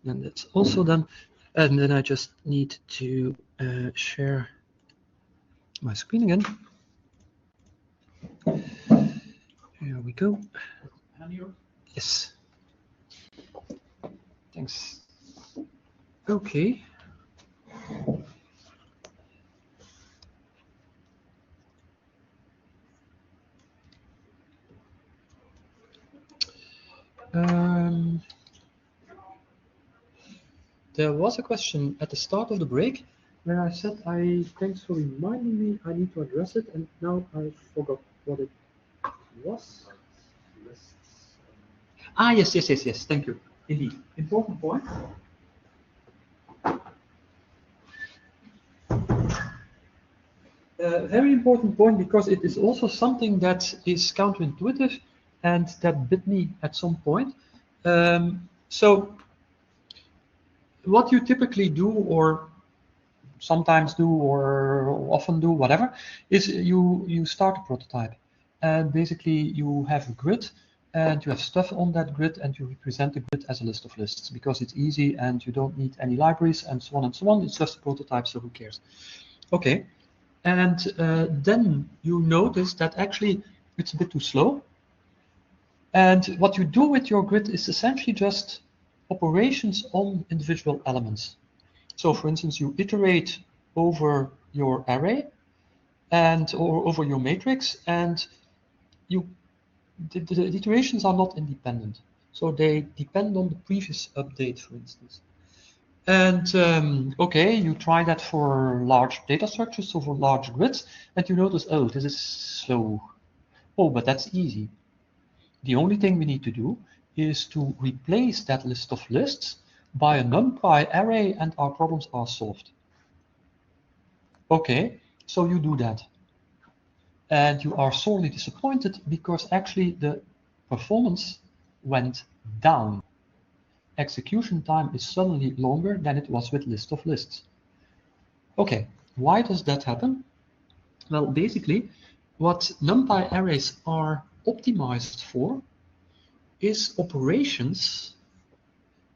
that's also done. And then I just need to share my screen again. Here we go. Yes. Thanks. Okay. There was a question at the start of the break where I said, thanks for reminding me, I need to address it, and now I forgot what it was. Ah, yes, thank you. Indeed, important point. Very important point, because it is also something that is counterintuitive and that bit me at some point. So what you typically do, or sometimes do, or often do, whatever, is you start a prototype. And basically you have a grid and you have stuff on that grid, and you represent the grid as a list of lists because it's easy and you don't need any libraries and so on and so on. It's just a prototype, so who cares? Okay. And then you notice that actually it's a bit too slow. And what you do with your grid is essentially just operations on individual elements. So for instance, you iterate over your array or over your matrix, and the iterations are not independent. So they depend on the previous update, for instance. And okay, you try that for large data structures, so for large grids, and you notice, oh, this is slow. Oh, but that's easy. The only thing we need to do is to replace that list of lists by a NumPy array, and our problems are solved. Okay, so you do that. And you are sorely disappointed because actually the performance went down. Execution time is suddenly longer than it was with list of lists. Okay, why does that happen? Well, basically, what NumPy arrays are optimized for is operations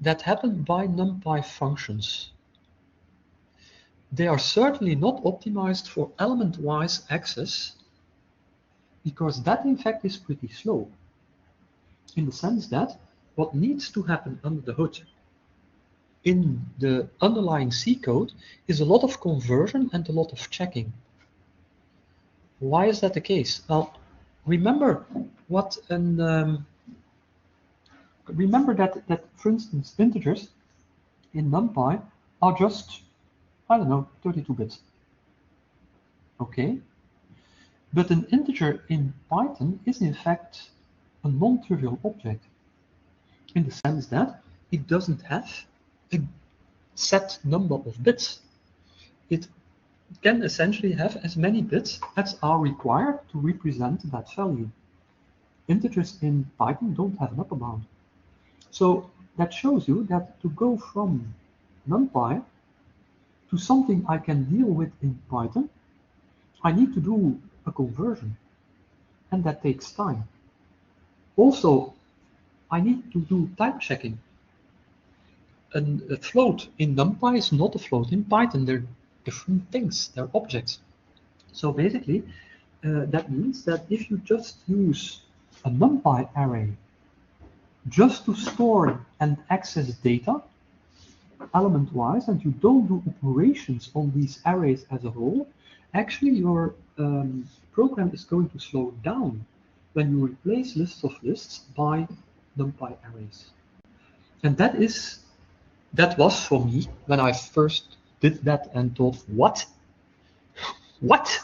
that happen by NumPy functions. They are certainly not optimized for element-wise access, because that in fact is pretty slow, in the sense that what needs to happen under the hood in the underlying C code is a lot of conversion and a lot of checking. Why is that the case? Well, remember remember that for instance, integers in NumPy are just, I don't know, 32 bits. Okay, but an integer in Python is in fact a non-trivial object, in the sense that it doesn't have a set number of bits. It can essentially have as many bits as are required to represent that value. Integers in Python don't have an upper bound. So that shows you that to go from NumPy to something I can deal with in Python, I need to do a conversion, and that takes time. Also, I need to do type checking. And a float in NumPy is not a float in Python. They're different things. They're objects. So basically, that means that if you just use a NumPy array just to store and access data, element-wise, and you don't do operations on these arrays as a whole, actually your program is going to slow down when you replace lists of lists by NumPy arrays. And that was for me when I first did that and thought, what? What?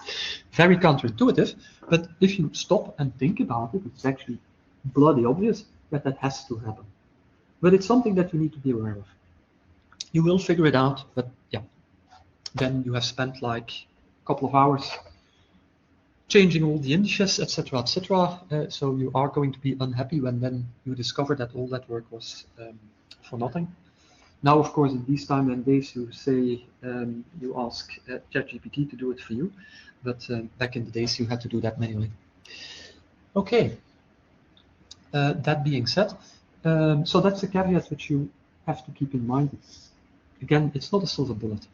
Very counterintuitive, but if you stop and think about it, it's actually bloody obvious that that has to happen. But it's something that you need to be aware of. You will figure it out, but yeah, then you have spent like a couple of hours changing all the indices, etc., etc. So you are going to be unhappy when then you discover that all that work was for nothing. Now, of course, in these time and days, you say you ask ChatGPT to do it for you, but back in the days, you had to do that manually. Okay. That being said, so that's a caveat which you have to keep in mind. Again, it's not a silver bullet.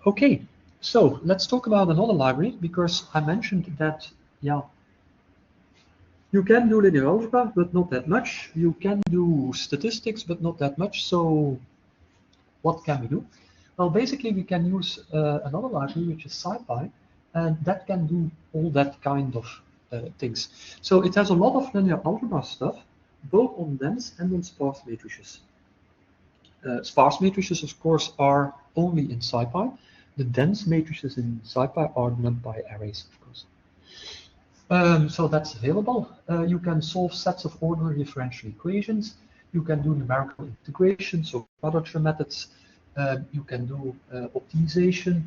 Okay, so let's talk about another library, because I mentioned that, yeah, you can do linear algebra, but not that much. You can do statistics, but not that much. So what can we do? Well, basically, we can use another library, which is SciPy, and that can do all that kind of things. So it has a lot of linear algebra stuff, both on dense and on sparse matrices. Sparse matrices, of course, are only in SciPy. The dense matrices in SciPy are NumPy arrays, of course. So that's available. You can solve sets of ordinary differential equations. You can do numerical integration, so quadrature methods. You can do optimization,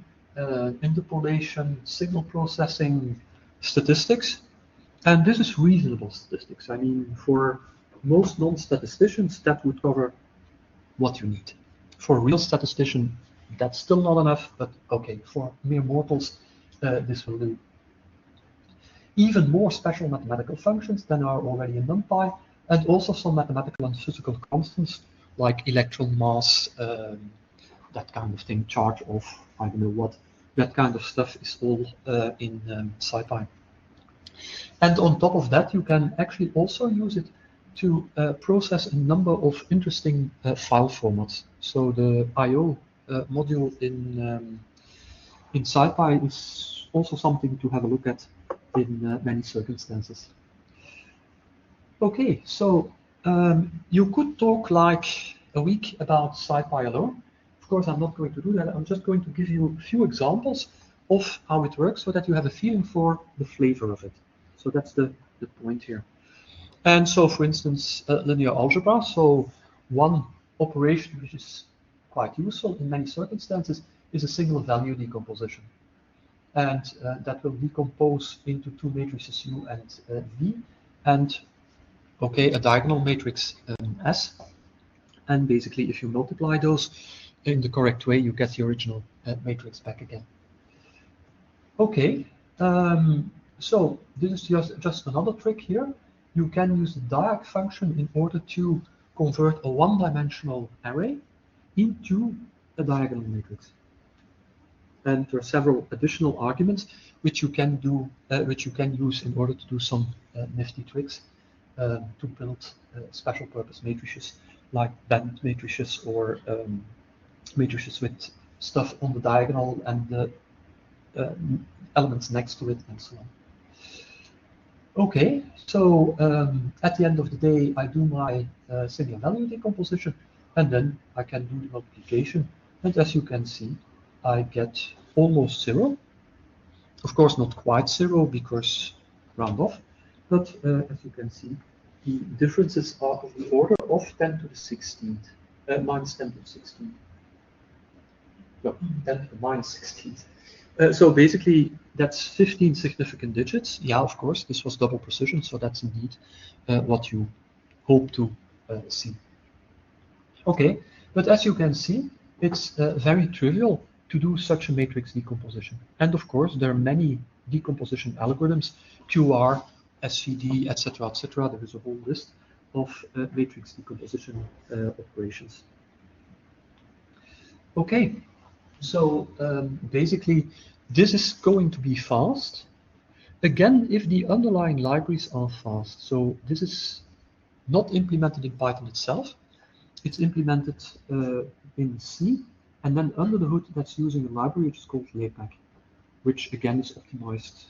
interpolation, signal processing, statistics. And this is reasonable statistics. I mean, for most non-statisticians, that would cover what you need. For a real statistician, that's still not enough, but okay, for mere mortals, this will do. Even more special mathematical functions than are already in NumPy, and also some mathematical and physical constants, like electron mass, that kind of thing, charge of, I don't know what, that kind of stuff is all in SciPy. And on top of that, you can actually also use it to process a number of interesting file formats. So the I/O module in SciPy is also something to have a look at in many circumstances. Okay, so you could talk like a week about SciPy alone. Of course, I'm not going to do that. I'm just going to give you a few examples of how it works so that you have a feeling for the flavor of it. So that's the point here. And so, for instance, linear algebra. So one operation which is quite useful in many circumstances is a single value decomposition. And that will decompose into two matrices U and V, and okay, a diagonal matrix S. And basically, if you multiply those in the correct way, you get the original matrix back again. Okay, so this is just another trick here. You can use the diag function in order to convert a one-dimensional array into a diagonal matrix. And there are several additional arguments which you can do, which you can use in order to do some nifty tricks to build special purpose matrices like band matrices or matrices with stuff on the diagonal and the elements next to it and so on. Okay, so at the end of the day, I do my singular value decomposition, and then I can do the multiplication. And as you can see, I get almost 0. Of course, not quite 0 because round off, but as you can see, the differences are of the order of 10 to the 16th, minus 10 to the 16th. No, 10 to the minus 16th. So basically, that's 15 significant digits. Yeah, of course, this was double precision, so that's indeed what you hope to see. Okay, but as you can see, it's very trivial to do such a matrix decomposition. And of course, there are many decomposition algorithms, QR, SVD, etc., etc. There is a whole list of matrix decomposition operations. Okay. So basically, this is going to be fast. Again, if the underlying libraries are fast. So this is not implemented in Python itself. It's implemented in C. And then under the hood, that's using a library which is called LAPACK, which again is optimized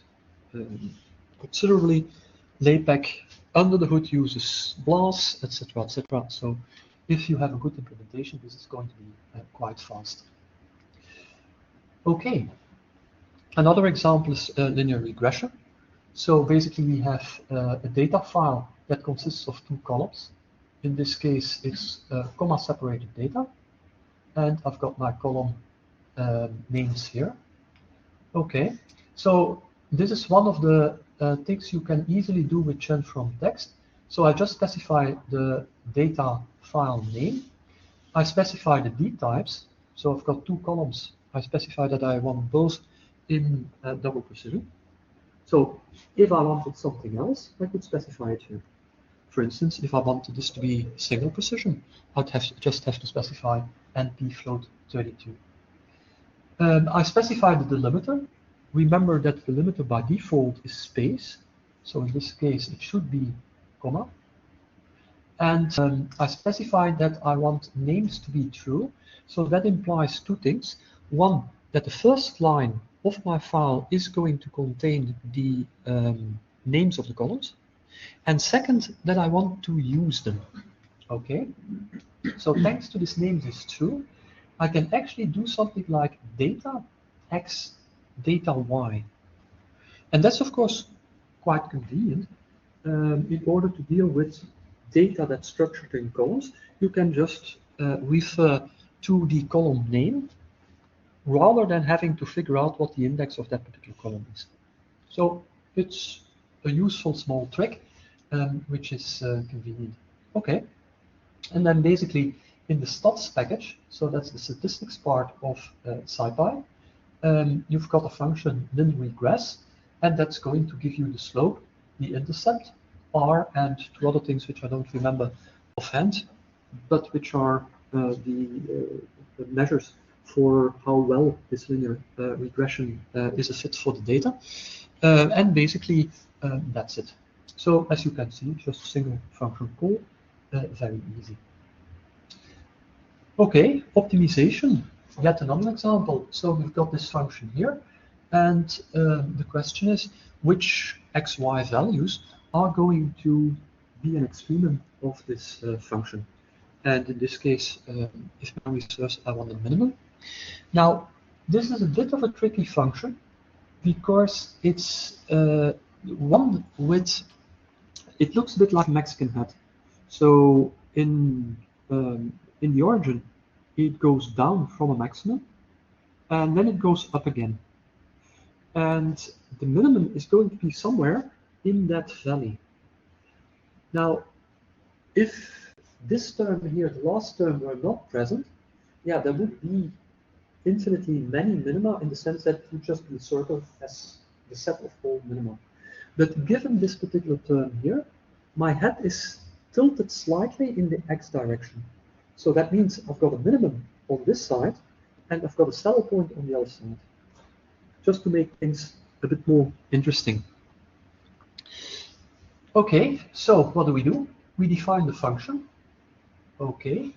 considerably. LAPACK under the hood uses BLAS, etc., etc. So if you have a good implementation, this is going to be quite fast. Okay, another example is linear regression. So basically we have a data file that consists of two columns. In this case, it's comma-separated data. And I've got my column names here. Okay, so this is one of the things you can easily do with Chen from text. So I just specify the data file name. I specify the D types. So I've got two columns. I specify that I want both in double precision. So if I wanted something else, I could specify it here. For instance, if I wanted this to be single precision, I'd just have to specify NP float 32. I specify the delimiter. Remember that the delimiter by default is space. So in this case, it should be comma. And I specify that I want names to be true. So that implies two things. One, that the first line of my file is going to contain the names of the columns. And second, that I want to use them. Okay? So thanks to this names is true, I can actually do something like data X, data Y. And that's, of course, quite convenient. In order to deal with data that's structured in columns, you can just refer to the column name rather than having to figure out what the index of that particular column is. So it's a useful small trick, which is convenient. Okay, and then basically in the stats package, so that's the statistics part of SciPy, you've got a function linRegress, and that's going to give you the slope, the intercept, R, and two other things which I don't remember offhand, but which are the measures for how well this linear regression is a fit for the data. And basically, that's it. So as you can see, just a single function call, very easy. Okay, optimization, yet another example. So we've got this function here, and the question is, which x, y values are going to be an extremum of this function? And in this case, if memory serves, I want a minimum. Now, this is a bit of a tricky function because it's one with, it looks a bit like a Mexican hat. So in the origin, it goes down from a maximum, and then it goes up again. And the minimum is going to be somewhere in that valley. Now, if this term here, the last term, were not present, yeah, there would be infinitely many minima in the sense that it would just be a circle as the set of all minima. But given this particular term here, my head is tilted slightly in the x direction. So that means I've got a minimum on this side, and I've got a saddle point on the other side, just to make things a bit more interesting. Okay, so what do? We define the function. Okay,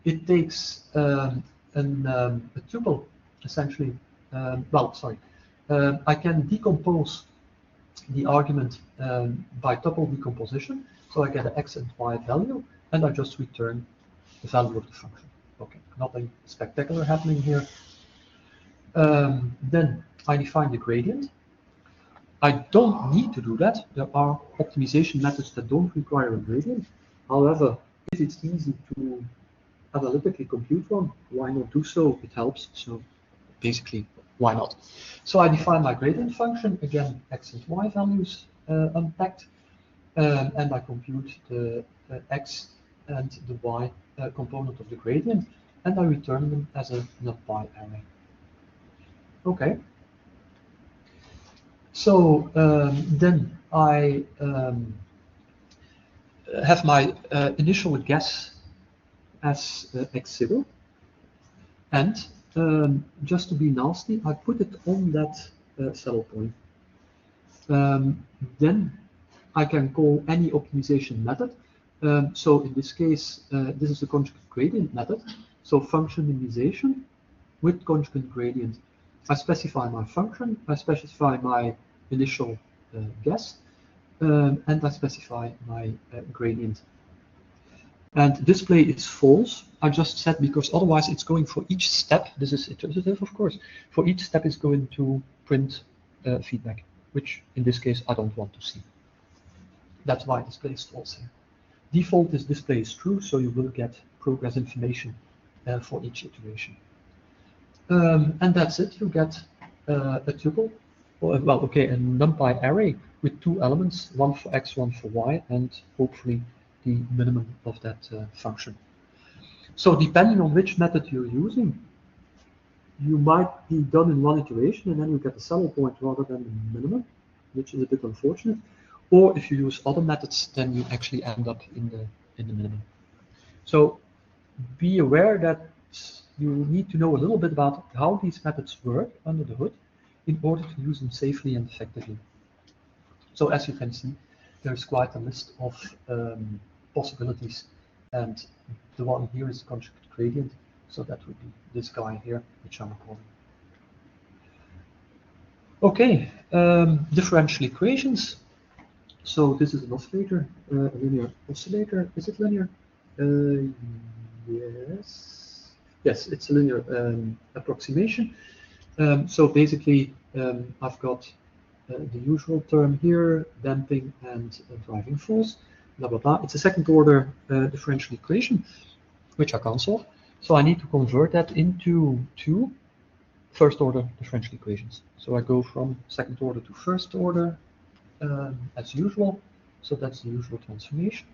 it takes a tuple, essentially. I can decompose the argument by tuple decomposition. So I get an x and y value, and I just return the value of the function. Okay, nothing spectacular happening here. Then I define the gradient. I don't need to do that. There are optimization methods that don't require a gradient. However, if it's easy to analytically compute one, why not do so? It helps. So basically, why not? So I define my gradient function, again, x and y values unpacked, and I compute the x and the y component of the gradient, and I return them as a NumPy array. Okay. So then I have my initial guess as x0, and just to be nasty, I put it on that saddle point. Then I can call any optimization method. So in this case, this is the conjugate gradient method. So function minimization with conjugate gradient. I specify my function, I specify my initial guess, and I specify my gradient. And display is false. I just said because otherwise it's going for each step. This is iterative, of course. For each step, it's going to print feedback, which in this case I don't want to see. That's why display is false here. Default is display is true, so you will get progress information for each iteration. And that's it. You get a tuple well, okay, a NumPy array with 2 elements, one for x, one for y, and hopefully the minimum of that function. So depending on which method you're using, you might be done in one iteration and then you get the saddle point rather than the minimum, which is a bit unfortunate. Or if you use other methods, then you actually end up in the minimum. So be aware that you need to know a little bit about how these methods work under the hood in order to use them safely and effectively. So as you can see, there's quite a list of possibilities, and the one here is the conjugate gradient, so that would be this guy here, which I'm calling. Okay, differential equations. So this is an oscillator, a linear oscillator. Is it linear? Yes. Yes, it's a linear approximation. So basically, I've got the usual term here, damping and driving force, blah, blah, blah. It's a second order differential equation, which I can't solve. So I need to convert that into 2 first order differential equations. So I go from second order to first order as usual. So that's the usual transformation.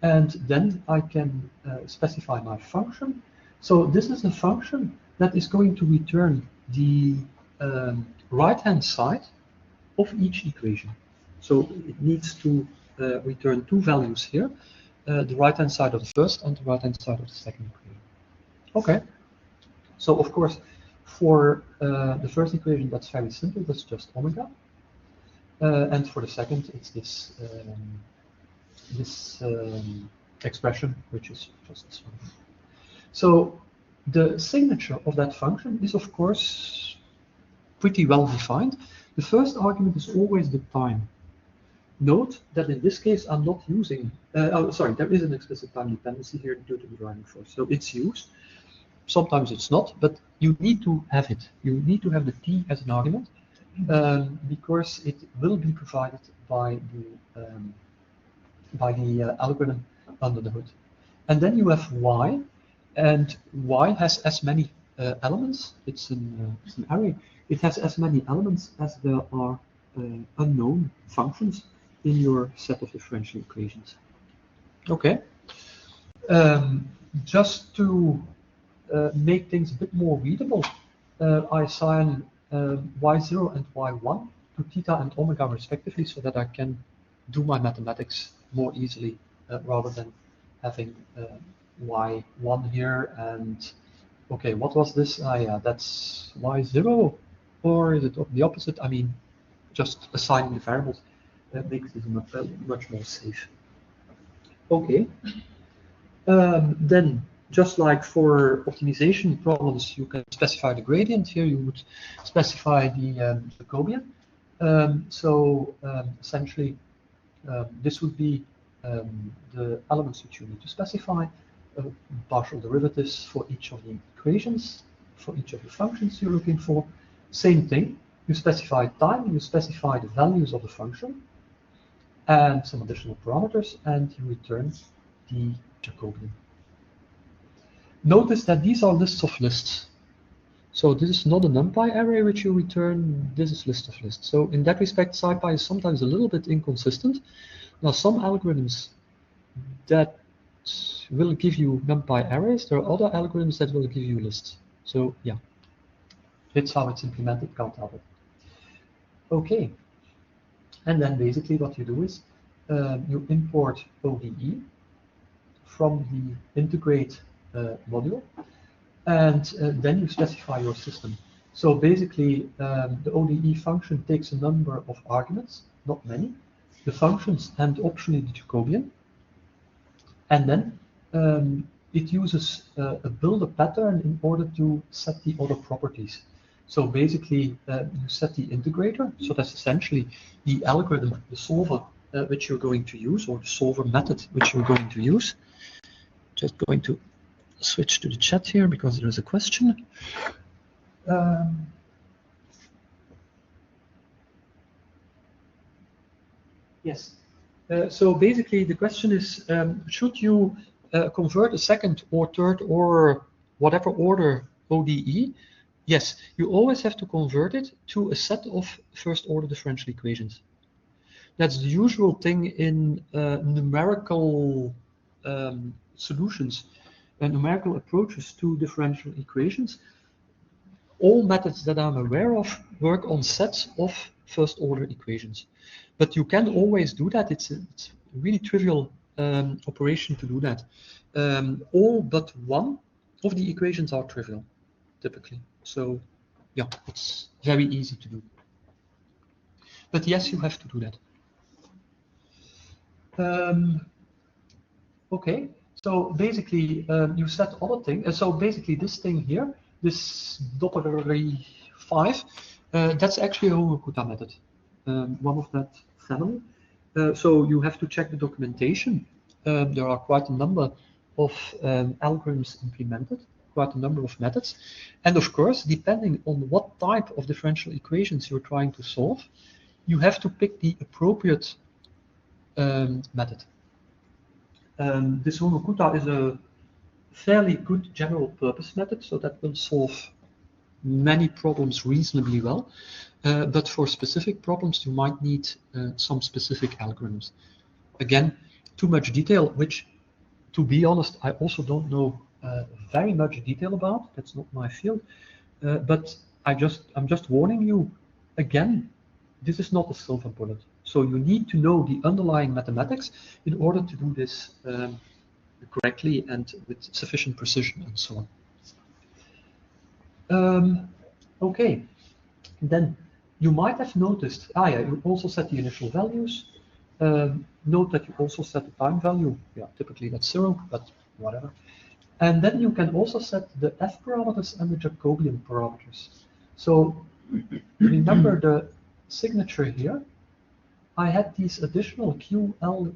And then I can specify my function. So this is a function that is going to return the right-hand side of each equation. So it needs to return 2 values here, the right-hand side of the first and the right-hand side of the second equation. Okay, so of course, for the first equation, that's very simple, that's just omega. And for the second, it's this, expression, which is just this one. So the signature of that function is, of course, pretty well defined. The first argument is always the time. Note that in this case, I'm not using, there is an explicit time dependency here due to the driving force. So it's used. Sometimes it's not, but you need to have it. You need to have the t as an argument because it will be provided by the algorithm under the hood. And then you have y, and y has as many elements. It's an array. It has as many elements as there are unknown functions in your set of differential equations. Okay. Just to make things a bit more readable, I assign y0 and y1 to theta and omega respectively, so that I can do my mathematics more easily rather than having y1 here and, okay, what was this? Yeah, that's y0, or is it the opposite? I mean, just assigning the variables makes this much more safe. Okay. Then, just like for optimization problems, you can specify the gradient. Here you would specify the Jacobian. Essentially, this would be the elements which you need to specify, partial derivatives for each of the equations, for each of the functions you're looking for. Same thing, you specify time, you specify the values of the function, and some additional parameters, and you return the Jacobian. Notice that these are lists of lists. So this is not a NumPy array which you return, this is list of lists. So in that respect, SciPy is sometimes a little bit inconsistent. Now some algorithms that will give you NumPy arrays, there are other algorithms that will give you lists. So yeah, that's how it's implemented, can't help it. Okay, and then basically what you do is you import ODE from the integrate module, and then you specify your system. So basically, the ODE function takes a number of arguments, not many, the functions and optionally the Jacobian, and then it uses a builder pattern in order to set the other properties. So basically, you set the integrator, so that's essentially the algorithm, the solver which you're going to use, or the solver method which you're going to use. Just going to switch to the chat here because there is a question. Yes. So basically, the question is, should you convert a second or third or whatever order ODE Yes, you always have to convert it to a set of first-order differential equations. That's the usual thing in numerical solutions, numerical approaches to differential equations. All methods that I'm aware of work on sets of first-order equations. But you can always do that. It's a really trivial operation to do that. All but one of the equations are trivial, typically. So, yeah, it's very easy to do. But yes, you have to do that. Okay, so basically you set other things. So basically this thing here, this Doppler 5, that's actually a Homokuta method, one of that family. So you have to check the documentation. There are quite a number of algorithms implemented, quite a number of methods. And of course, depending on what type of differential equations you're trying to solve, you have to pick the appropriate method. This Homokuta is a fairly good general purpose method, so that will solve many problems reasonably well. But for specific problems, you might need some specific algorithms. Again, too much detail, which, to be honest, I also don't know very much detail about. That's not my field. But I'm just warning you, again, this is not a silver bullet. So you need to know the underlying mathematics in order to do this correctly and with sufficient precision and so on. Okay, then you might have noticed, you also set the initial values. Note that you also set the time value. Yeah, typically that's 0, but whatever. And then you can also set the F parameters and the Jacobian parameters. So remember the signature here. I had these additional GL,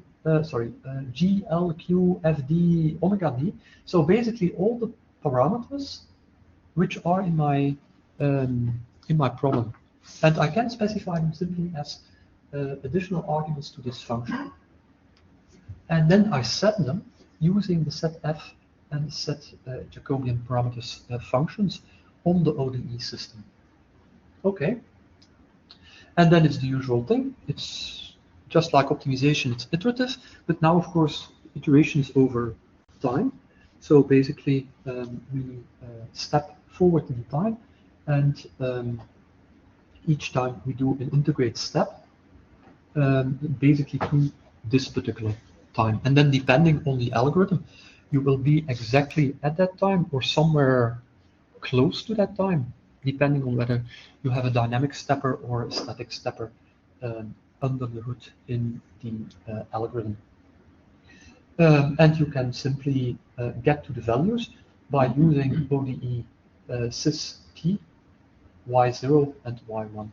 Q, FD, omega D. So basically all the parameters which are in my problem. And I can specify them simply as additional arguments to this function. And then I set them using the set F and set Jacobian parameters functions on the ODE system. Okay. And then it's the usual thing. It's just like optimization, it's iterative, but now, of course, iteration is over time. So basically, we step forward in time, and each time we do an integrate step, basically to this particular time. And then depending on the algorithm, you will be exactly at that time or somewhere close to that time, depending on whether you have a dynamic stepper or a static stepper under the hood in the algorithm. And you can simply get to the values by using ODE sys t, y0 and y1.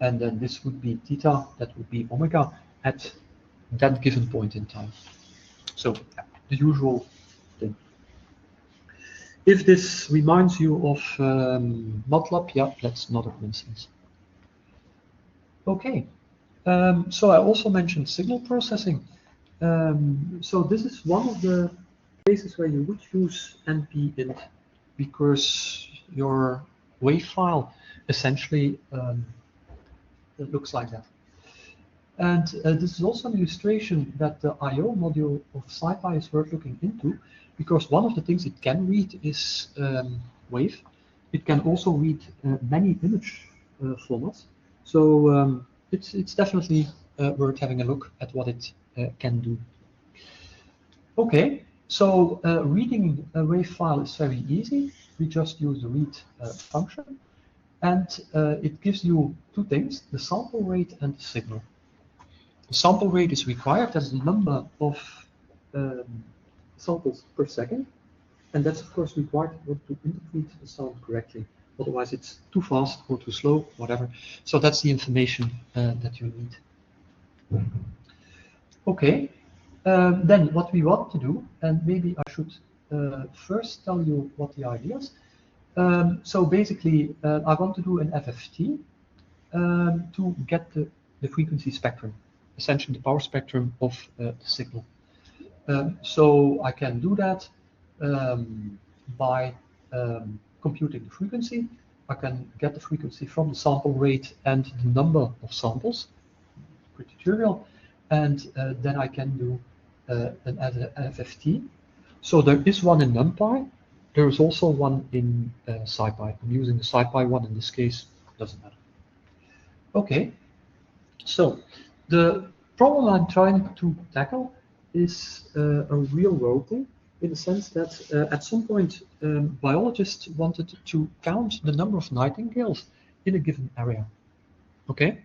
And then this would be theta, that would be omega at that given point in time. So the usual thing. If this reminds you of MATLAB, yeah, that's not a coincidence. Okay, so I also mentioned signal processing. So this is one of the places where you would use NPint because your wave file essentially it looks like that. And this is also an illustration that the I/O module of SciPy is worth looking into, because one of the things it can read is wave. It can also read many image formats. So it's definitely worth having a look at what it can do. Okay, so reading a wave file is very easy. We just use the read function, and it gives you two things: the sample rate and the signal. The sample rate is required. That's the number of samples per second, and that's of course required to interpret the sound correctly. Otherwise, it's too fast or too slow, whatever. So that's the information that you need. Okay, then what we want to do, and maybe I should first tell you what the idea is. So basically, I want to do an FFT to get the frequency spectrum, essentially the power spectrum of the signal. So I can do that by computing the frequency, I can get the frequency from the sample rate and the number of samples, pretty trivial, and then I can do an FFT. So there is one in NumPy. There is also one in SciPy. I'm using the SciPy one in this case, doesn't matter. Okay, so the problem I'm trying to tackle is a real-world thing, in the sense that at some point biologists wanted to count the number of nightingales in a given area. Okay,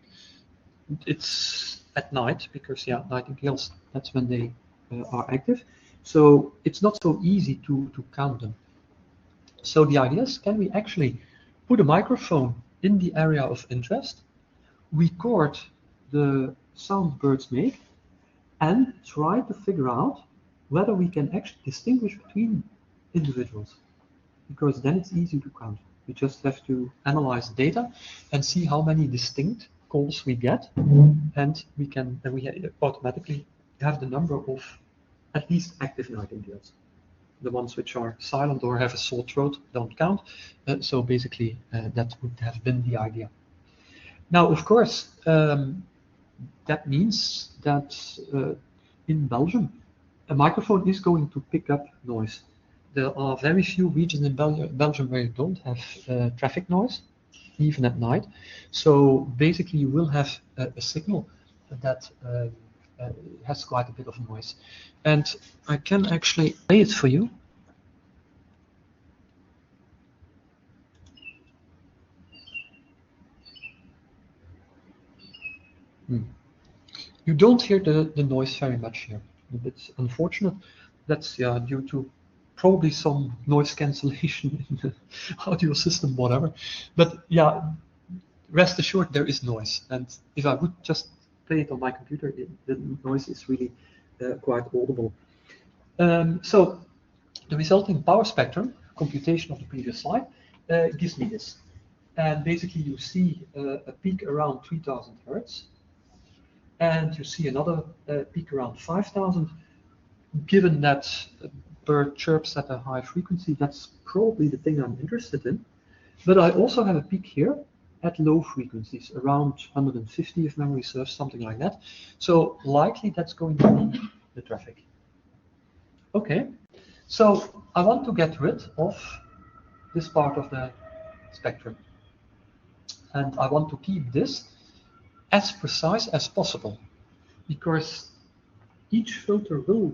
it's at night because nightingales, that's when they are active. So it's not so easy to count them. So the idea is, can we actually put a microphone in the area of interest, record the sound birds make, and try to figure out whether we can actually distinguish between individuals, because then it's easy to count. We just have to analyze data and see how many distinct calls we get, and we automatically have the number of at least active nightingales. The ones which are silent or have a sore throat don't count. So basically, that would have been the idea. Now, of course, that means that in Belgium, a microphone is going to pick up noise. There are very few regions in Belgium where you don't have traffic noise, even at night. So basically, you will have a signal that has quite a bit of noise. And I can actually play it for you. You don't hear the noise very much here. It's unfortunate. That's due to probably some noise cancellation in the audio system, whatever. But yeah, rest assured there is noise. And if I would just play it on my computer, the noise is really quite audible. So the resulting power spectrum computation of the previous slide gives me this. And basically you see a peak around 3000 Hertz. And you see another peak around 5000. Given that a bird chirps at a high frequency, that's probably the thing I'm interested in. But I also have a peak here at low frequencies, around 150 if memory serves, something like that. So likely that's going to be the traffic. Okay, so I want to get rid of this part of the spectrum. And I want to keep this as precise as possible, because each filter will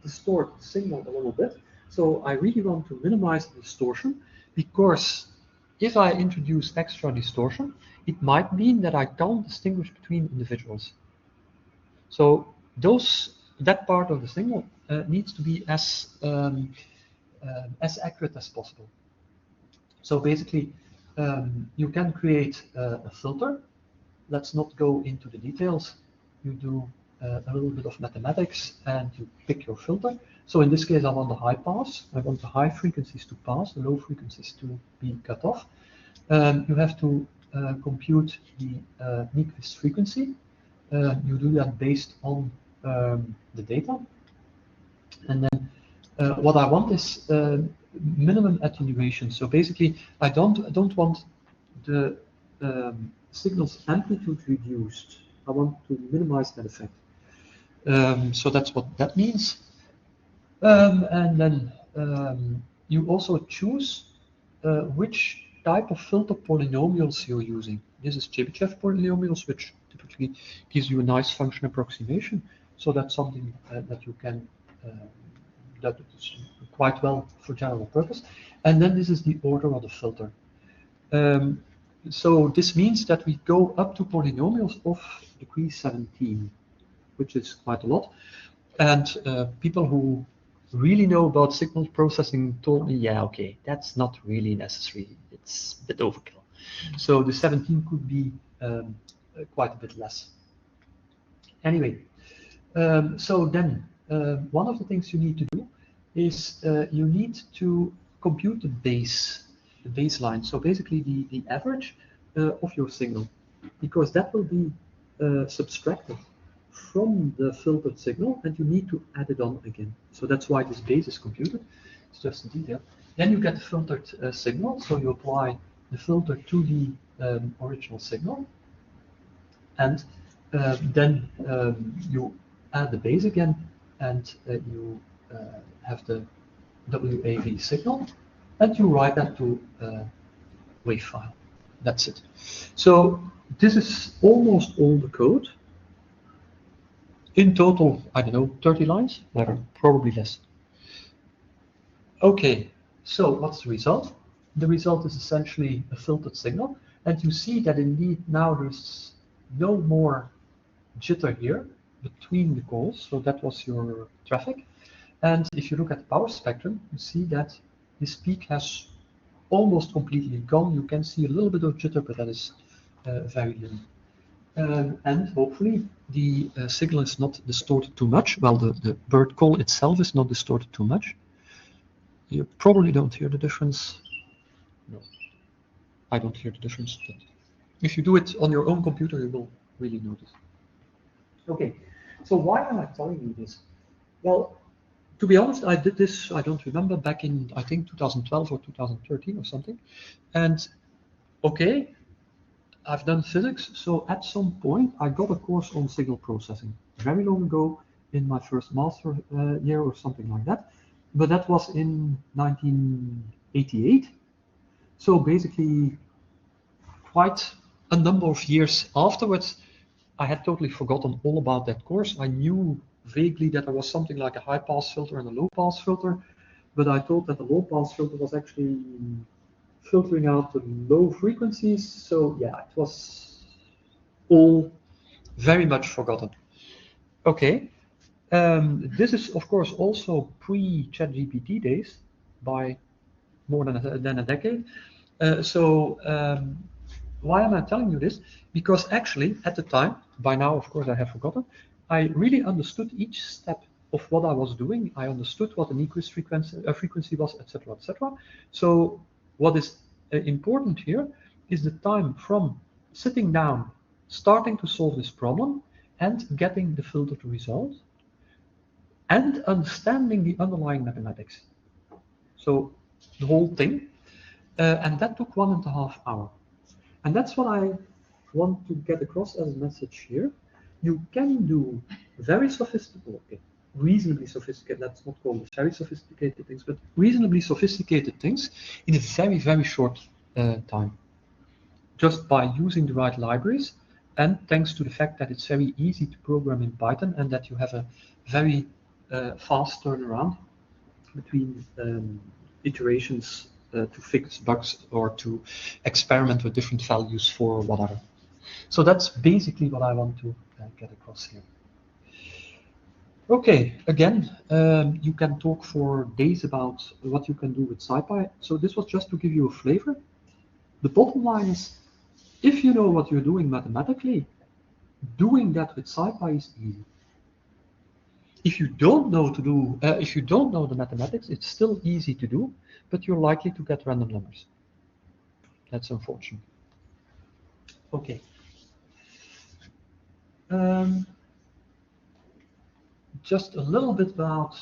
distort the signal a little bit. So I really want to minimize the distortion, because if I introduce extra distortion, it might mean that I can't distinguish between individuals. So that part of the signal needs to be as accurate as possible. So basically, you can create a filter. Let's not go into the details. You do a little bit of mathematics and you pick your filter. So in this case, I want the high pass. I want the high frequencies to pass, the low frequencies to be cut off. You have to compute the Nyquist frequency. You do that based on the data. And then what I want is minimum attenuation. So basically, I don't want the signal's amplitude reduced. I want to minimize that effect. So that's what that means. And then you also choose which type of filter polynomials you're using. This is Chebyshev polynomials, which typically gives you a nice function approximation. So that's something that you can, that is quite well for general purpose. And then this is the order of the filter. So this means that we go up to polynomials of degree 17, which is quite a lot. And people who really know about signal processing told me, yeah, okay, that's not really necessary. It's a bit overkill. So the 17 could be quite a bit less. Anyway, so then one of the things you need to do is you need to compute the baseline. So basically the average of your signal, because that will be subtracted from the filtered signal, and you need to add it on again. So that's why this base is computed. It's just a detail. Then you get the filtered signal. So you apply the filter to the original signal. And then you add the base again, and you have the WAV signal, and you write that to WAV file. That's it. So this is almost all the code. In total, I don't know, 30 lines? Never, probably less. Okay, so what's the result? The result is essentially a filtered signal, and you see that indeed now there's no more jitter here between the calls, so that was your traffic. And if you look at the power spectrum, you see that this peak has almost completely gone. You can see a little bit of jitter, but that is very little. And hopefully the signal is not distorted too much. Well, the bird call itself is not distorted too much. You probably don't hear the difference. No, I don't hear the difference. But if you do it on your own computer, you will really notice. Okay, so why am I telling you this? Well, to be honest, I did this, I don't remember, back in, I think, 2012 or 2013 or something. And okay, I've done physics, so at some point I got a course on signal processing very long ago in my first master year or something like that. But that was in 1988. So basically, quite a number of years afterwards, I had totally forgotten all about that course. I knew vaguely that there was something like a high-pass filter and a low-pass filter, but I thought that the low-pass filter was actually filtering out the low frequencies. So yeah, it was all very much forgotten. Okay, this is of course also pre-ChatGPT days by more than a decade. Why am I telling you this? Because actually at the time, by now of course I have forgotten, I really understood each step of what I was doing. I understood what an Nyquist frequency was, etc., etc. So what is important here is the time from sitting down, starting to solve this problem, and getting the filtered result, and understanding the underlying mathematics. So the whole thing, and that took 1.5 hours. And that's what I want to get across as a message here. You can do very sophisticated, reasonably sophisticated, let's not call it very sophisticated things, but reasonably sophisticated things in a very, very short time. Just by using the right libraries, and thanks to the fact that it's very easy to program in Python and that you have a very fast turnaround between iterations to fix bugs or to experiment with different values for whatever. So that's basically what I want to get across here. Okay, again, you can talk for days about what you can do with SciPy. So this was just to give you a flavor. The bottom line is, if you know what you're doing mathematically, doing that with SciPy is easy. If you don't know if you don't know the mathematics, it's still easy to do, but you're likely to get random numbers. That's unfortunate. Okay. Just a little bit about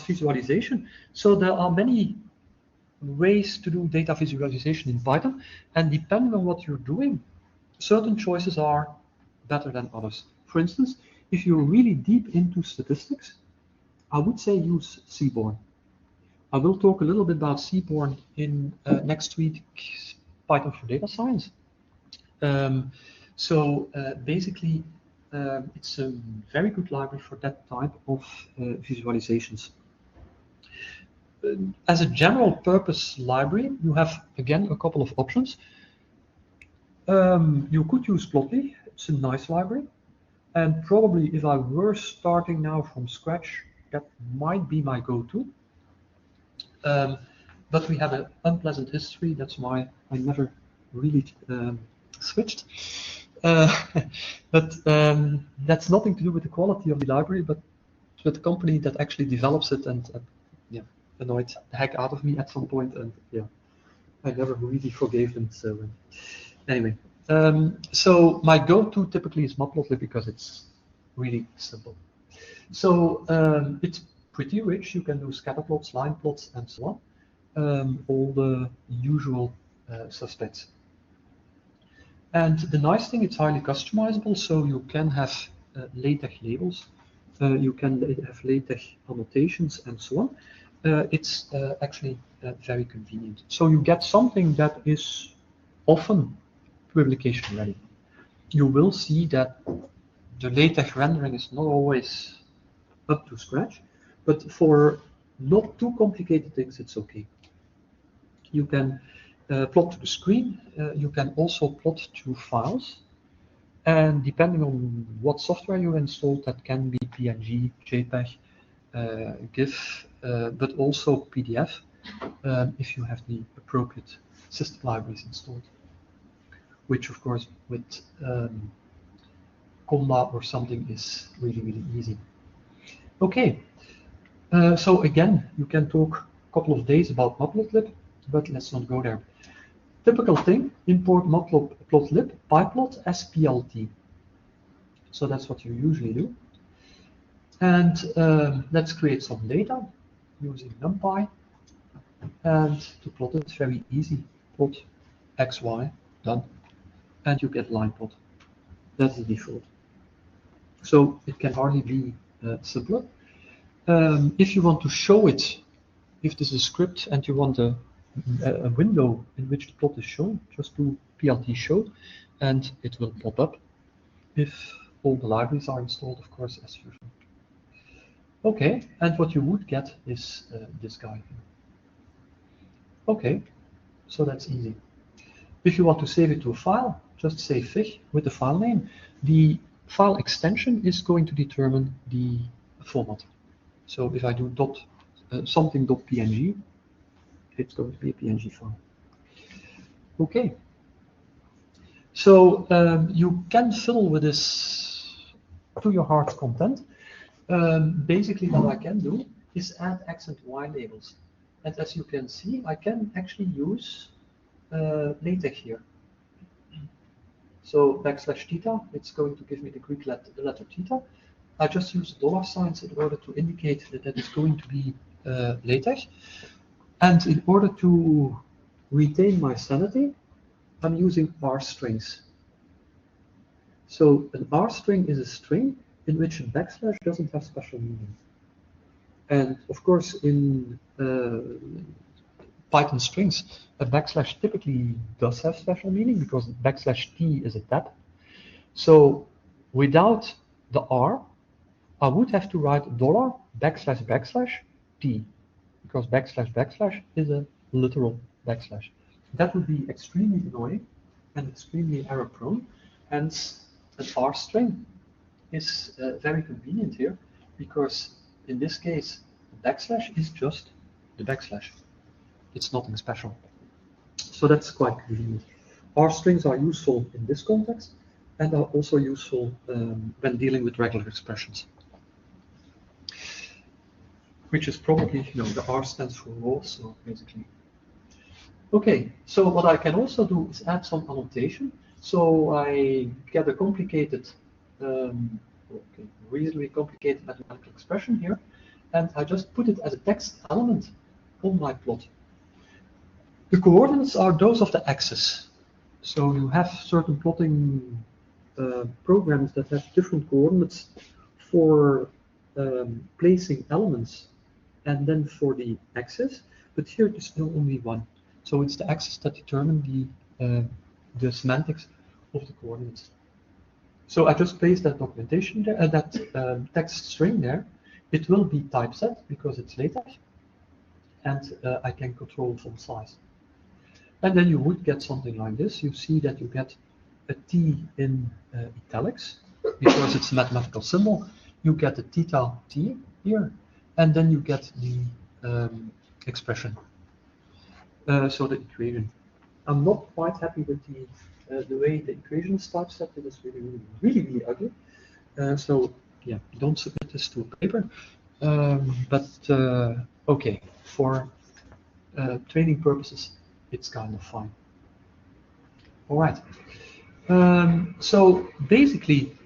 visualization. So there are many ways to do data visualization in Python, and depending on what you're doing, certain choices are better than others. For instance, if you're really deep into statistics, I would say use Seaborn. I will talk a little bit about Seaborn in next week's Python for Data Science. Basically, it's a very good library for that type of visualizations. As a general purpose library, you have, again, a couple of options. You could use Plotly. It's a nice library. And probably if I were starting now from scratch, that might be my go-to. But we have an unpleasant history. That's why I never really switched. But that's nothing to do with the quality of the library, but with the company that actually develops it, and yeah, annoyed the heck out of me at some point, and yeah, I never really forgave them. So anyway, so my go-to typically is Matplotlib because it's really simple. So it's pretty rich. You can do scatter plots, line plots, and so on. All the usual suspects. And the nice thing, it's highly customizable, so you can have LaTeX labels, you can have LaTeX annotations, and so on. It's actually very convenient. So you get something that is often publication ready. You will see that the LaTeX rendering is not always up to scratch, but for not too complicated things, it's okay. You can plot to the screen. You can also plot to files. And depending on what software you installed, that can be PNG, JPEG, GIF, but also PDF, if you have the appropriate system libraries installed, which of course with Conda or something is really, really easy. Okay, so again, you can talk a couple of days about Matplotlib, but let's not go there. Typical thing, import Matplotlib pyplot as PLT. So that's what you usually do. And let's create some data using NumPy. And to plot it, it's very easy. Plot XY, done. And you get line plot. That's the default. So it can hardly be simpler. If you want to show it, if this is a script and you want a window in which the plot is shown, just do PLT show, and it will pop up if all the libraries are installed, of course, as usual. Okay, and what you would get is this guy here. Okay, so that's easy. If you want to save it to a file, just say fig with the file name. The file extension is going to determine the format. So if I do something.png, it's going to be a PNG file. Okay. So you can fill with this to your heart's content. Basically, what I can do is add X and Y labels. And as you can see, I can actually use LaTeX here. So \theta, it's going to give me the Greek letter theta. I just use $signs in order to indicate that that is going to be LaTeX. And in order to retain my sanity, I'm using R strings. So an R string is a string in which a backslash doesn't have special meaning. And of course, in Python strings, a backslash typically does have special meaning because \t is a tab. So without the R, I would have to write $\t, because \\/ is a literal backslash. That would be extremely annoying and extremely error prone. Hence, an R string is very convenient here, because in this case, the backslash is just the backslash. It's nothing special. So that's quite convenient. R strings are useful in this context and are also useful when dealing with regular expressions. Which is probably, the R stands for raw, so basically. Okay, so what I can also do is add some annotation. So I get a complicated, reasonably complicated mathematical expression here, and I just put it as a text element on my plot. The coordinates are those of the axis. So you have certain plotting programs that have different coordinates for placing elements and then for the axis, but here there's only one. So it's the axis that determines the semantics of the coordinates. So I just place that documentation there, that text string there. It will be typeset because it's LaTeX, and I can control font size. And then you would get something like this. You see that you get a T in italics because it's a mathematical symbol. You get a theta T here, and then you get the expression. So the equation. I'm not quite happy with the way the equation is typeset. It is really ugly. So yeah, don't submit this to a paper. Okay, for training purposes, it's kind of fine. All right. So basically,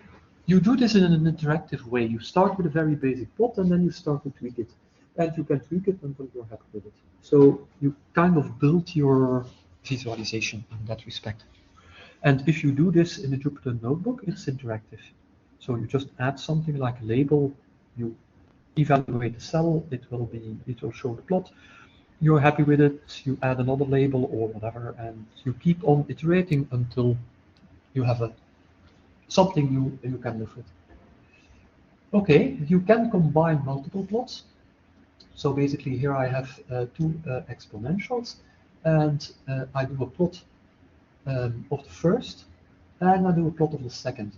you do this in an interactive way. You start with a very basic plot and then you start to tweak it. And you can tweak it until you're happy with it. So you kind of build your visualization in that respect. And if you do this in the Jupyter Notebook, it's interactive. So you just add something like a label, you evaluate the cell, it will show the plot. You're happy with it, you add another label or whatever, and you keep on iterating until you have something you can live with. Okay, you can combine multiple plots. So basically here I have two exponentials, and I do a plot of the first, and I do a plot of the second.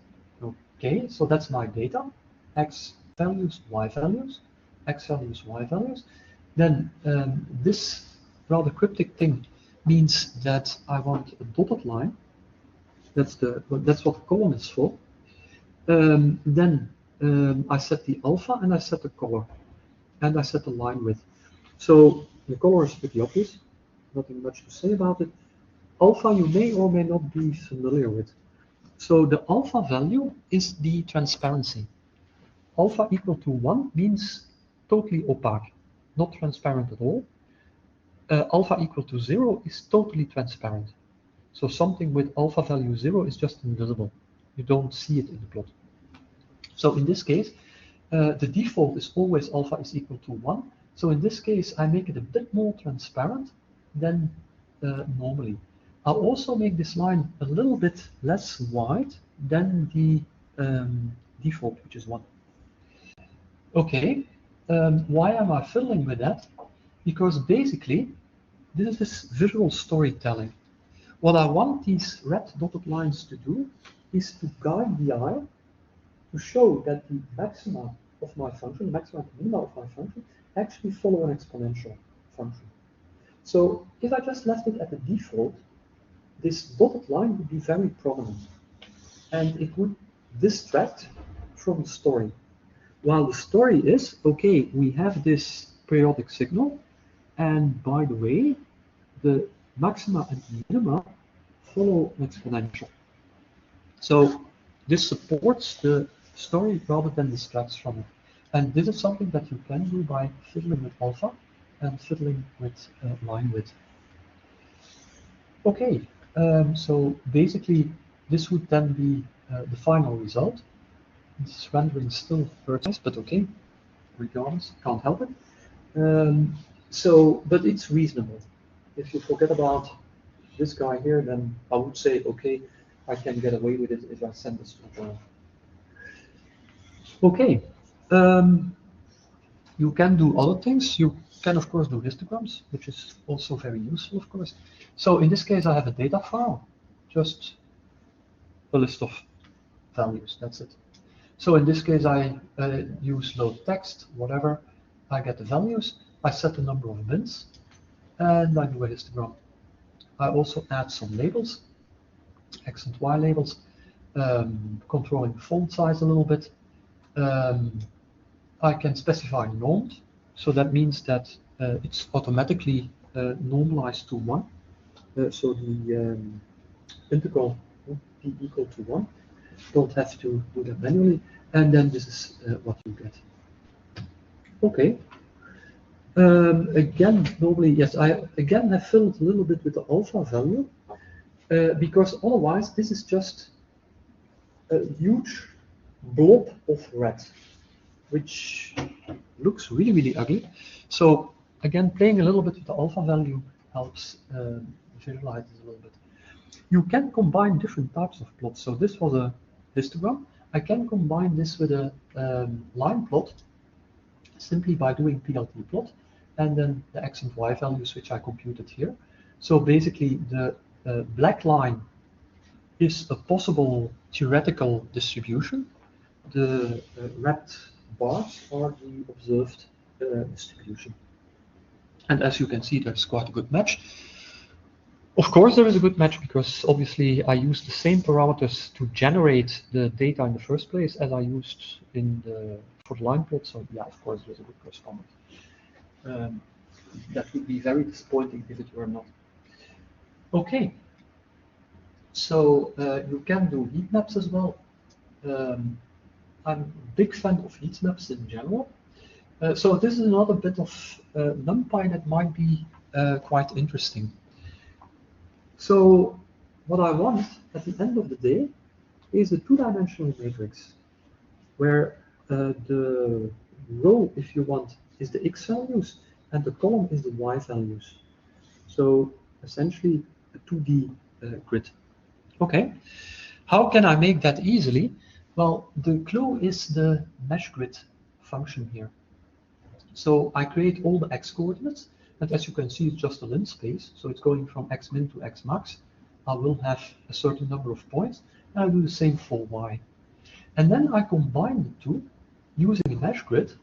Okay, so that's my data, x values, y values, x values, y values. Then this rather cryptic thing means that I want a dotted line. That's what the column is for. Then I set the alpha and I set the color, and I set the line width. So the color is pretty obvious, nothing much to say about it. Alpha you may or may not be familiar with. So the alpha value is the transparency. Alpha equal to 1 means totally opaque, not transparent at all. Alpha equal to 0 is totally transparent. So something with alpha value 0 is just invisible. You don't see it in the plot. So in this case, the default is always alpha is equal to 1. So in this case, I make it a bit more transparent than normally. I'll also make this line a little bit less wide than the default, which is 1. Okay, why am I fiddling with that? Because basically, this is visual storytelling. What I want these red dotted lines to do is to guide the eye to show that the maxima of my function, the maxima and minima of my function, actually follow an exponential function. So if I just left it at the default, this dotted line would be very prominent, and it would distract from the story. While the story is, okay, we have this periodic signal, and by the way, the maxima and minima follow an exponential. So this supports the story rather than distracts from it. And this is something that you can do by fiddling with alpha and fiddling with line width. Okay, so basically this would then be the final result. This rendering still hurts, but okay, regardless, can't help it. But it's reasonable. If you forget about this guy here, then I would say, okay, I can get away with it if I send this to the journal. Okay, you can do other things. You can, of course, do histograms, which is also very useful, of course. So in this case, I have a data file, just a list of values, that's it. So in this case, I use load text, whatever. I get the values, I set the number of bins, and I do a histogram. I also add some labels, X and Y labels, controlling the font size a little bit. I can specify normed, so that means that it's automatically normalized to 1. So the integral p equal to 1. Don't have to do that manually, and then this is what you get. Okay. Again, normally, yes, I again have filled a little bit with the alpha value, because otherwise this is just a huge blob of red, which looks really, really ugly. So again, playing a little bit with the alpha value helps visualize it a little bit. You can combine different types of plots. So this was a histogram. I can combine this with a line plot simply by doing PLT plot, and then the X and Y values, which I computed here. So basically, the black line is a possible theoretical distribution. The red bars are the observed distribution. And as you can see, there's quite a good match. Of course, there is a good match because obviously I used the same parameters to generate the data in the first place as I used for the line plot. So yeah, of course, there's a good correspondence. That would be very disappointing if it were not. Okay. So you can do heat maps as well. I'm a big fan of heat maps in general. So this is another bit of NumPy that might be quite interesting. So what I want at the end of the day is a two-dimensional matrix where the row, if you want, is the x values and the column is the y values. So essentially a 2D grid. Okay, how can I make that easily? Well, the clue is the mesh grid function here. So I create all the x coordinates, and as you can see, it's just a lint space. So it's going from x min to x max. I will have a certain number of points, and I do the same for y. And then I combine the two using a mesh grid,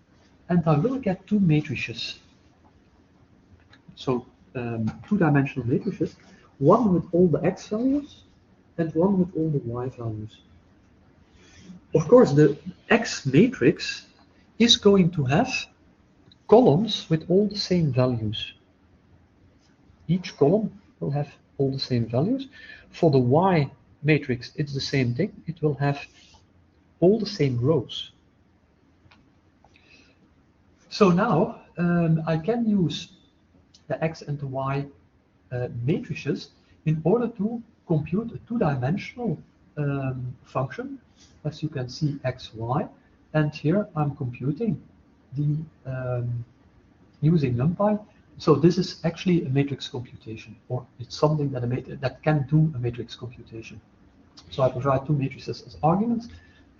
and I will get two matrices. So two-dimensional matrices, one with all the x values and one with all the y values. Of course, the X matrix is going to have columns with all the same values. Each column will have all the same values. For the Y matrix, it's the same thing. It will have all the same rows. So now I can use the X and the Y matrices in order to compute a two-dimensional function, as you can see, x, y, and here I'm computing the using NumPy. So this is actually a matrix computation, or it's something that can do a matrix computation. So I provide two matrices as arguments,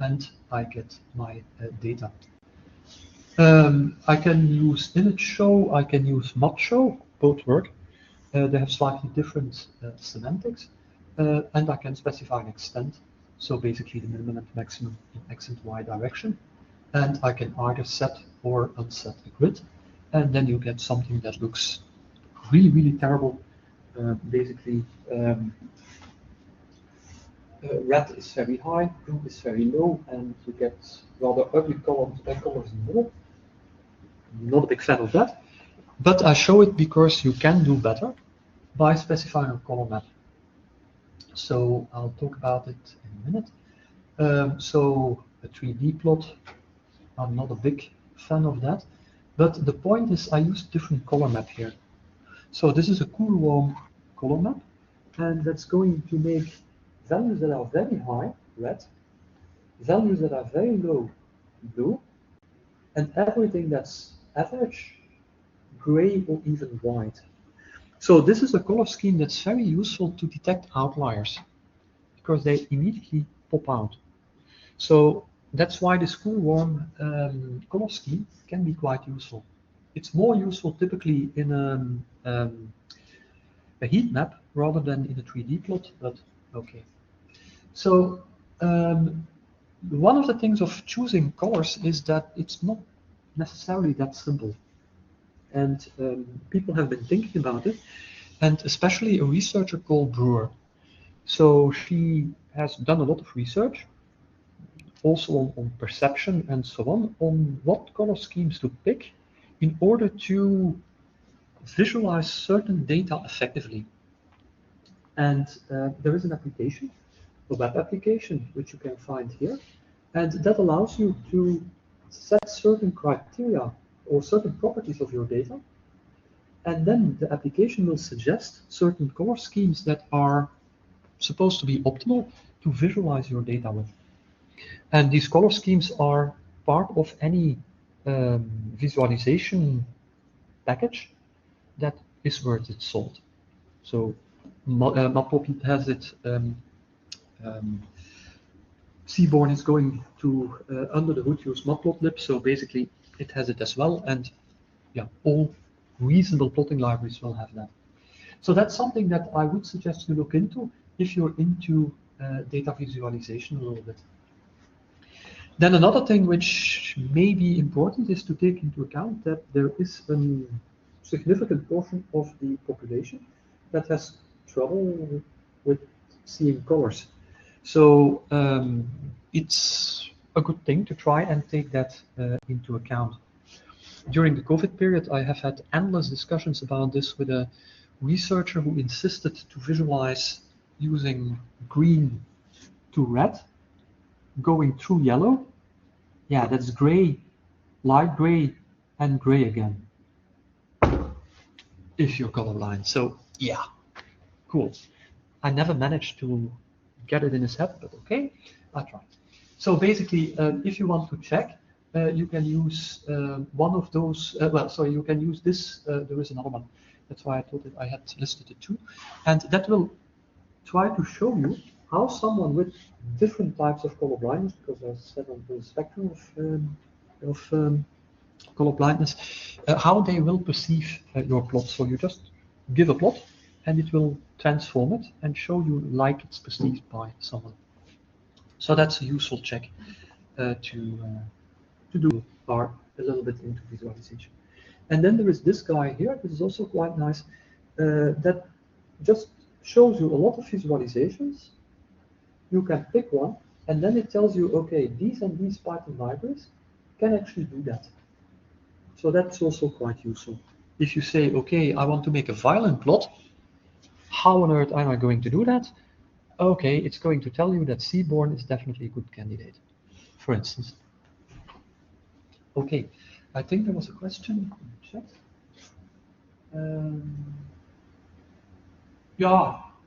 and I get my data. I can use image show, I can use map show, both work. They have slightly different semantics, and I can specify an extent. So basically the minimum and maximum in x and y direction. And I can either set or unset a grid. And then you get something that looks really, really terrible. Basically, red is very high, blue is very low, and you get rather ugly colors in the middle. Not a big fan of that. But I show it because you can do better by specifying a color map. So I'll talk about it in a minute. So a 3D plot, I'm not a big fan of that. But the point is I use different color map here. So this is a Coolworm color map, and that's going to make values that are very high, red, values that are very low, blue, and everything that's average, gray or even white. So this is a color scheme that's very useful to detect outliers because they immediately pop out. So that's why this Coolworm color scheme can be quite useful. It's more useful typically in a heat map rather than in a 3D plot, but okay. So one of the things of choosing colors is that it's not necessarily that simple. And people have been thinking about it, and especially a researcher called Brewer. So she has done a lot of research, also on perception and so on what color schemes to pick in order to visualize certain data effectively. And there is an application, a web application, which you can find here, and that allows you to set certain criteria or certain properties of your data, and then the application will suggest certain color schemes that are supposed to be optimal to visualize your data with. And these color schemes are part of any visualization package that is worth its salt. So Matplotlib has it, Seaborn is going to under the hood use Matplotlib, so basically it has it as well, and yeah, all reasonable plotting libraries will have that. So that's something that I would suggest you look into if you're into data visualization a little bit. Then another thing which may be important is to take into account that there is a significant portion of the population that has trouble with seeing colors. So it's a good thing to try and take that into account. During the COVID period, I have had endless discussions about this with a researcher who insisted to visualize using green to red, going through yellow, Yeah, that's gray, light gray, and gray again. If you're colorblind. So yeah, cool. I never managed to get it in his head, but okay, I tried. So basically, if you want to check, you can use one of those. Well, sorry, you can use this. There is another one. That's why I thought that I had listed the two, and that will try to show you how someone with different types of color blindness, because I said on the spectrum of color blindness, how they will perceive your plot. So you just give a plot, and it will transform it and show you like it's perceived by someone. So that's a useful check to do or a little bit into visualization. And then there is this guy here. This is also quite nice. That just shows you a lot of visualizations. You can pick one, and then it tells you, okay, these and these Python libraries can actually do that. So that's also quite useful. If you say, okay, I want to make a violin plot, how on earth am I going to do that? Okay, it's going to tell you that Seaborn is definitely a good candidate, for instance. Okay, I think there was a question in the chat.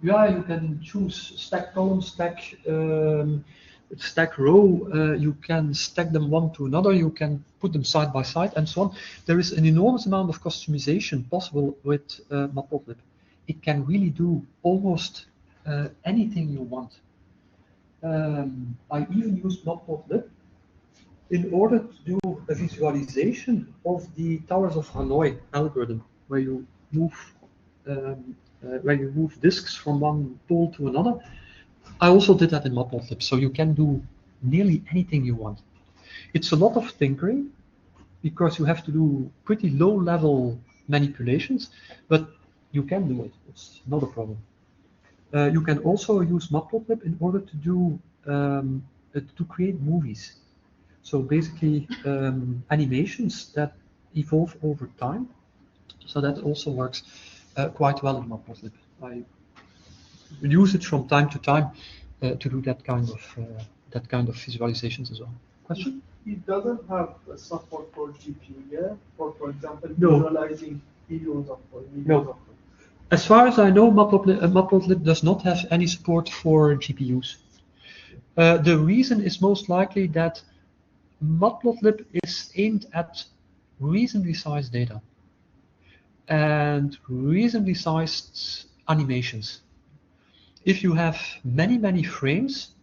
Yeah, you can choose stack column, stack row. You can stack them one to another. You can put them side by side, and so on. There is an enormous amount of customization possible with Matplotlib. It can really do almost anything you want. I even used Matplotlib in order to do a visualization of the Towers of Hanoi algorithm, where you move disks from one pole to another. I also did that in Matplotlib, so you can do nearly anything you want. It's a lot of tinkering because you have to do pretty low-level manipulations, but you can do it. It's not a problem. You can also use Matplotlib in order to do to create movies. So basically, animations that evolve over time. So that also works quite well in Matplotlib. I use it from time to time to do that kind of visualizations as well. Question? It doesn't have a support for GPU, yeah? For example, No. visualizing billions of or millions No. of them. As far as I know, Matplotlib does not have any support for GPUs. The reason is most likely that Matplotlib is aimed at reasonably sized data and reasonably sized animations. If you have many frames,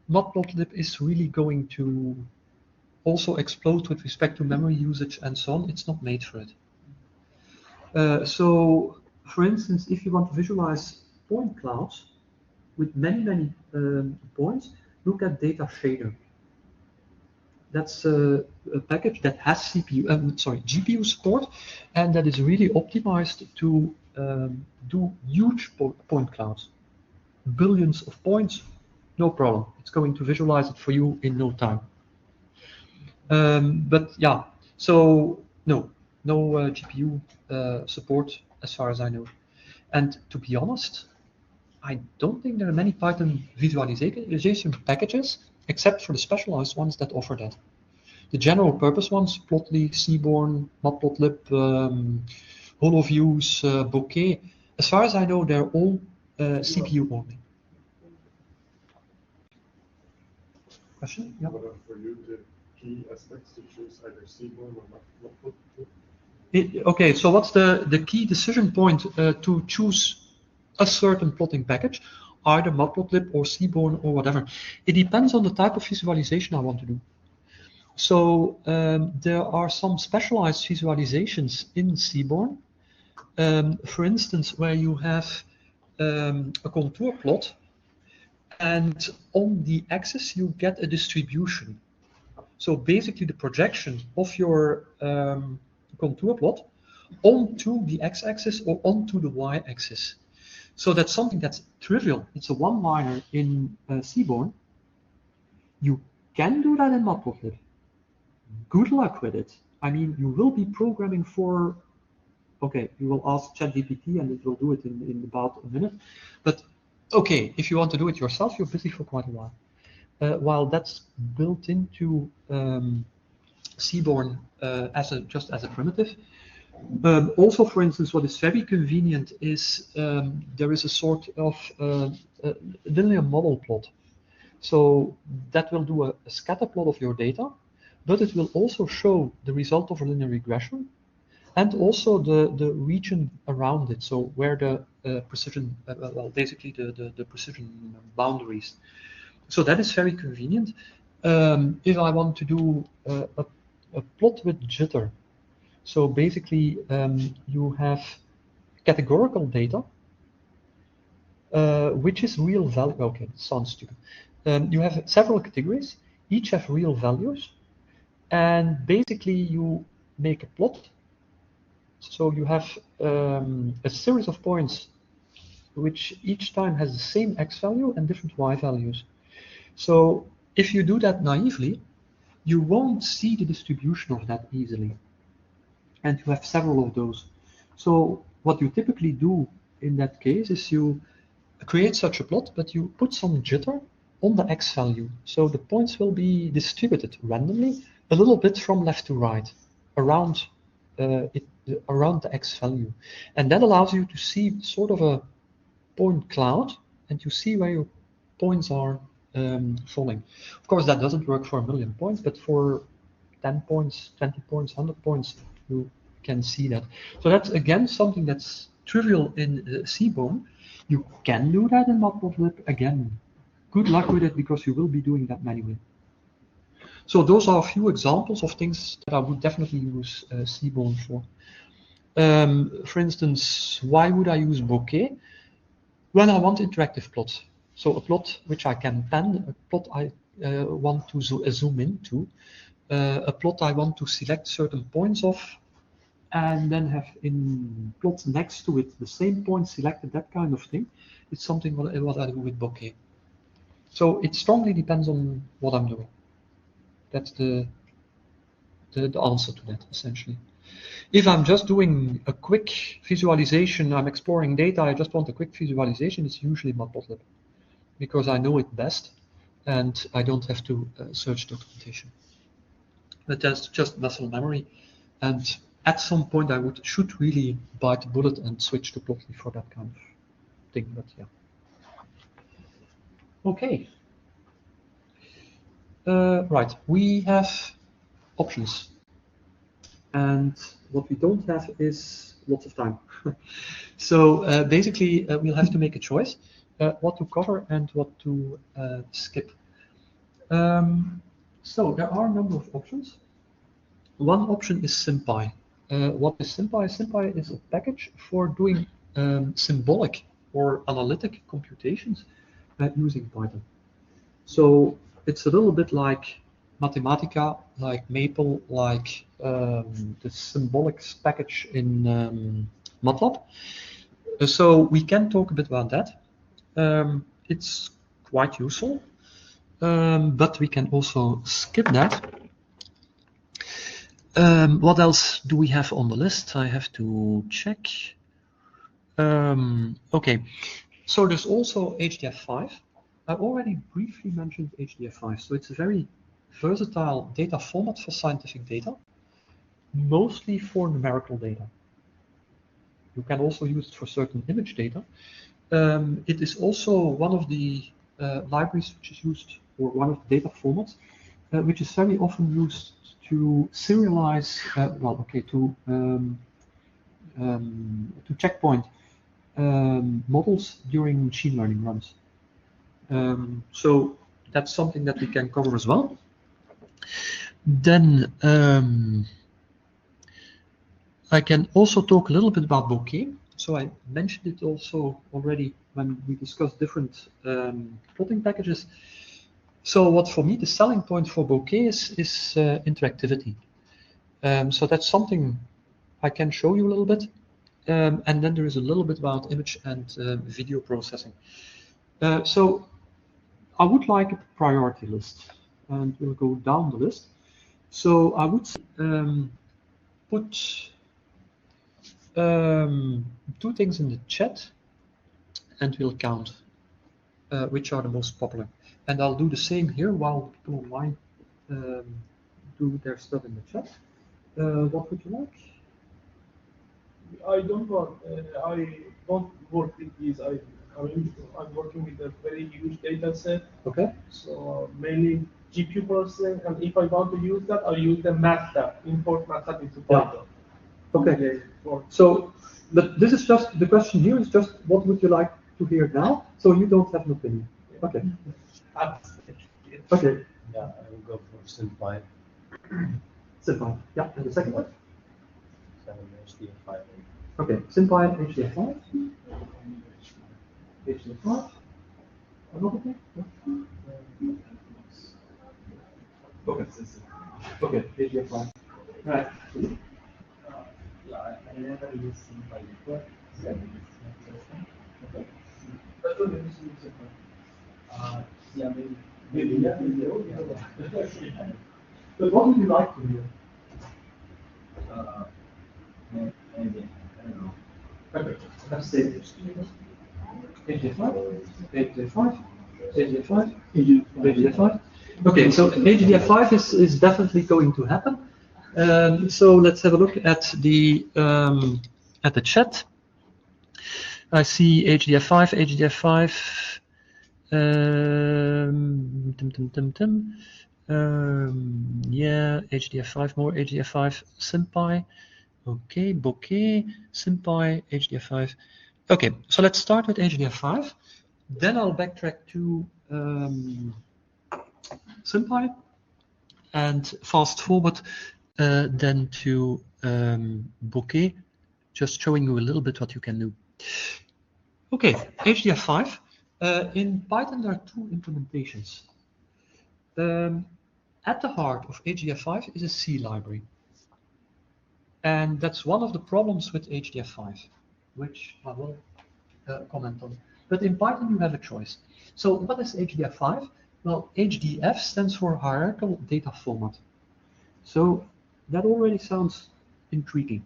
Matplotlib is really going to also explode with respect to memory usage and so on. It's not made for it. So, for instance, if you want to visualize point clouds with many points, look at Data Shader. That's a package that has GPU support, and that is really optimized to do huge point clouds. Billions of points, no problem. It's going to visualize it for you in no time. But yeah, so no GPU support as far as I know. And to be honest, I don't think there are many Python visualization packages, except for the specialized ones that offer that. The general purpose ones, Plotly, Seaborn, Matplotlib, HoloViews, Bokeh, as far as I know, they're all CPU only. Question? Yeah. What are for you the key aspects to choose either Seaborn or Matplotlib? Okay, so what's the key decision point to choose a certain plotting package, either Matplotlib or Seaborn or whatever? It depends on the type of visualization I want to do. So there are some specialized visualizations in Seaborn. For instance, where you have a contour plot, and on the axis you get a distribution. So basically the projection of your contour plot onto the x-axis or onto the y-axis. So that's something that's trivial. It's a one-liner in Seaborn. You can do that in Matplotlib. Good luck with it. I mean, you will be programming for, okay, you will ask ChatGPT and it will do it in about a minute. But okay, if you want to do it yourself, you're busy for quite a while. While that's built into Seaborn just as a primitive. Also, for instance, what is very convenient is there is a sort of linear model plot. So that will do a scatter plot of your data, but it will also show the result of a linear regression and also the region around it. So where the precision, well, basically the precision boundaries. So that is very convenient. If I want to do a plot with jitter, so basically you have categorical data, which is real value. Okay, it sounds stupid. You have several categories, each have real values, and basically you make a plot. So you have a series of points which each time has the same x value and different y values. So if you do that naively, you won't see the distribution of that easily. And you have several of those. So what you typically do in that case is you create such a plot, but you put some jitter on the x value. So the points will be distributed randomly, a little bit from left to right, around around the x value. And that allows you to see sort of a point cloud, and you see where your points are falling. Of course, that doesn't work for 1,000,000 points, but for 10 points, 20 points, 100 points, you can see that. So that's, again, something that's trivial in Seaborn. You can do that in Matplotlib. Again, good luck with it, because you will be doing that manually. So those are a few examples of things that I would definitely use Seaborn for. For instance, why would I use Bokeh? When I want interactive plots. So a plot which I can pan, a plot I want to zoom into, a plot I want to select certain points of, and then have in plots next to it the same point selected, that kind of thing. It's something what I do with Bokeh. So it strongly depends on what I'm doing. That's the answer to that, essentially. If I'm just doing a quick visualization, I'm exploring data, I just want a quick visualization, it's usually Matplotlib, because I know it best and I don't have to search documentation. But that's just muscle memory, and at some point I should really bite the bullet and switch to Plotly for that kind of thing, but yeah. Okay. Right, we have options. And what we don't have is lots of time. So basically, we'll have to make a choice what to cover and what to skip. So there are a number of options. One option is SymPy. What is SymPy? SymPy is a package for doing symbolic or analytic computations using Python. So it's a little bit like Mathematica, like Maple, like the symbolics package in MATLAB. So we can talk a bit about that. It's quite useful, but we can also skip that. What else do we have on the list? I have to check. Okay, so there's also HDF5. I already briefly mentioned HDF5. So it's a very versatile data format for scientific data, mostly for numerical data. You can also use it for certain image data. It is also one of the libraries which is used, or one of the data formats, which is very often used to serialize, to checkpoint models during machine learning runs. So that's something that we can cover as well. Then I can also talk a little bit about Bokeh. So I mentioned it also already when we discussed different plotting packages. So what for me the selling point for Bokeh is interactivity. So that's something I can show you a little bit. And then there is a little bit about image and video processing. So I would like a priority list, and we'll go down the list. So I would put two things in the chat, and we'll count which are the most popular. And I'll do the same here while people online do through their stuff in the chat. What would you like? I don't want, I don't work with these. I'm working with a very huge data set. Okay. So mainly GPU processing, and if I want to use that, I use the MATLAB, import MATLAB into Python. Okay. So, but this is just, the question here is just what would you like to hear now? So you don't have an opinion. Okay. Okay. Yeah, I will go for SimPy. SimPy. Yeah, and the second one? 7 HDF5. Okay, SimPy HDF5. HDF5. Another thing? Okay. Okay, HDF5. Right. Yeah, I never used SimPy before. So it's interesting. Okay. Yeah, maybe. Yeah. But what would you like to hear? Maybe, I don't know. Okay, let's say HDF5, HDF5, HDF5, HDF5. Okay, so HDF5 is definitely going to happen. So let's have a look at the chat. I see HDF5, HDF5. Yeah, HDF5, more HDF5, SimPy. Okay, Bokeh, SimPy, HDF5. Okay, so let's start with HDF5. Then I'll backtrack to SimPy and fast forward then to Bokeh, just showing you a little bit what you can do. Okay, HDF5. In Python, there are two implementations. At the heart of HDF5 is a C library. And that's one of the problems with HDF5, which I will comment on. But in Python, you have a choice. So what is HDF5? Well, HDF stands for Hierarchical Data Format. So that already sounds intriguing.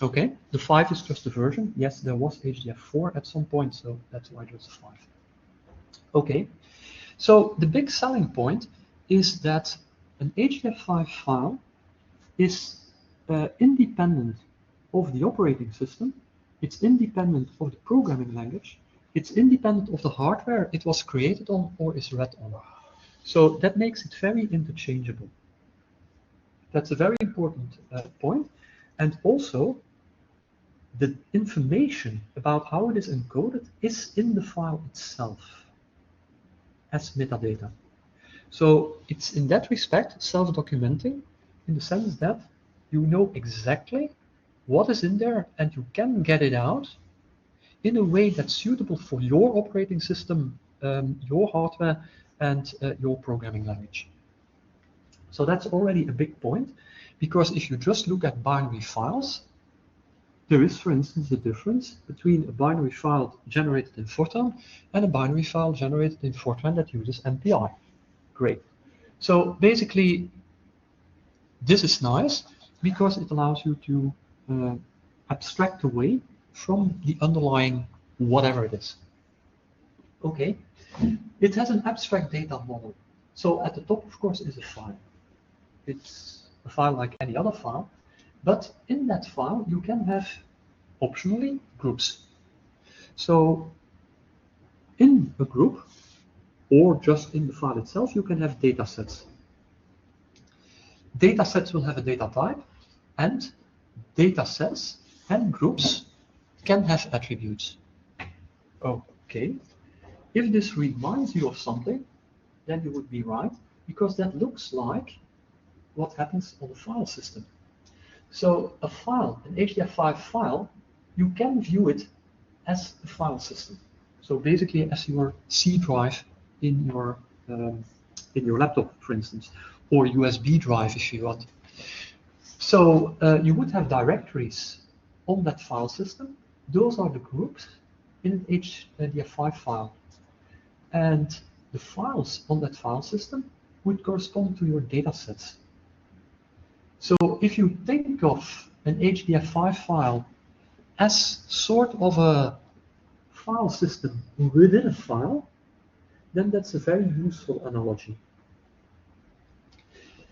Okay, the 5 is just a version. Yes, there was HDF4 at some point, so that's why there's a 5. Okay, so the big selling point is that an HDF5 file is independent of the operating system, it's independent of the programming language, it's independent of the hardware it was created on or is read on. So that makes it very interchangeable. That's a very important point. And also, the information about how it is encoded is in the file itself as metadata. So it's in that respect self-documenting in the sense that you know exactly what is in there and you can get it out in a way that's suitable for your operating system, your hardware, and your programming language. So that's already a big point, because if you just look at binary files, there is, for instance, a difference between a binary file generated in Fortran and a binary file generated in Fortran that uses MPI. Great. So basically, this is nice because it allows you to abstract away from the underlying whatever it is. Okay. It has an abstract data model. So at the top, of course, is a file. It's a file like any other file, but in that file, you can have optionally groups. So in a group, or just in the file itself, you can have data sets. Data sets will have a data type, and data sets and groups can have attributes. Okay. If this reminds you of something, then you would be right, because that looks like what happens on the file system. So a file, an HDF5 file, you can view it as a file system. So basically as your C drive in your laptop, for instance, or USB drive if you want. So you would have directories on that file system. Those are the groups in an HDF5 file. And the files on that file system would correspond to your data sets. So if you think of an HDF5 file as sort of a file system within a file, then that's a very useful analogy.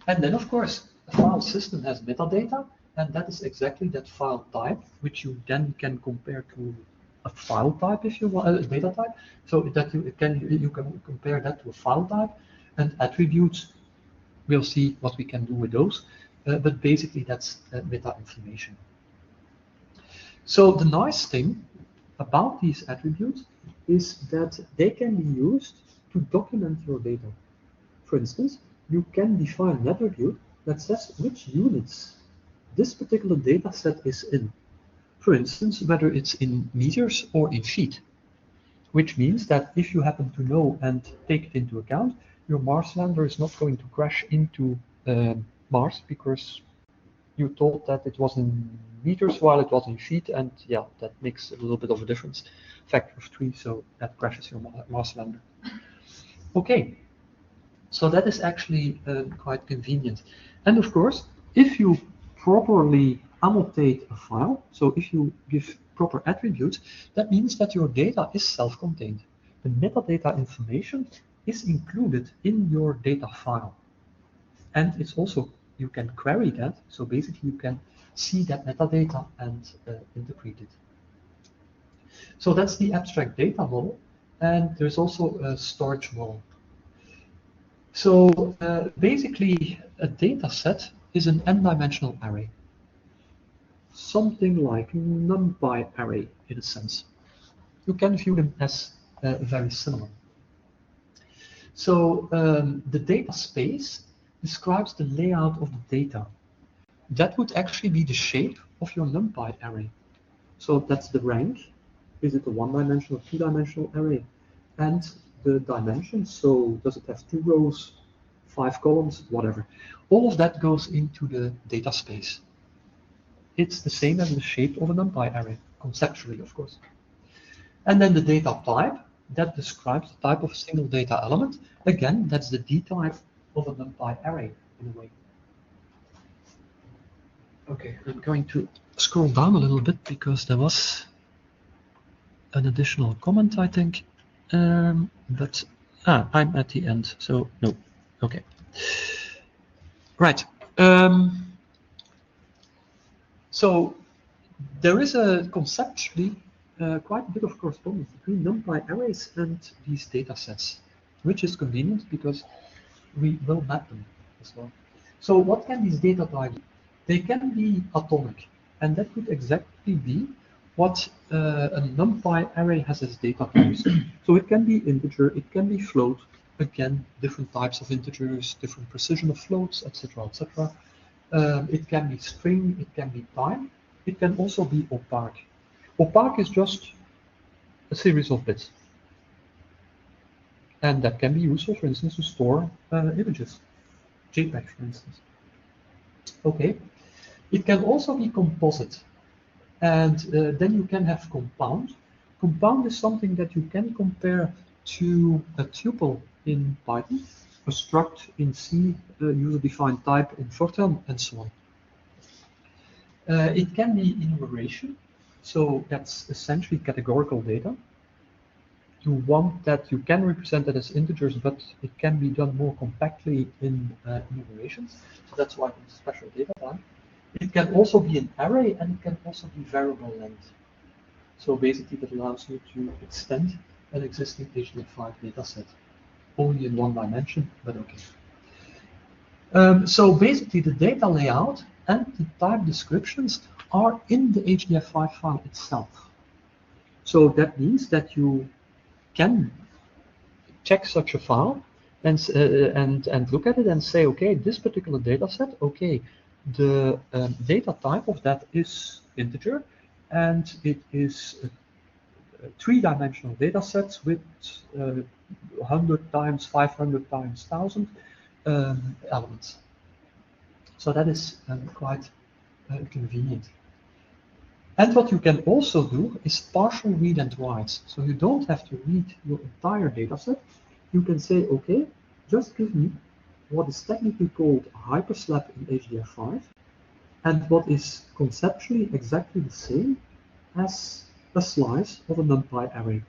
And then, of course, a file system has metadata, and that is exactly that file type, which you then can compare to a file type if you want, a data type. So that you can compare that to a file type, and attributes. We'll see what we can do with those, but basically that's meta information. So the nice thing about these attributes is that they can be used to document your data. For instance, you can define an attribute that says which units this particular data set is in. For instance, whether it's in meters or in feet, which means that if you happen to know and take it into account, your Mars lander is not going to crash into Mars because you thought that it was in meters while it was in feet, and yeah, that makes a little bit of a difference, factor of 3, so that crashes your Mars lander. Okay, so that is actually quite convenient. And of course, if you properly annotate a file, so if you give proper attributes, that means that your data is self-contained. The metadata information is included in your data file. And it's also, you can query that, so basically you can see that metadata and interpret it. So that's the abstract data model, and there's also a storage model. So basically, a data set is an n-dimensional array. Something like NumPy array, in a sense. You can view them as very similar. So the data space describes the layout of the data. That would actually be the shape of your NumPy array. So that's the rank. Is it a one-dimensional, two-dimensional array? And the dimensions, so does it have 2 rows, 5 columns, whatever. All of that goes into the data space. It's the same as the shape of a NumPy array, conceptually, of course. And then the data type, that describes the type of single data element. Again, that's the D type of a NumPy array, in a way. Okay, I'm going to scroll down a little bit because there was an additional comment, I think. But I'm at the end, so no. Okay. Right. So there is a conceptually quite a bit of correspondence between NumPy arrays and these data sets, which is convenient because we will map them as well. So what can these data types be? They can be atomic, and that could exactly be what a NumPy array has as data types. So it can be integer, it can be float, again, different types of integers, different precision of floats, etc., etc. It can be string, it can be time, it can also be opaque. Opaque is just a series of bits. And that can be useful, for instance, to store images, JPEG, for instance. Okay, it can also be composite. And then you can have compound. Compound is something that you can compare to a tuple in Python, a struct in C, user-defined type in Fortran, and so on. It can be enumeration, so that's essentially categorical data. You want that you can represent it as integers, but it can be done more compactly in enumerations. So that's why it's special data type. It can also be an array, and it can also be variable length. So basically, that allows you to extend an existing HDF5 dataset, only in one dimension, but okay. So basically, the data layout and the type descriptions are in the HDF5 file itself. So that means that you can check such a file and look at it and say, okay, this particular data set, okay, the data type of that is integer, and it is a 3-dimensional data set with 100 times 500 times 1000 elements. So that is quite convenient. And what you can also do is partial read and writes. So you don't have to read your entire data set. You can say, okay, just give me what is technically called a hyperslab in HDF5, and what is conceptually exactly the same as a slice of a NumPy array.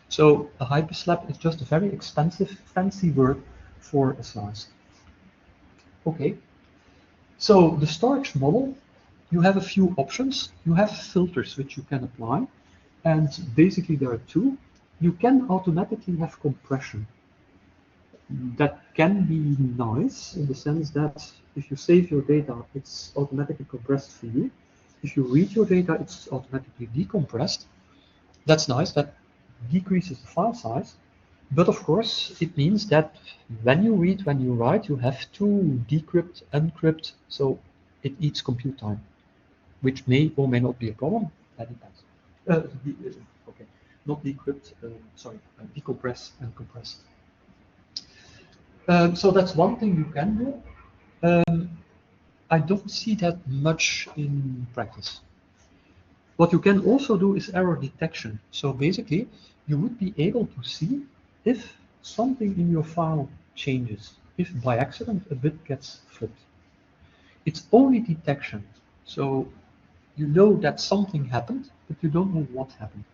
So a hyperslab is just a very expensive, fancy word for a slice. Okay. So the storage model, you have a few options. You have filters which you can apply, and basically there are two. You can automatically have compression. That can be nice in the sense that if you save your data, it's automatically compressed for you. If you read your data, it's automatically decompressed. That's nice. That decreases the file size. But of course, it means that when you read, when you write, you have to decrypt, encrypt, so it eats compute time, which may or may not be a problem. That depends. Okay, not decrypt, decompress and compress. So that's one thing you can do. I don't see that much in practice. What you can also do is error detection. So basically, you would be able to see if something in your file changes, if by accident a bit gets flipped. It's only detection. So you know that something happened, but you don't know what happened.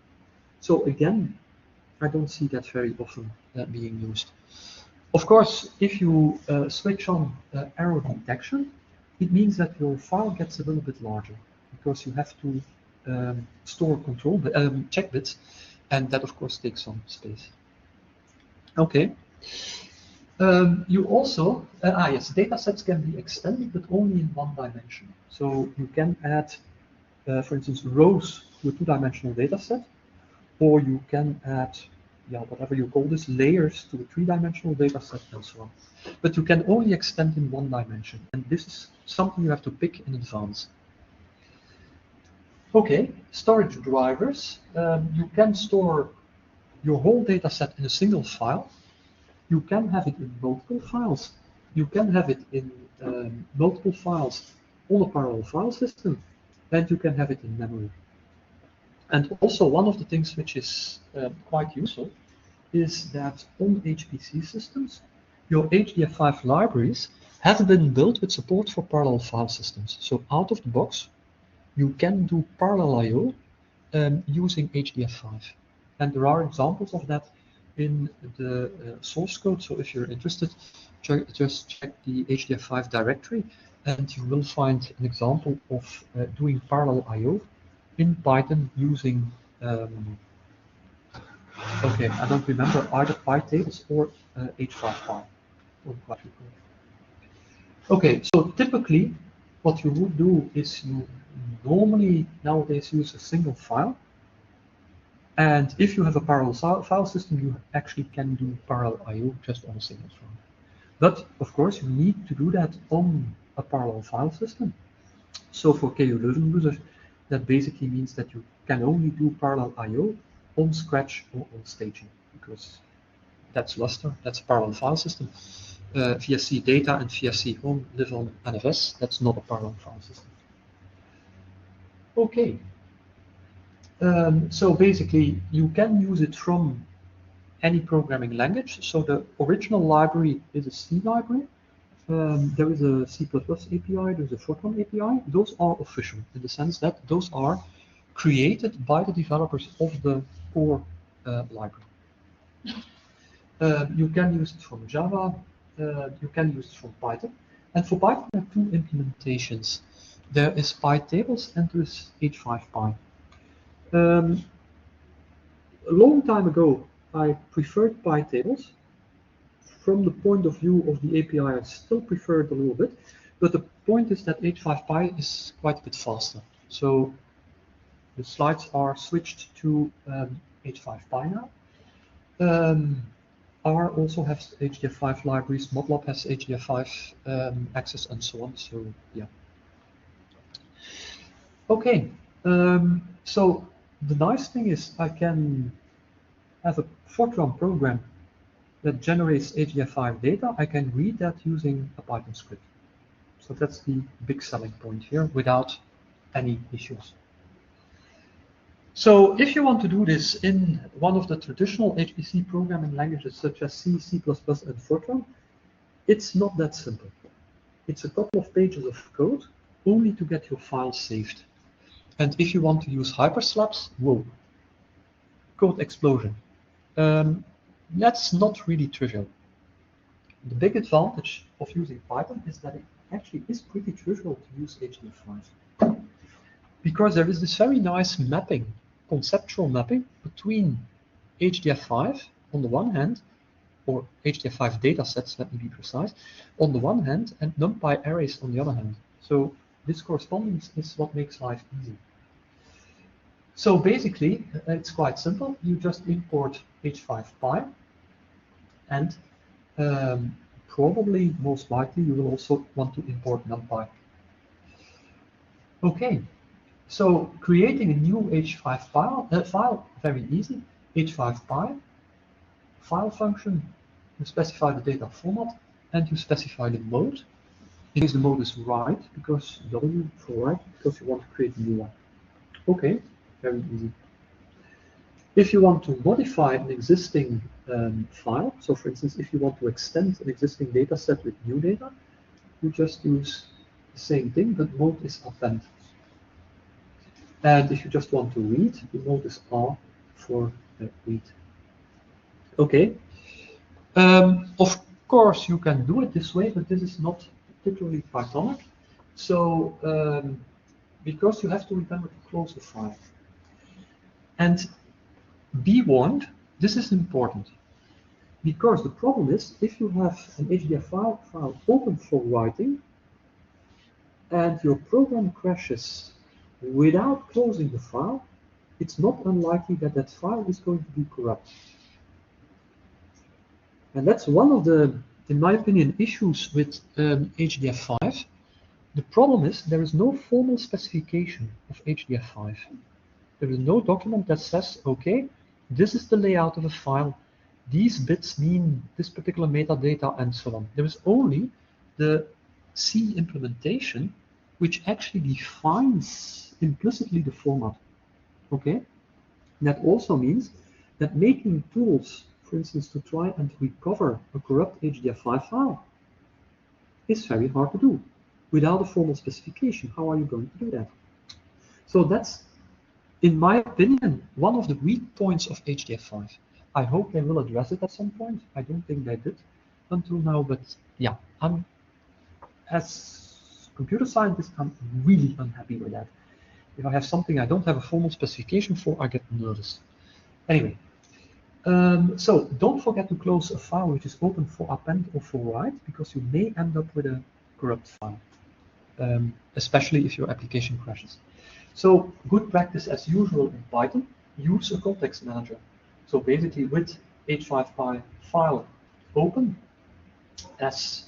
So again, I don't see that very often being used. Of course, if you switch on error detection, it means that your file gets a little bit larger because you have to store control check bits, and that of course takes some space. Okay. You also, yes, data sets can be extended, but only in one dimension. So you can add, for instance, rows to a two-dimensional data set, or you can add, whatever you call this, layers to a three-dimensional data set, and so on. But you can only extend in one dimension, and this is something you have to pick in advance. Okay, storage drivers. You can store your whole data set in a single file. You can have it in multiple files. You can have it in multiple files on a parallel file system, and you can have it in memory. And also one of the things which is quite useful is that on HPC systems, your HDF5 libraries have been built with support for parallel file systems. So out of the box, you can do parallel I/O using HDF5. And there are examples of that in the source code. So if you're interested, just check the HDF5 directory, and you will find an example of doing parallel I/O in Python using, okay, I don't remember either PyTables or H5Py. Okay, so typically what you would do is you normally nowadays use a single file. And if you have a parallel file system, you actually can do parallel I/O just on a single file. But of course, you need to do that on a parallel file system. So for KU Leuven users, that basically means that you can only do parallel I/O on Scratch or on staging, because that's Lustre, that's a parallel file system. VSC data and VSC home live on NFS. That's not a parallel file system. Okay. So basically, you can use it from any programming language. So the original library is a C library. There is a C++ API, there's a Fortran API. Those are official in the sense that those are created by the developers of the core library. You can use it from Java, you can use it from Python. And for Python, there are two implementations. There is PyTables and there is H5Py. A long time ago, I preferred PyTables. From the point of view of the API, I still prefer it a little bit, but the point is that H5Py is quite a bit faster. So the slides are switched to H5Py now. R also has HDF5 libraries, MATLAB has HDF5 access, and so on. So yeah. Okay. So the nice thing is I can have a Fortran program that generates HDF5 data. I can read that using a Python script. So that's the big selling point here without any issues. So if you want to do this in one of the traditional HPC programming languages such as C, C++, and Fortran, it's not that simple. It's a couple of pages of code only to get your file saved. And if you want to use hyperslaps, whoa, code explosion. That's not really trivial. the big advantage of using Python is that it actually is pretty trivial to use HDF5. Because there is this very nice mapping, conceptual mapping between HDF5 on the one hand, or HDF5 datasets, let me be precise, on the one hand, and NumPy arrays on the other hand. So this correspondence is what makes life easy. So basically, it's quite simple. You just import H5Py, and probably, most likely, you will also want to import NumPy. Okay, so creating a new H5 file, very easy. H5Py, file function, you specify the data format, and you specify the mode. In case the mode is write, because W for write, because you want to create a new one. Okay, very easy. If you want to modify an existing file, so for instance, if you want to extend an existing data set with new data, you just use the same thing, but mode is append. And if you just want to read, the mode is R for read. Okay. Of course, you can do it this way, but this is not particularly Pythonic. So, because you have to remember to close the file. And be warned, this is important. Because the problem is, if you have an HDF file open for writing, and your program crashes without closing the file, it's not unlikely that that file is going to be corrupt. And that's one of the, in my opinion, issues with HDF5. The problem is there is no formal specification of HDF5. There is no document that says, okay, this is the layout of a file, these bits mean this particular metadata, and so on. There is only the C implementation, which actually defines implicitly the format. Okay? And that also means that making tools, for instance, to try and recover a corrupt HDF5 file is very hard to do without a formal specification. How are you going to do that? So that's, in my opinion, one of the weak points of HDF5. I hope they will address it at some point. I don't think they did until now, but yeah, as a computer scientist, I'm really unhappy with that. If I have something I don't have a formal specification for, I get nervous. Anyway, so don't forget to close a file which is open for append or for write, because you may end up with a corrupt file, especially if your application crashes. So good practice as usual in Python, use a context manager. So basically with H5Py file open as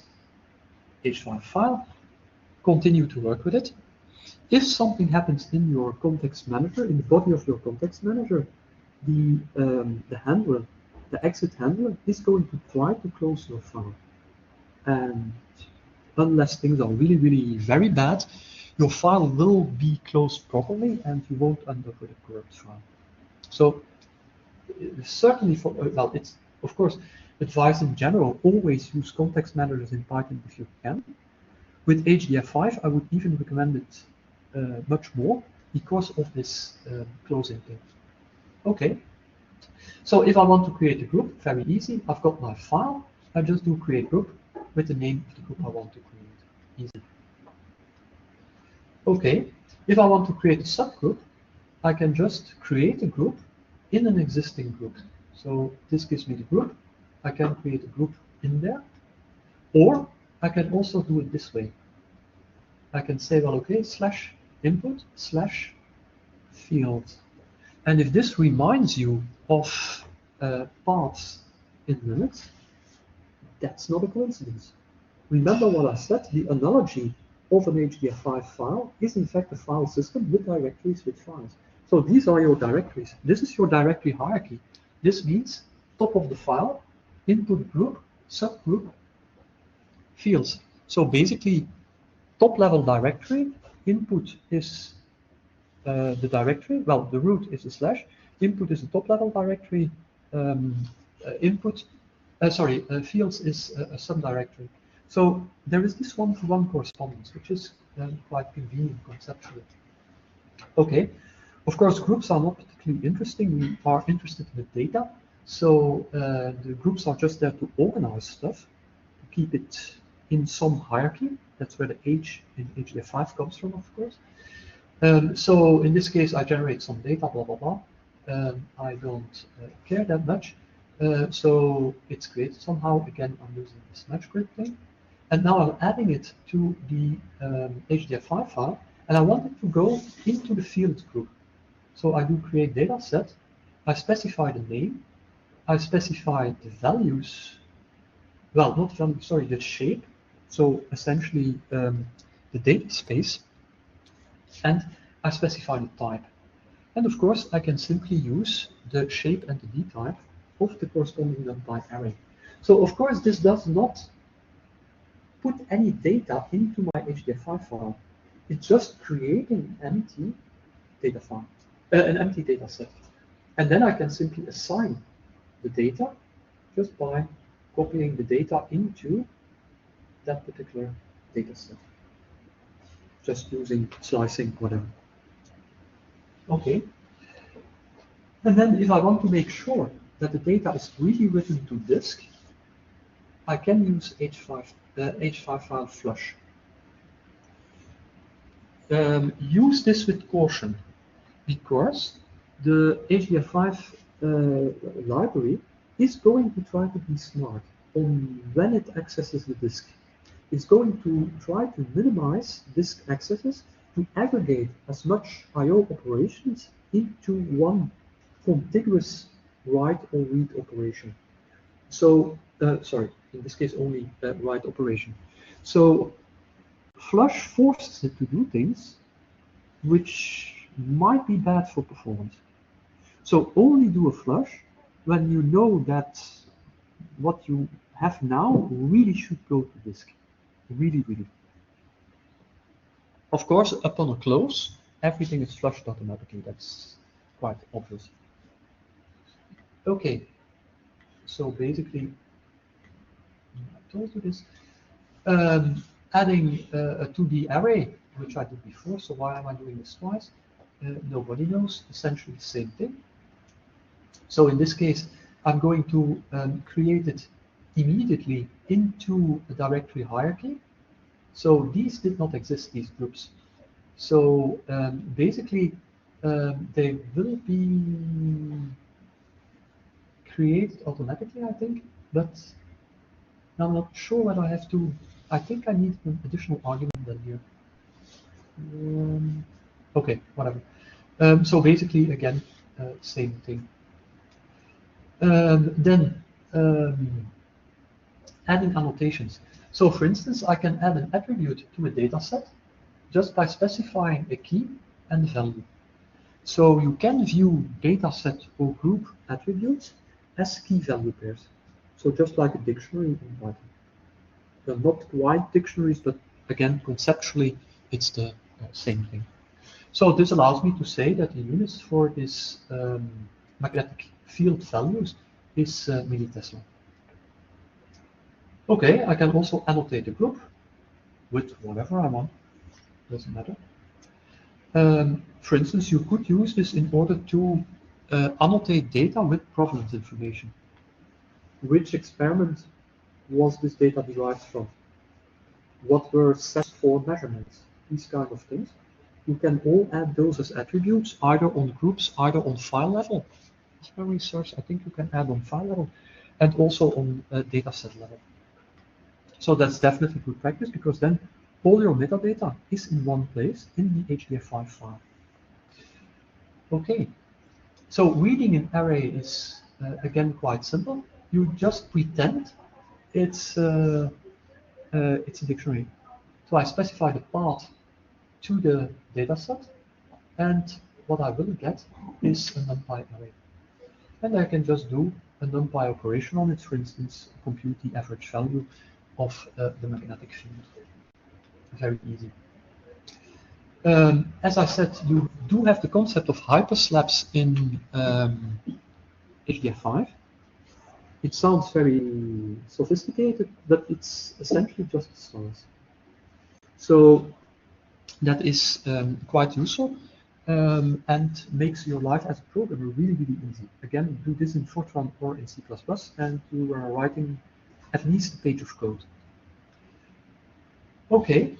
H5 file, continue to work with it. If something happens in your context manager, in the body of your context manager, the handler, the exit handler, is going to try to close your file. And unless things are really, really very bad, your file will be closed properly and you won't end up with a corrupt file. So certainly for, well, it's of course advised in general, always use context managers in Python if you can. With HDF5, I would even recommend it much more because of this closing thing. Okay, so if I want to create a group, very easy. I've got my file. I just do create group with the name of the group I want to create. Easy. Okay, if I want to create a subgroup, I can just create a group in an existing group. So this gives me the group. I can create a group in there, or I can also do it this way. I can say, well, okay, slash input slash field. And if this reminds you of paths in Linux, that's not a coincidence. Remember what I said, the analogy of an HDF5 file is in fact a file system with directories with files. So these are your directories. This is your directory hierarchy. This means top of the file, input group, subgroup, fields. So basically, top level directory, input is the directory, well, the root is a slash, input is a top level directory, fields is a subdirectory. So there is this one-to-one correspondence, which is quite convenient conceptually. Okay, of course, groups are not particularly interesting. We are interested in the data. So the groups are just there to organize stuff, to keep it in some hierarchy. That's where the H in HDF5 comes from, of course. So in this case, I generate some data, blah, blah, blah. I don't care that much. So it's created somehow. Again, I'm using this match grid thing. And now I'm adding it to the HDF5 file, and I want it to go into the field group. So I do create data set. I specify the name. I specify the values. Well, not value, sorry, the shape. So essentially the data space. And I specify the type. And of course, I can simply use the shape and the D type of the corresponding NumPy array. So of course, this does not put any data into my HDF5 file. It's just creating an empty data file, an empty data set. And then I can simply assign the data just by copying the data into that particular data set. Just using slicing, whatever. Okay. And then if I want to make sure that the data is really written to disk, I can use H5 file flush. Use this with caution, because the HDF5 library is going to try to be smart on when it accesses the disk. It's going to try to minimize disk accesses to aggregate as much I/O operations into one contiguous write or read operation. So, sorry, in this case only write operation. So, flush forces it to do things which might be bad for performance. So only do a flush when you know that what you have now really should go to disk. Really, really. Of course, upon a close, everything is flushed automatically. That's quite obvious. Okay, so basically, I told you this. Adding a 2D array, which I did before, so why am I doing this twice? Nobody knows, essentially the same thing. So in this case, I'm going to create it immediately into a directory hierarchy. So these did not exist, these groups. So basically, they will be created automatically, I think, but I'm not sure whether I have to. I think I need an additional argument then here. Okay, whatever. So basically, again, same thing. Then adding annotations. So for instance, I can add an attribute to a data set just by specifying a key and the value. So you can view data set or group attributes as key value pairs. So just like a dictionary in Python. They're not quite dictionaries, but again, conceptually, it's the same thing. So this allows me to say that the units for this magnetic field values is millitesla. Okay, I can also annotate a group with whatever I want, doesn't matter. For instance, you could use this in order to annotate data with provenance information. Which experiment was this data derived from? What were set for measurements? These kind of things. You can all add those as attributes, either on groups, either on file level. As per research, I think you can add on file level, and also on data set level. So that's definitely good practice, because then all your metadata is in one place in the HDF5 file. Okay, so reading an array is again quite simple. You just pretend it's a dictionary. So I specify the path to the data set, and what I will get is a NumPy array. And I can just do a NumPy operation on it, for instance, compute the average value of the magnetic field. Very easy. As I said, you do have the concept of hyperslaps in HDF5. It sounds very sophisticated, but it's essentially just a slice. So that is quite useful and makes your life as a programmer really, really easy. Again, do this in Fortran or in C++, and you are writing at least a page of code. Okay,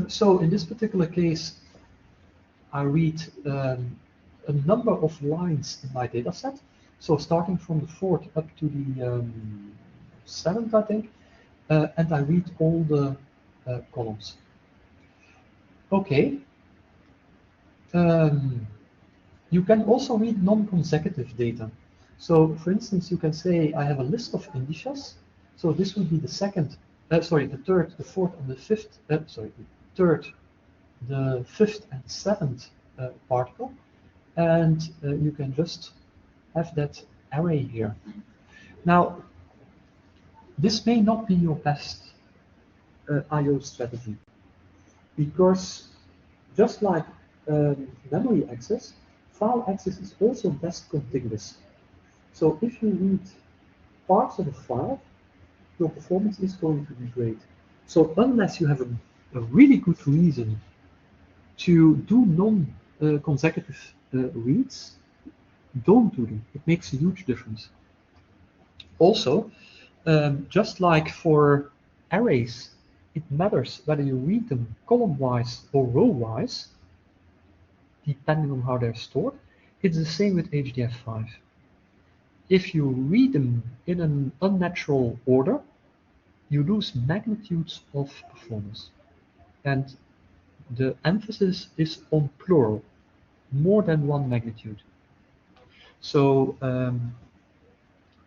so in this particular case, I read a number of lines in my data set. So starting from the 4th up to the 7th, I think, and I read all the columns. Okay. You can also read non-consecutive data. So, for instance, you can say I have a list of indices. So this would be the second, the 3rd, the 4th, and the 5th. The 3rd, the 5th, and 7th particle, and you can just have that array here. Now, this may not be your best I/O strategy, because just like memory access, file access is also best contiguous. So if you read parts of a file, your performance is going to be great. So unless you have a really good reason to do non-consecutive reads, don't do them. It makes a huge difference. Also, just like for arrays, it matters whether you read them column-wise or row-wise, depending on how they're stored. It's the same with HDF5. If you read them in an unnatural order, you lose magnitudes of performance. And the emphasis is on plural, more than one magnitude. So,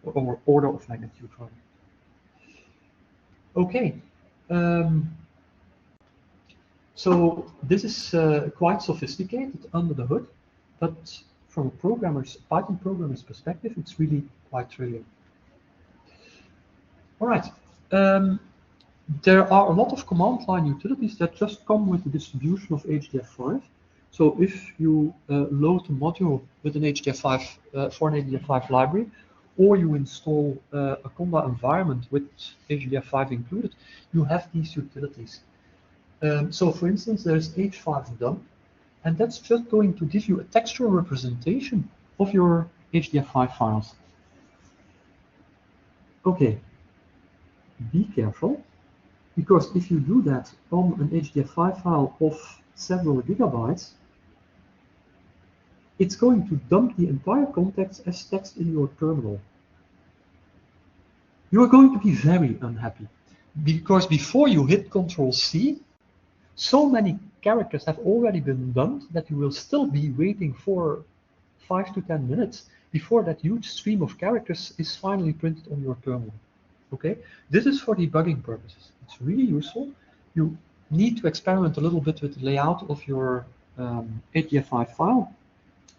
or order of magnitude, rather. Okay. So this is quite sophisticated under the hood, but from a Python programmer's perspective, it's really quite trivial. All right. There are a lot of command line utilities that just come with the distribution of HDF5. So if you load a module with an HDF5 for an HDF5 library, or you install a Conda environment with HDF5 included, you have these utilities. So for instance, there's h5dump, and that's just going to give you a textual representation of your HDF5 files. Okay, be careful, because if you do that on an HDF5 file of several gigabytes, it's going to dump the entire context as text in your terminal. You are going to be very unhappy, because before you hit Ctrl+C, so many characters have already been dumped that you will still be waiting for 5 to 10 minutes before that huge stream of characters is finally printed on your terminal. Okay, this is for debugging purposes. It's really useful. You need to experiment a little bit with the layout of your HDF5 file.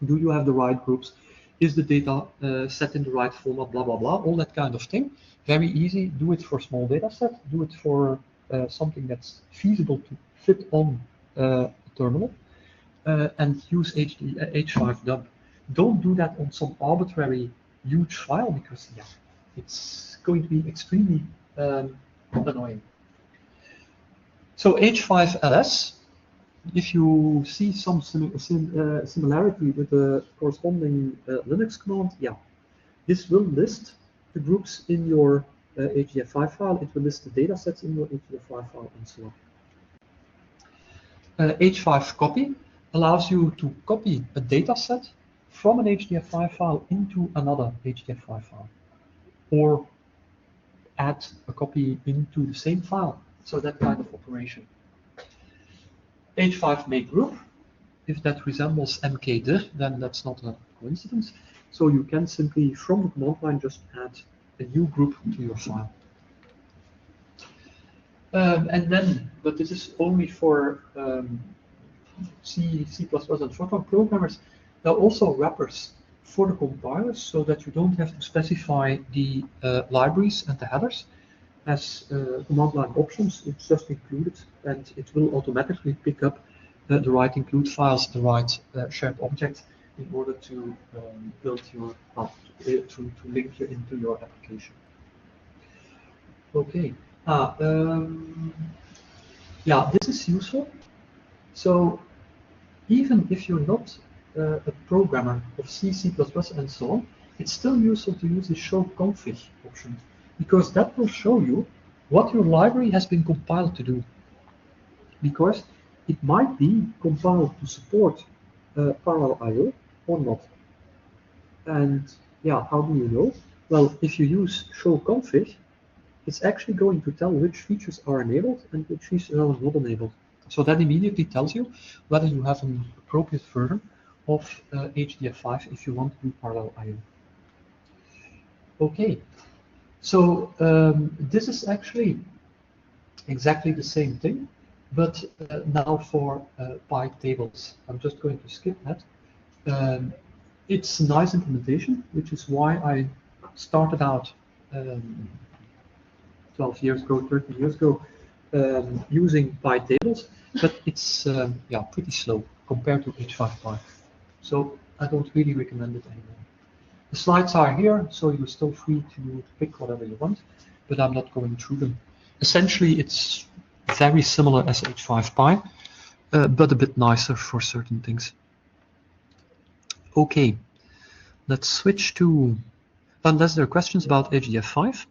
Do you have the right groups? Is the data set in the right format? Blah, blah, blah, all that kind of thing. Very easy. Do it for small data set. Do it for something that's feasible to fit on a terminal. And use h5dump. Don't do that on some arbitrary huge file, because yeah, it's going to be extremely annoying. So h5ls, if you see some similarity with the corresponding Linux command, yeah, this will list the groups in your HDF5 file, it will list the data sets in your HDF5 file, and so on. h5copy allows you to copy a data set from an HDF5 file into another HDF5 file, or add a copy into the same file, so that kind of operation. h5makeGroup, if that resembles mkdir, then that's not a coincidence. So you can simply, from the command line, just add a new group to your file. And then, but this is only for C, C++, and Fortran programmers. There are also wrappers for the compilers, so that you don't have to specify the libraries and the headers as command line options. It's just included, and it will automatically pick up the right include files, the right shared object, in order to build your to link you into your application. Okay. Yeah, this is useful. So even if you're not a programmer of C, C++, and so on, it's still useful to use the show config option, because that will show you what your library has been compiled to do. because it might be compiled to support parallel I/O or not. And yeah, how do you know? Well, if you use show config, it's actually going to tell which features are enabled and which features are not enabled. So that immediately tells you whether you have an appropriate version of HDF5 if you want to do parallel I/O. Okay, so this is actually exactly the same thing, but now for pitables. I'm just going to skip that. It's a nice implementation, which is why I started out 12 years ago, 13 years ago, using pitables, but it's yeah, pretty slow compared to H5Py. So I don't really recommend it anymore. The slides are here, so you're still free to pick whatever you want, but I'm not going through them. Essentially, it's very similar as H5Py, but a bit nicer for certain things. Okay, let's switch to, unless there are questions about HDF5.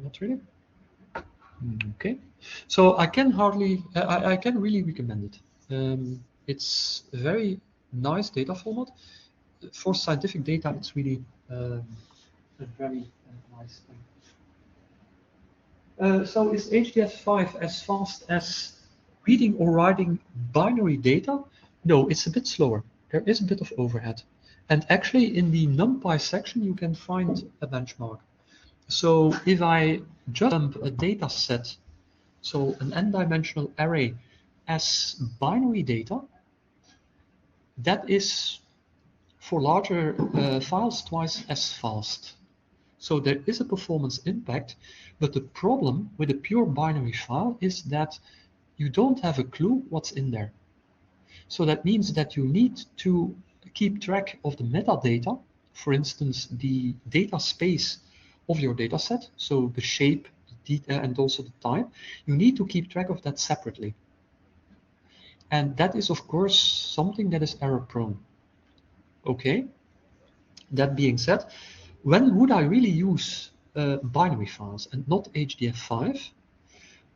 Not really. Okay, so I can hardly, I can really recommend it. It's a very nice data format. For scientific data, it's really a very nice thing. So is HDF5 as fast as reading or writing binary data? No, it's a bit slower. There is a bit of overhead. And actually in the NumPy section, you can find a benchmark. So if I just dump a data set, so an n-dimensional array as binary data, that is for larger files twice as fast. So there is a performance impact, but the problem with a pure binary file is that you don't have a clue what's in there. So that means that you need to keep track of the metadata, for instance, the data space of your data set, so the shape and also the time. You need to keep track of that separately. And that is, of course, something that is error prone. Okay, that being said, when would I really use binary files and not HDF5?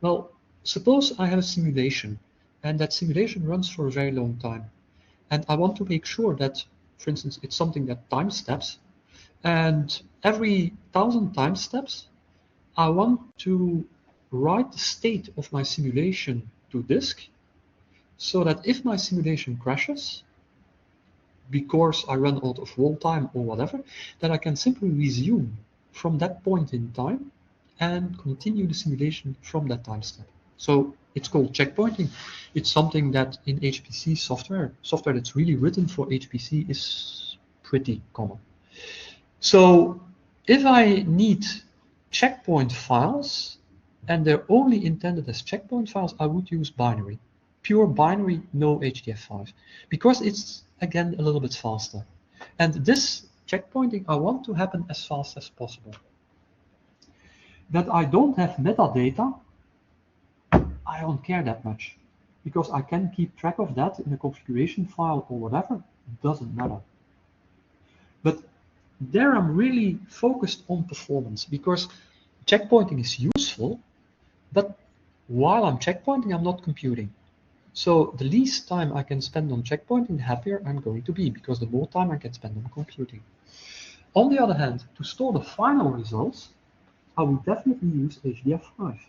Well, suppose I have a simulation and that simulation runs for a very long time. And I want to make sure that, for instance, it's something that time steps, and every 1,000 time steps, I want to write the state of my simulation to disk, so that if my simulation crashes, because I run out of wall time or whatever, then I can simply resume from that point in time and continue the simulation from that time step. So it's called checkpointing. It's something that in HPC software that's really written for HPC is pretty common. So if I need checkpoint files and they're only intended as checkpoint files, I would use binary. Pure binary, no HDF5, because it's, again, a little bit faster. And this checkpointing, I want to happen as fast as possible. That I don't have metadata, I don't care that much, because I can keep track of that in a configuration file or whatever, it doesn't matter. But there I'm really focused on performance, because checkpointing is useful, but while I'm checkpointing, I'm not computing. So the least time I can spend on checkpointing, the happier I'm going to be, because the more time I can spend on computing. On the other hand, to store the final results, I would definitely use HDF5.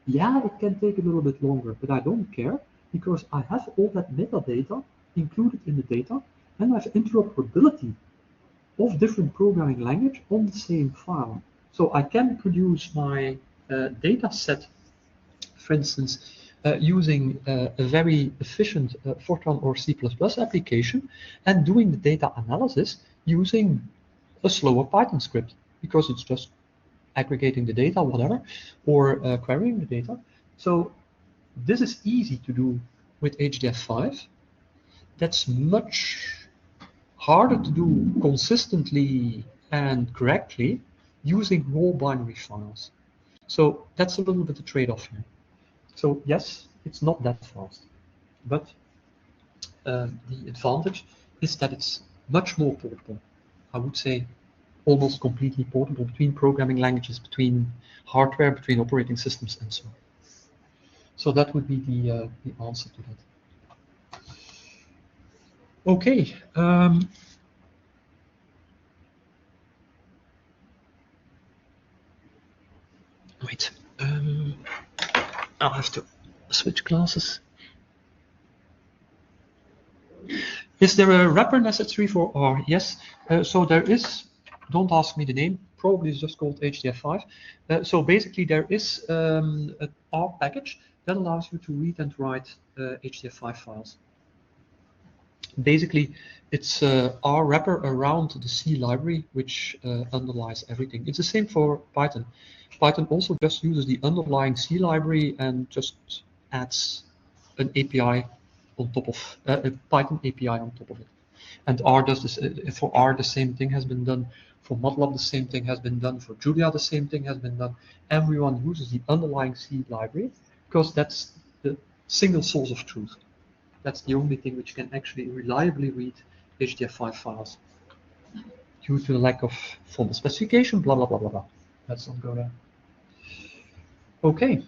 Yeah, it can take a little bit longer, but I don't care, because I have all that metadata included in the data, and I have interoperability of different programming language on the same file. So I can produce my data set, for instance, using a very efficient Fortran or C++ application, and doing the data analysis using a slower Python script, because it's just aggregating the data, whatever, or querying the data. So this is easy to do with HDF5. That's much harder to do consistently and correctly using raw binary files. So that's a little bit of a trade-off here. So yes, it's not that fast, but the advantage is that it's much more portable. I would say almost completely portable between programming languages, between hardware, between operating systems, and so on. So that would be the answer to that. Okay. Wait. I'll have to switch glasses. Is there a wrapper necessary for R? Yes. So there is. Don't ask me the name. Probably it's just called HDF5. So basically, there is an R package that allows you to read and write HDF5 files. Basically, it's R wrapper around the C library, which underlies everything. It's the same for Python. Python also just uses the underlying C library and just adds an API on top of a Python API on top of it. And R does this. For R, the same thing has been done. For MATLAB, the same thing has been done. For Julia, the same thing has been done. Everyone uses the underlying C library because that's the single source of truth. That's the only thing which can actually reliably read HDF5 files due to the lack of formal specification, blah, blah, blah, blah, blah. Let's not go there. Okay.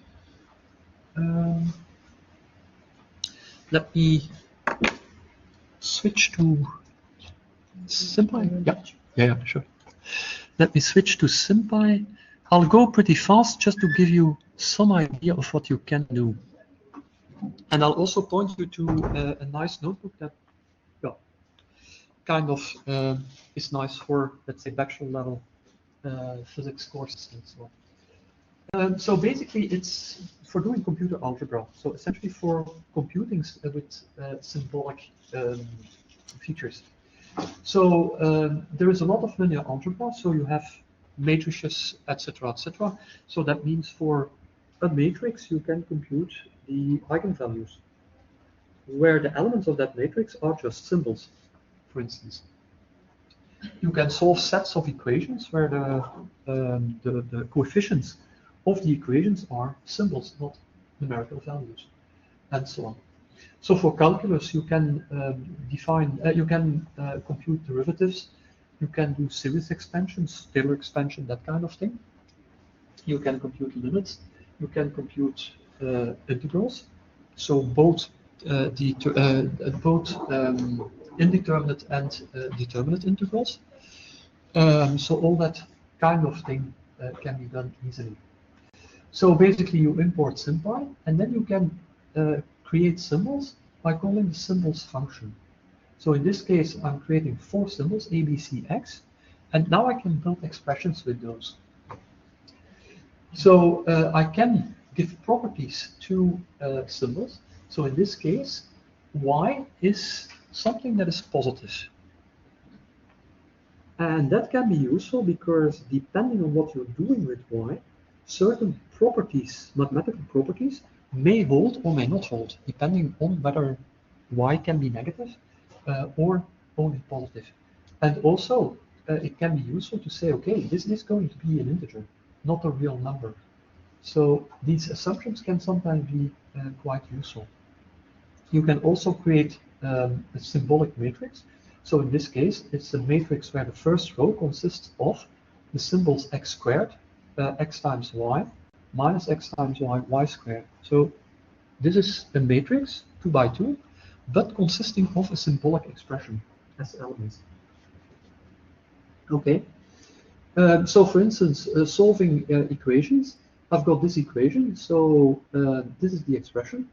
Let me switch to SymPy. Yeah, sure. Let me switch to SymPy. I'll go pretty fast just to give you some idea of what you can do. And I'll also point you to a nice notebook that, well, kind of is nice for, let's say, bachelor level physics courses and so on. So basically, it's for doing computer algebra. So essentially for computing with symbolic features. So there is a lot of linear algebra. So you have matrices, etc., etc. So that means for a matrix, you can compute the eigenvalues, where the elements of that matrix are just symbols, for instance. You can solve sets of equations where the coefficients of the equations are symbols, not numerical values, and so on. So for calculus, you can compute derivatives. You can do series expansions, Taylor expansion, that kind of thing. You can compute limits. You can compute integrals. So both indeterminate and determinate integrals. So all that kind of thing can be done easily. So basically, you import SymPy, and then you can create symbols by calling the symbols function. So in this case, I'm creating 4 symbols, A, B, C, X, and now I can build expressions with those. So I can give properties to symbols. So in this case, Y is something that is positive. And that can be useful because depending on what you're doing with Y, certain properties, mathematical properties, may hold or may not hold, depending on whether Y can be negative or only positive. And also, it can be useful to say, okay, this is going to be an integer, not a real number. So these assumptions can sometimes be quite useful. You can also create a symbolic matrix. So in this case, it's a matrix where the first row consists of the symbols x squared, x times y, minus x times y, y squared. So this is a matrix, 2 by 2, but consisting of a symbolic expression as elements. Okay. So for instance, solving equations, I've got this equation. So this is the expression.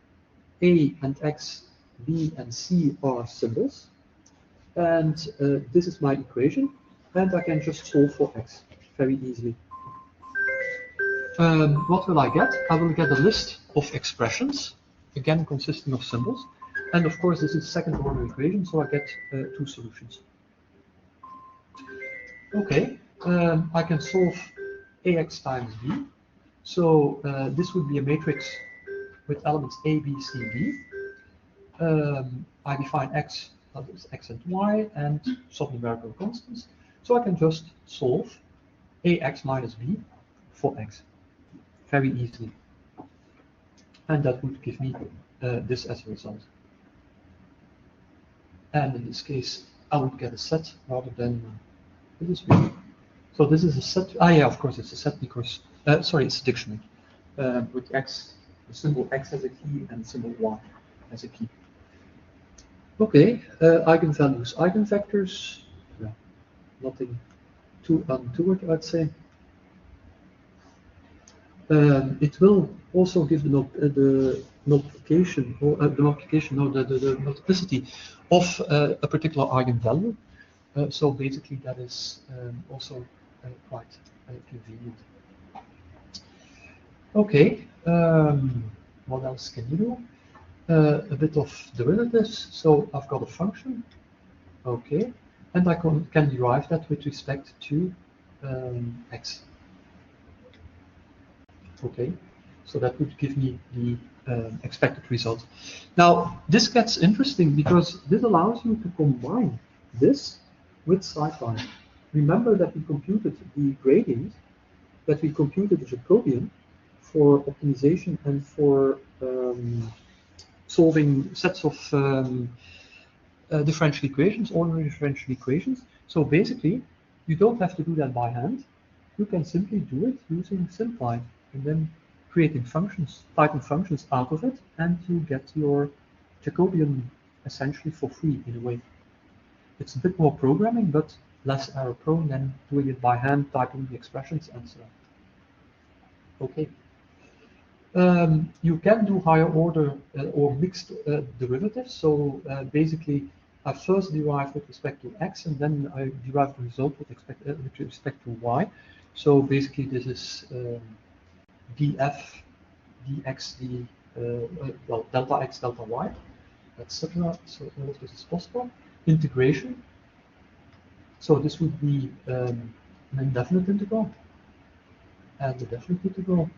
A and x, B and C are symbols. And this is my equation. And I can just solve for x very easily. What will I get? I will get a list of expressions, again consisting of symbols. And of course, this is second order equation, so I get 2 solutions. Okay, I can solve ax times b. So this would be a matrix with elements a, b, c, d. I define x as x and y and some numerical constants. So I can just solve ax minus b for x very easily. And that would give me this as a result. And in this case, I would get a set rather than this is weird. So this is a set. Yeah, of course it's a set because sorry, it's a dictionary with X, the symbol X as a key and the symbol Y as a key. Okay, eigenvalues, eigenvectors. Yeah, nothing too untoward, I'd say. It will also give the multiplication or the multiplicity of a particular eigenvalue. So basically, that is also quite convenient. Okay, what else can you do? A bit of derivatives. So I've got a function. Okay, and I can derive that with respect to x. Okay, so that would give me the expected result. Now, this gets interesting because this allows you to combine this with SciPy. Remember that we computed the gradient, that we computed the Jacobian for optimization and for solving sets of differential equations, ordinary differential equations. So basically, you don't have to do that by hand. You can simply do it using SymPy and then creating functions, Python functions out of it, and you get your Jacobian essentially for free in a way. It's a bit more programming, but less error prone than doing it by hand, typing the expressions and so on. Okay. You can do higher order or mixed derivatives. So basically, I first derive with respect to x, and then I derive the result with respect to y. So basically, this is df, dx, well, delta x, delta y, etc. So all of this is possible. Integration. So this would be an indefinite integral and a definite integral.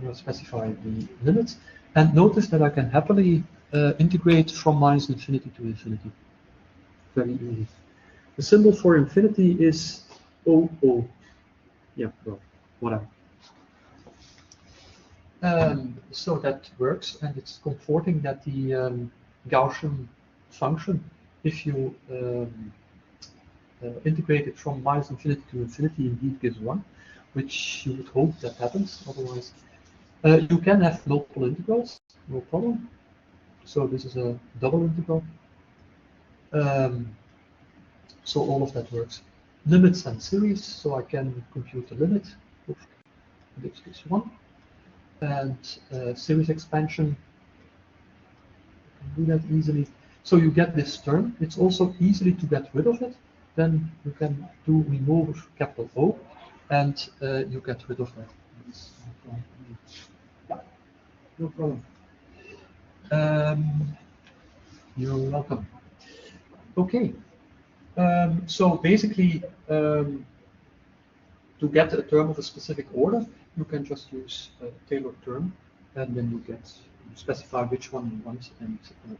We'll specify the limits, and notice that I can happily integrate from minus infinity to infinity. Very easy. The symbol for infinity is OO. Yeah, well, whatever. So that works, and it's comforting that the Gaussian function, if you integrate it from minus infinity to infinity, indeed gives 1, which you would hope that happens, otherwise. You can have multiple integrals, no problem. So this is a double integral. So all of that works. Limits and series, so I can compute the limit of this 1. And series expansion, you can do that easily. So you get this term. It's also easily to get rid of it. Then you can do remove capital O, and you get rid of that. No problem. You're welcome. Okay. So basically, to get a term of a specific order, you can just use a Taylor term, and then you specify which one you want, and you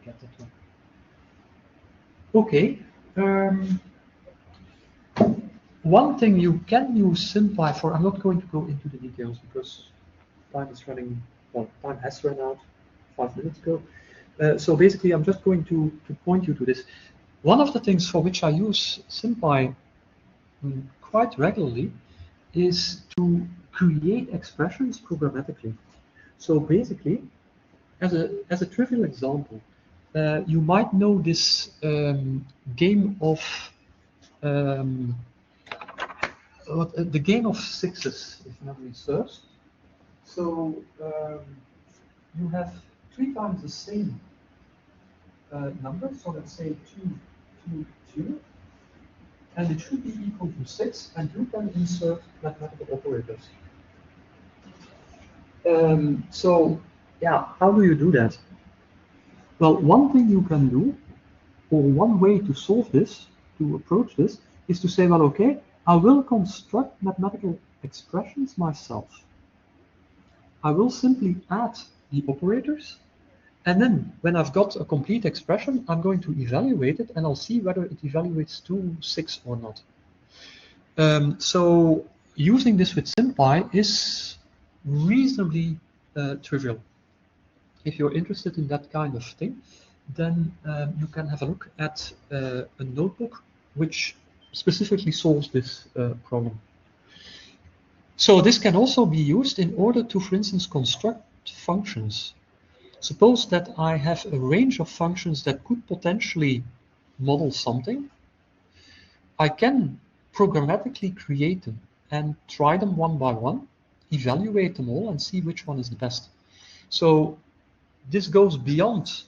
get that one. Okay. One thing you can use SymPy for, I'm not going to go into the details because time is running. Well, time has run out 5 minutes ago. So basically, I'm just going to point you to this. One of the things for which I use SymPy quite regularly is to create expressions programmatically. So basically, as a trivial example, you might know this game of the game of sixes, if memory serves. So you have 3 times the same number, so let's say 2, 2, 2, and it should be equal to 6, and you can insert mathematical operators. So yeah, how do you do that? Well, one thing you can do, or one way to solve this, to approach this, is to say, well, okay, I will construct mathematical expressions myself. I will simply add the operators, and then when I've got a complete expression, I'm going to evaluate it, and I'll see whether it evaluates to 6 or not. So using this with SymPy is reasonably trivial. If you're interested in that kind of thing, then you can have a look at a notebook which specifically solves this problem. So this can also be used in order to, for instance, construct functions. Suppose that I have a range of functions that could potentially model something. I can programmatically create them and try them one by one, evaluate them all, and see which one is the best. So this goes beyond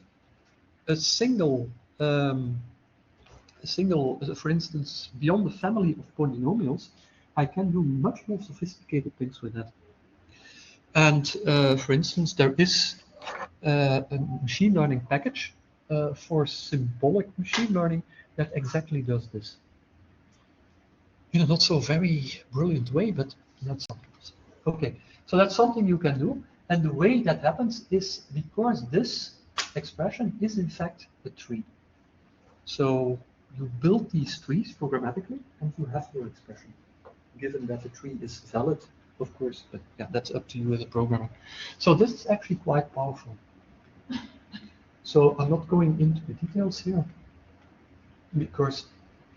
a single, for instance, beyond the family of polynomials. I can do much more sophisticated things with that. And for instance, there is a machine learning package for symbolic machine learning that exactly does this. In a not so very brilliant way, but that's something. Okay, so that's something you can do. And the way that happens is because this expression is in fact a tree. So you build these trees programmatically and you have your expression, given that the tree is valid, of course, but yeah, that's up to you as a programmer. So this is actually quite powerful. So I'm not going into the details here because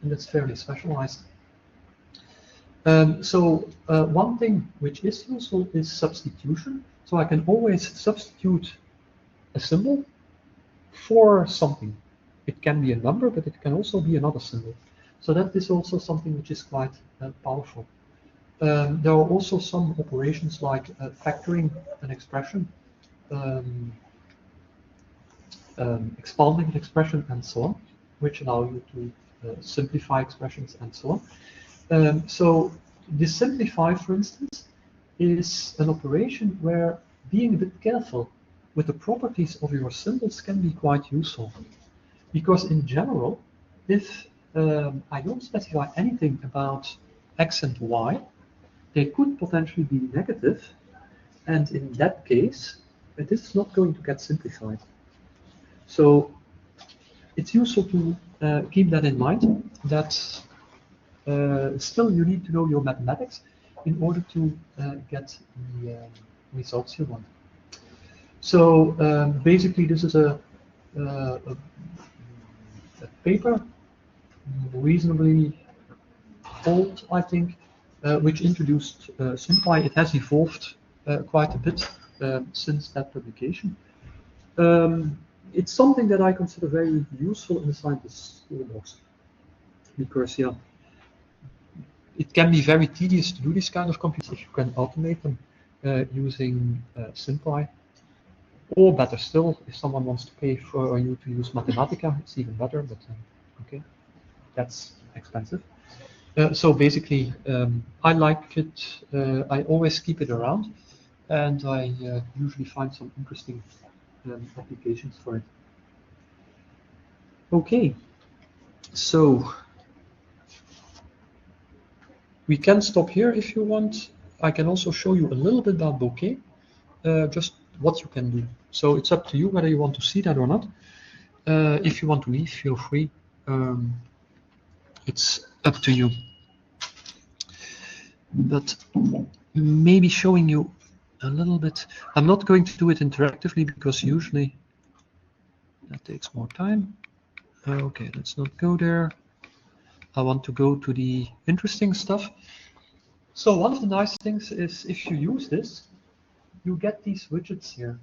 that's fairly specialized. One thing which is useful is substitution. So I can always substitute a symbol for something. It can be a number, but it can also be another symbol. So that is also something which is quite powerful. There are also some operations like factoring an expression, expanding an expression, and so on, which allow you to simplify expressions and so on. So this simplify, for instance, is an operation where being a bit careful with the properties of your symbols can be quite useful. Because in general, if I don't specify anything about x and y, they could potentially be negative, and in that case, this is not going to get simplified. So it's useful to keep that in mind, that still you need to know your mathematics in order to get the results you want. So basically this is a paper, reasonably old, I think, which introduced SymPy. It has evolved quite a bit since that publication. It's something that I consider very useful in the scientist's toolbox, because yeah, it can be very tedious to do this kind of computations if you can automate them using SymPy. Or better still, if someone wants to pay for you to use Mathematica, it's even better, but okay, that's expensive. So basically, I like it, I always keep it around, and I usually find some interesting applications for it. Okay, so we can stop here if you want. I can also show you a little bit about Bokeh, just what you can do. So it's up to you whether you want to see that or not. If you want to leave, feel free. It's up to you. But maybe showing you a little bit. I'm not going to do it interactively because usually that takes more time. Okay, let's not go there. I want to go to the interesting stuff. So one of the nice things is if you use this, you get these widgets here,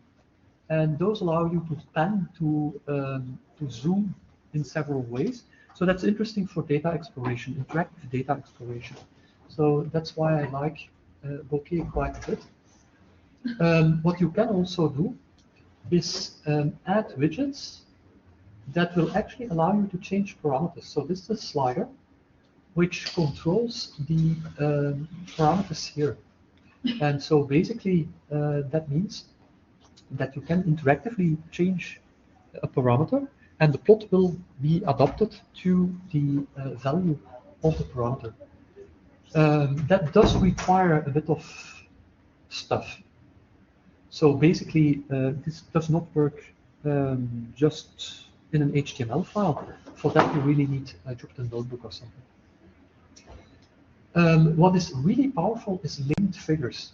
and those allow you to pan, to zoom in several ways. So that's interesting for data exploration, interactive data exploration. So that's why I like Bokeh quite a bit. What you can also do is add widgets that will actually allow you to change parameters. So this is a slider which controls the parameters here. And so basically that means that you can interactively change a parameter, and the plot will be adapted to the value of the parameter. That does require a bit of stuff. So basically this does not work just in an HTML file. For that you really need a Jupyter Notebook or something. What is really powerful is linked figures.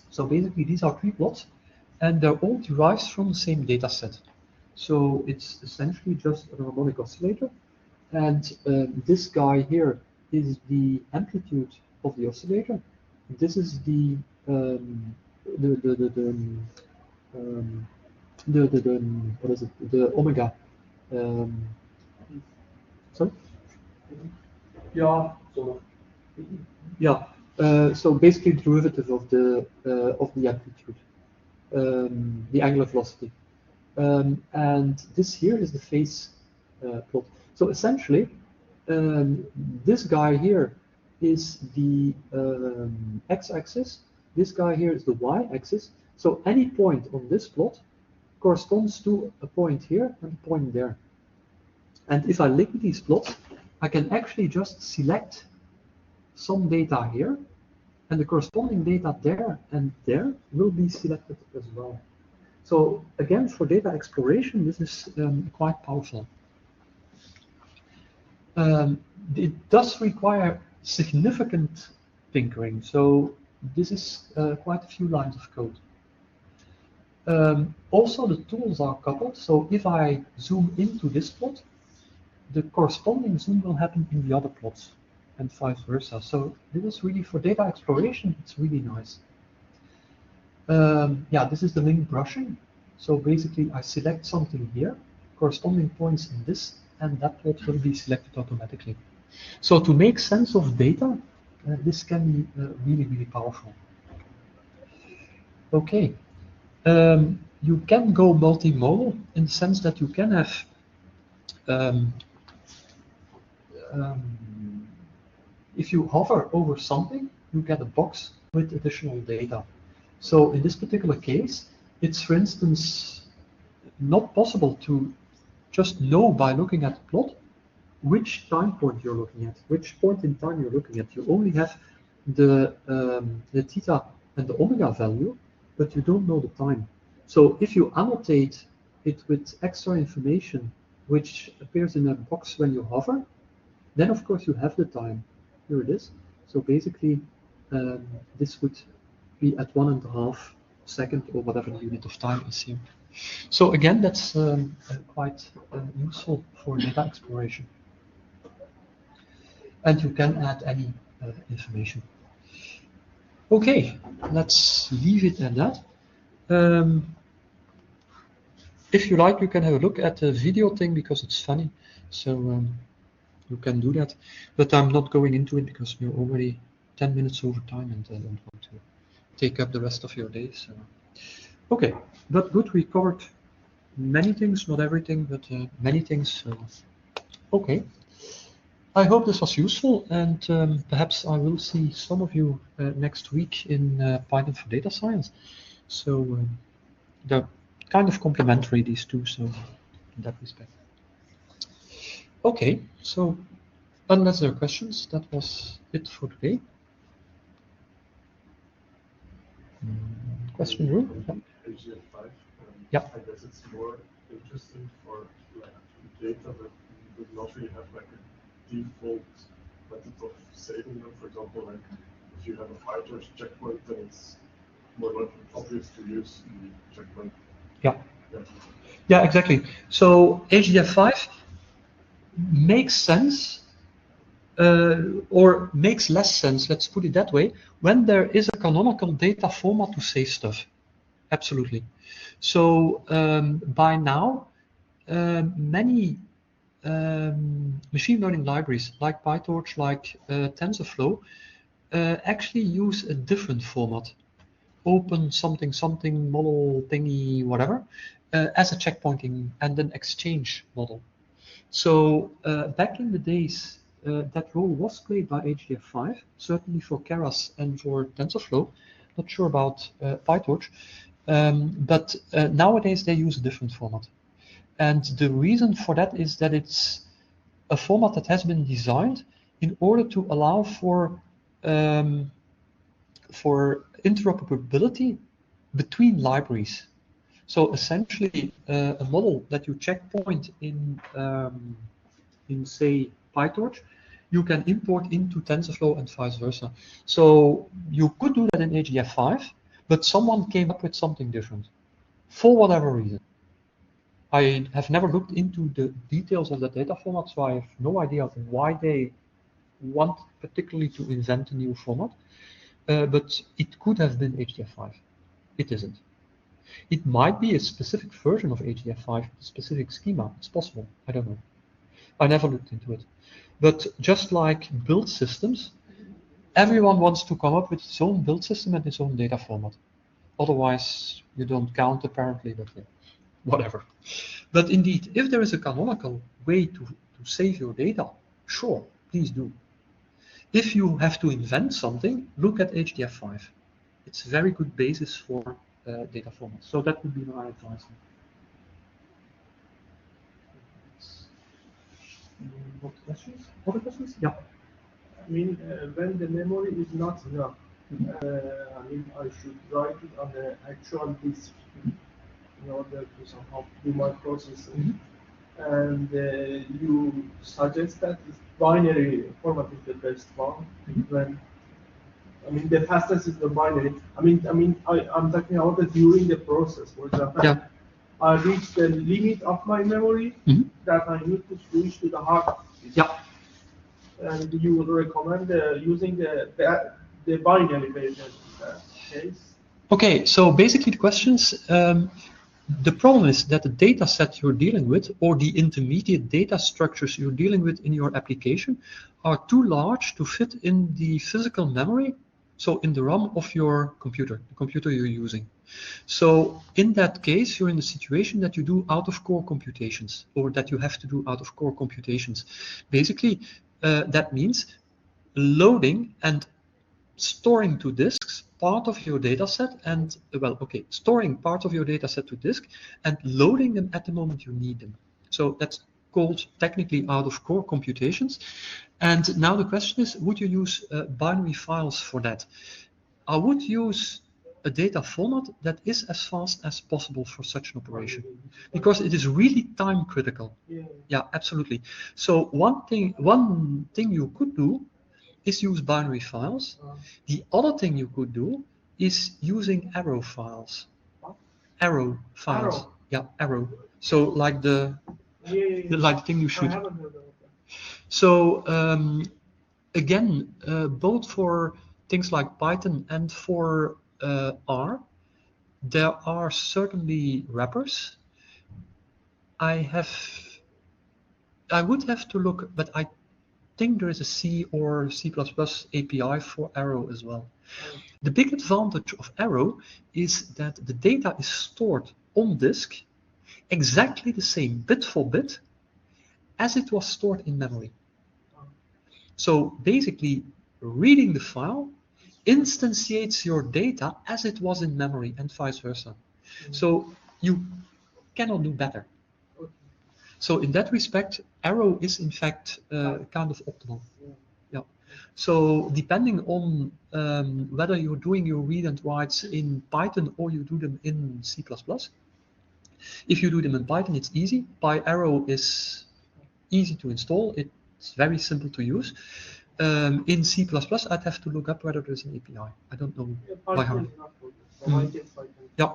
So basically these are three plots, and they're all derived from the same data set. So it's essentially just a harmonic oscillator, and this guy here is the amplitude of the oscillator. This is the what is it? The omega. Sorry. Yeah, sort of. Yeah. So basically, derivative of the amplitude, the angular velocity, and this here is the phase plot. So essentially, this guy here is the x-axis. This guy here is the y-axis. So any point on this plot corresponds to a point here and a point there. And if I link these plots, I can actually just select some data here, and the corresponding data there and there will be selected as well. So again, for data exploration, this is quite powerful. It does require significant tinkering, so this is quite a few lines of code. Also, the tools are coupled, so if I zoom into this plot, the corresponding zoom will happen in the other plots, and vice versa. So this is really, for data exploration, it's really nice. Yeah, this is the link brushing. So basically, I select something here, corresponding points in this, and that plot will be selected automatically. So to make sense of data, this can be really, really powerful. Okay. You can go multimodal in the sense that you can have if you hover over something, you get a box with additional data. So in this particular case, it's, for instance, not possible to just know by looking at the plot which time point you're looking at, which point in time you're looking at. You only have the theta and the omega value, but you don't know the time. So if you annotate it with extra information, which appears in a box when you hover, then of course you have the time. Here it is. So basically, this would be at 1.5 seconds or whatever unit of time is here. So again, that's quite useful for data exploration. And you can add any information. Okay, let's leave it at that. If you like, you can have a look at the video thing because it's funny. So you can do that. But I'm not going into it because we're already 10 minutes over time and I don't want to take up the rest of your day. So. Okay, but good, we covered many things, not everything, but many things. So. Okay. I hope this was useful, and perhaps I will see some of you next week in Python for Data Science. So they're kind of complementary, these two, so in that respect. Okay, so unless there are questions, that was it for today. Question room? AGF5, yeah. I guess it's more interesting for like data that would not really have like a default method of saving them. For example, like if you have a fighter's checkpoint, then it's more like obvious to use the checkpoint. Yeah. Yeah, exactly. So AGF5 makes sense, or makes less sense, let's put it that way, when there is a canonical data format to save stuff. Absolutely. So by now, many machine learning libraries like PyTorch, like TensorFlow, actually use a different format. Open something, something, model thingy, whatever, as a checkpointing and an exchange model. So back in the days, that role was played by AGF5, certainly for Keras and for TensorFlow. Not sure about PyTorch, but nowadays they use a different format. And the reason for that is that it's a format that has been designed in order to allow for interoperability between libraries. So essentially, a model that you checkpoint in say PyTorch, you can import into TensorFlow and vice versa. So you could do that in AGF5, but someone came up with something different for whatever reason. I have never looked into the details of the data format, so I have no idea why they want particularly to invent a new format, but it could have been HDF5. It isn't. It might be a specific version of HDF5, a specific schema. It's possible. I don't know. I never looked into it. But just like build systems, everyone wants to come up with its own build system and its own data format. Otherwise, you don't count apparently, but yeah, whatever. But indeed, if there is a canonical way to save your data, sure, please do. If you have to invent something, look at HDF5. It's a very good basis for data formats. So that would be my advice. What questions? Other questions? Yeah. I mean, when the memory is not enough, I mean, I should write it on the actual disk in order to somehow do my processing. And you suggest that this binary format is the best one. When I mean, the fastest is the binary. I'm talking about the during the process. For example, Yeah. I reach the limit of my memory that I need to switch to the hard disk. Yeah. And you would recommend using the binary version in that case? Okay, so basically the questions, the problem is that the data set you're dealing with or the intermediate data structures you're dealing with in your application are too large to fit in the physical memory, so in the RAM of your computer, the computer you're using. So in that case, you're in the situation that you do out-of-core computations, or that you have to do out-of-core computations. Basically, that means loading and storing to disks part of your data set and, storing part of your data set to disk and loading them at the moment you need them. So that's called technically out-of-core computations. And now the question is, would you use binary files for that? I would use a data format that is as fast as possible for such an operation, because it is really time critical. Yeah, absolutely. So one thing you could do is use binary files. The other thing you could do is using arrow files. Arrow files. Arrow. Yeah, arrow. So like the thing you shoot. I haven't heard of that. So again, both for things like Python and for R, there are certainly wrappers. I would have to look, but I think there is a C or C++ API for Arrow as well. The big advantage of Arrow is that the data is stored on disk exactly the same bit for bit as it was stored in memory. So basically, reading the file instantiates your data as it was in memory and vice versa. So you cannot do better. So in that respect, Arrow is in fact kind of optimal. Yeah. So depending on whether you're doing your read and writes in Python or you do them in C++, if you do them in Python, it's easy. PyArrow is easy to install. It's very simple to use. In C++, I'd have to look up whether there's an API. I don't know by heart. Yeah.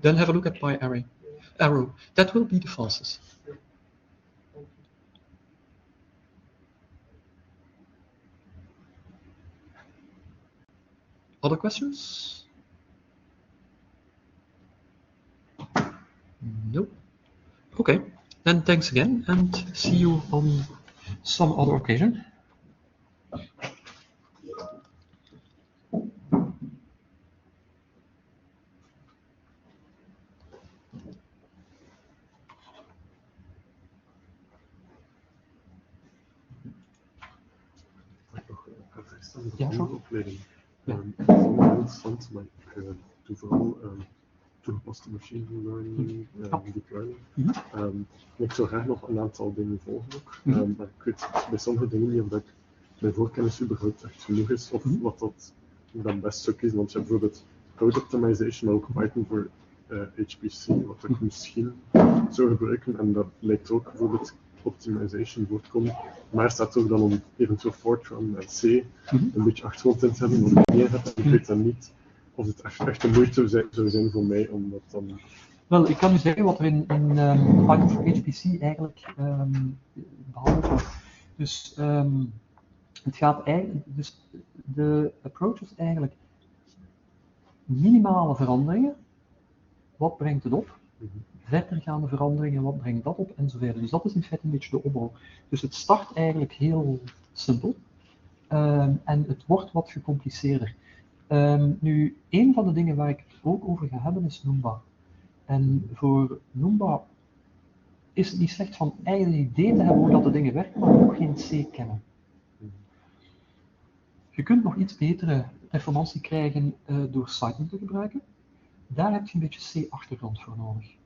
Then have a look at PyArrow. Arrow. That will be the fastest. Other questions? Nope. Okay. Then thanks again and see you on some other occasion. Ja, zo. Opleiding. Ja. Ik vond het heel interessant, maar ik doe vooral toegepaste machine learning, deep learning. Ik zou graag nog een aantal dingen volgen ook. Maar ik weet bij sommige dingen niet of dat mijn voorkennis überhaupt echt genoeg is, of wat dat dan best zou kiezen. Want je hebt bijvoorbeeld code optimization, maar ook Python voor HPC, wat ik misschien zou gebruiken. En dat lijkt ook bijvoorbeeld optimization voortkomen. Maar staat ook dan om eventueel Fortran en C een beetje achtergrond in te hebben, wat ik meer heb. En ik weet dan niet of het echt een moeite zou zijn voor mij om dat dan... Wel, ik kan u zeggen wat we in Python voor HPC eigenlijk behandelen. Dus het gaat eigenlijk, dus de approach is eigenlijk minimale veranderingen. Wat brengt het op? Verdergaande veranderingen, wat brengt dat op? Enzovoort. Dus dat is in feite een beetje de opbouw. Dus het start eigenlijk heel simpel en het wordt wat gecompliceerder. Nu, een van de dingen waar ik het ook over ga hebben is Numba. En voor Numba is het niet slecht van eigen idee te hebben hoe dat de dingen werken, maar ook geen C kennen. Je kunt nog iets betere performantie krijgen door Cython te gebruiken. Daar heb je een beetje C-achtergrond voor nodig.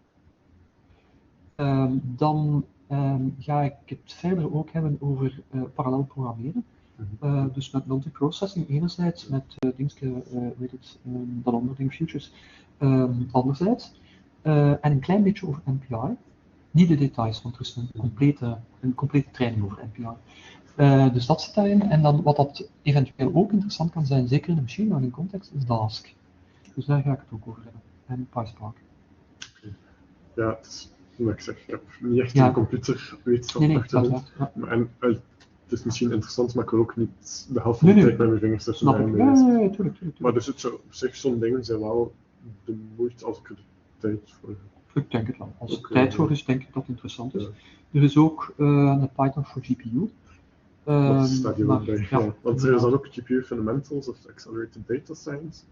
Dan ga ik het verder ook hebben over parallel programmeren. Dus met multiprocessing enerzijds, met dat andere ding, futures, anderzijds. En een klein beetje over NPI. Niet de details, want er is een complete training over NPI. Dus dat zit daarin. En dan wat dat eventueel ook interessant kan zijn, zeker in de machine learning context, is Dask. Dus daar ga ik het ook over hebben. En PySpark. Ja, het is, wat ik zeg, ik heb niet echt een computerwetenschap achtergrond. En het is misschien interessant, maar ik wil ook niet de helft van de tijd met mijn vingers tussen Snap ik. Ja, tuurlijk. Maar dus het zou, op zich, zo'n dingen zijn wel de moeite als ik er de tijd voor heb. Ik denk het wel. Als er tijd voor is, denk ik dat het interessant is. Ja. Er is ook een Python voor GPU. Dat staat hier ook bij. Ja. Want er is dan ook GPU Fundamentals of Accelerated Data Science.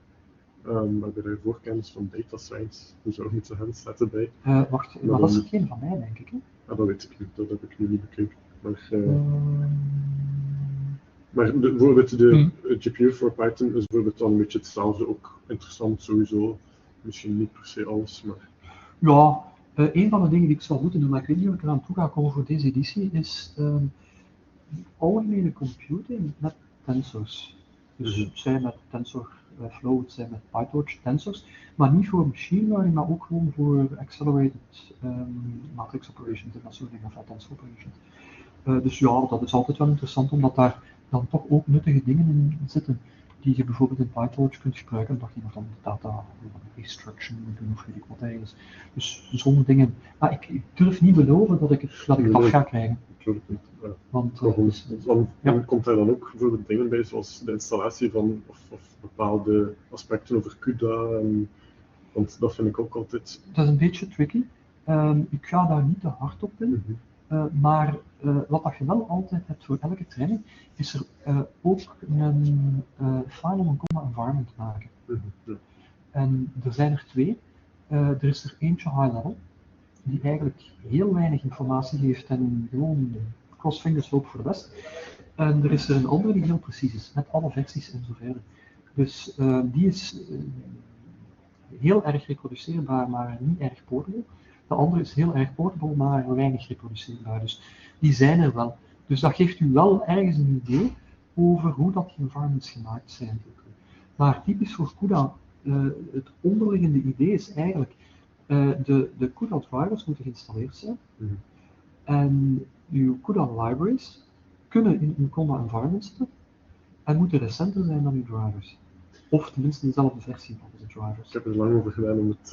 Waarbij je voorkennis van data science zou moeten hebben, staat erbij. Wacht, maar dat is geen van mij, denk ik. Hè? Ja, dat weet ik niet, dat heb ik nu niet bekeken. Maar bijvoorbeeld de GPU voor Python is bijvoorbeeld dan een beetje hetzelfde, ook interessant sowieso. Misschien niet per se alles, maar... Ja, een van de dingen die ik zou moeten doen, maar ik weet niet of ik eraan toe ga komen voor deze editie, is algemene computing met tensors. Dus het zijn met TensorFlow, het zijn met PyTorch tensors, maar niet voor machine learning, maar ook gewoon voor accelerated matrix operations en dat soort dingen, of tensor operations. Dus ja, dat is altijd wel interessant, omdat daar dan toch ook nuttige dingen in zitten, die je bijvoorbeeld in PyTorch kunt gebruiken, omdat je nog dan data restruction moet doen of weet ik wat eigenlijk is. Dus zo'n dingen. Maar ik durf niet beloven dat ik het af ga krijgen. Natuurlijk niet. Ja. Want komt daar dan ook bijvoorbeeld dingen bij, zoals de installatie van of bepaalde aspecten over CUDA, want dat vind ik ook altijd... Dat is een beetje tricky. Ik ga daar niet te hard op in. Maar wat dat je wel altijd hebt voor elke training, is er ook een file om een comma environment te maken. En er zijn er twee. Er is er eentje high level, die eigenlijk heel weinig informatie geeft en gewoon cross fingers hope voor de best. En er is er een andere die heel precies is, met alle versies en zo verder. Dus die is heel erg reproduceerbaar, maar niet erg portable. De andere is heel erg portable, maar weinig reproduceerbaar. Dus die zijn er wel. Dus dat geeft u wel ergens een idee over hoe dat die environments gemaakt zijn. Maar typisch voor CUDA, het onderliggende idee is eigenlijk, de CUDA drivers moeten geïnstalleerd zijn. En uw CUDA libraries kunnen in uw CUDA environment zitten en moeten recenter zijn dan uw drivers. Of tenminste dezelfde versie van de drivers. Ik heb er lang over gedaan om het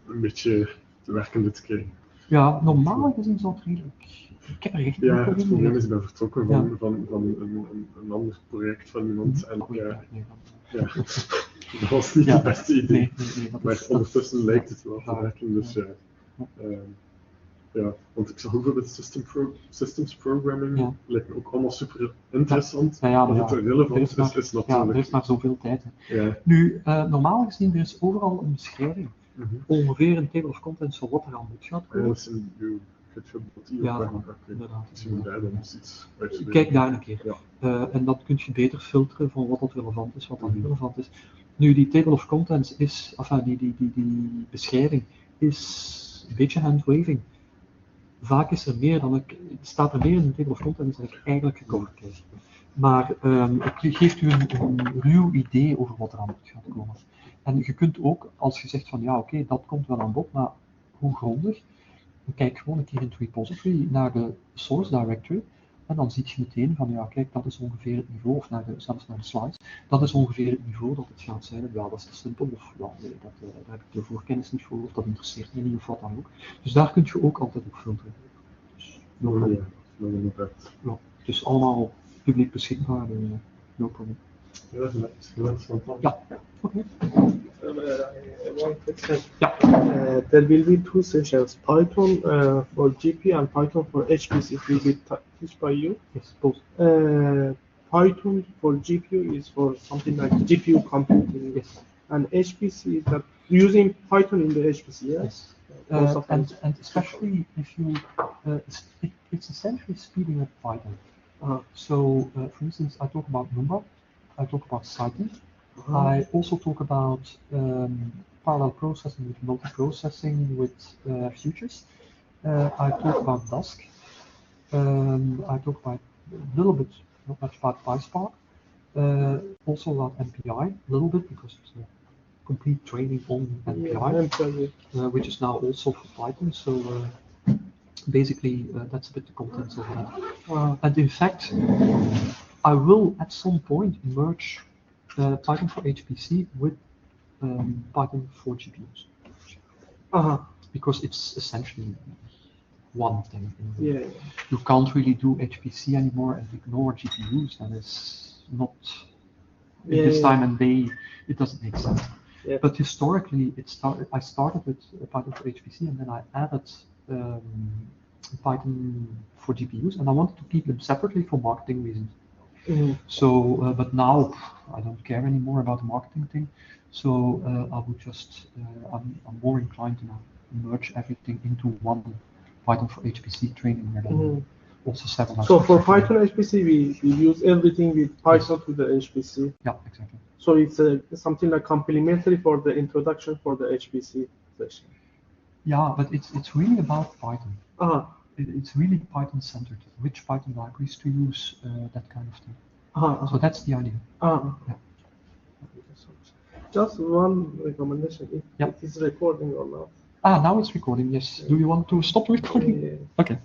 een beetje te werken te krijgen. Ja, normaal gezien zou het redelijk. Ik heb er echt niet het probleem is, ik ben vertrokken van een ander project van iemand. En dat was niet het beste idee. Nee, maar ondertussen lijkt het wel te werken, dus ja, want ik zag ook bijvoorbeeld systems programming, lijkt me ook allemaal super interessant. Maar het relevant is natuurlijk... Ja, er is maar zoveel tijd. Nu, normaal gezien, er is overal een beschrijving. Ongeveer een table of contents van wat er aan bod gaat komen. Dat is in uw inderdaad. Iets kijk daar een keer. En dan kun je beter filteren van wat dat relevant is, wat dat niet relevant is. Nu, die table of contents is, die beschrijving is een beetje handwaving. Vaak is er meer dan staat er meer in de table of contents dan ik eigenlijk gecoverd krijg. Maar het geeft u een ruw idee over wat er aan bod gaat komen. En je kunt ook, als je zegt van ja oké, dat komt wel aan bod, maar hoe grondig? Kijk gewoon een keer in het repository naar de source directory en dan zie je meteen van ja kijk, dat is ongeveer het niveau, of zelfs naar de slides, dat is ongeveer het niveau dat het gaat zijn. Ja, dat is te simpel, of ja, nee, daar heb ik de voorkennis niet voor, of dat interesseert me niet, of wat dan ook. Dus daar kun je ook altijd op filteren. Dus, wil je niet echt. Ja, dus allemaal publiek beschikbaar, no problem. Ja, net van plan. Ja, oké. One question. Yeah. There will be two sessions, Python for GPU and Python for HPC. It will be taught by you. Yes, both. Python for GPU is for something like GPU computing. Yes. And HPC is that using Python in the HPC, yeah? Yes. Most of them. And especially if you, it's essentially speeding up Python. So, for instance, I talk about Numba, I talk about Cython. I also talk about parallel processing with multiprocessing with futures. I talk about Dask. I talk about a little bit, not much about PySpark. Also about MPI, a little bit because it's a complete training on MPI, which is now also for Python. So basically, that's a bit the contents of that. And in fact, I will at some point merge Python for HPC with Python for GPUs. Because it's essentially one thing. You can't really do HPC anymore and ignore GPUs. That is not in this time and day. It doesn't make sense. Yeah. But historically, I started with Python for HPC and then I added Python for GPUs, and I wanted to keep them separately for marketing reasons. So, but now I don't care anymore about the marketing thing. So I would just, I'm more inclined to now merge everything into one Python for HPC training rather than also 7. So for Python HPC, we use everything with Python to the HPC. Yeah, exactly. So it's something like complementary for the introduction for the HPC session. Yeah, but it's really about Python. It's really Python centered. Which Python libraries to use, that kind of thing. So that's the idea. Yeah. Just one recommendation, if it is recording or not. Now it's recording, yes. Do you want to stop recording? Yeah. Okay.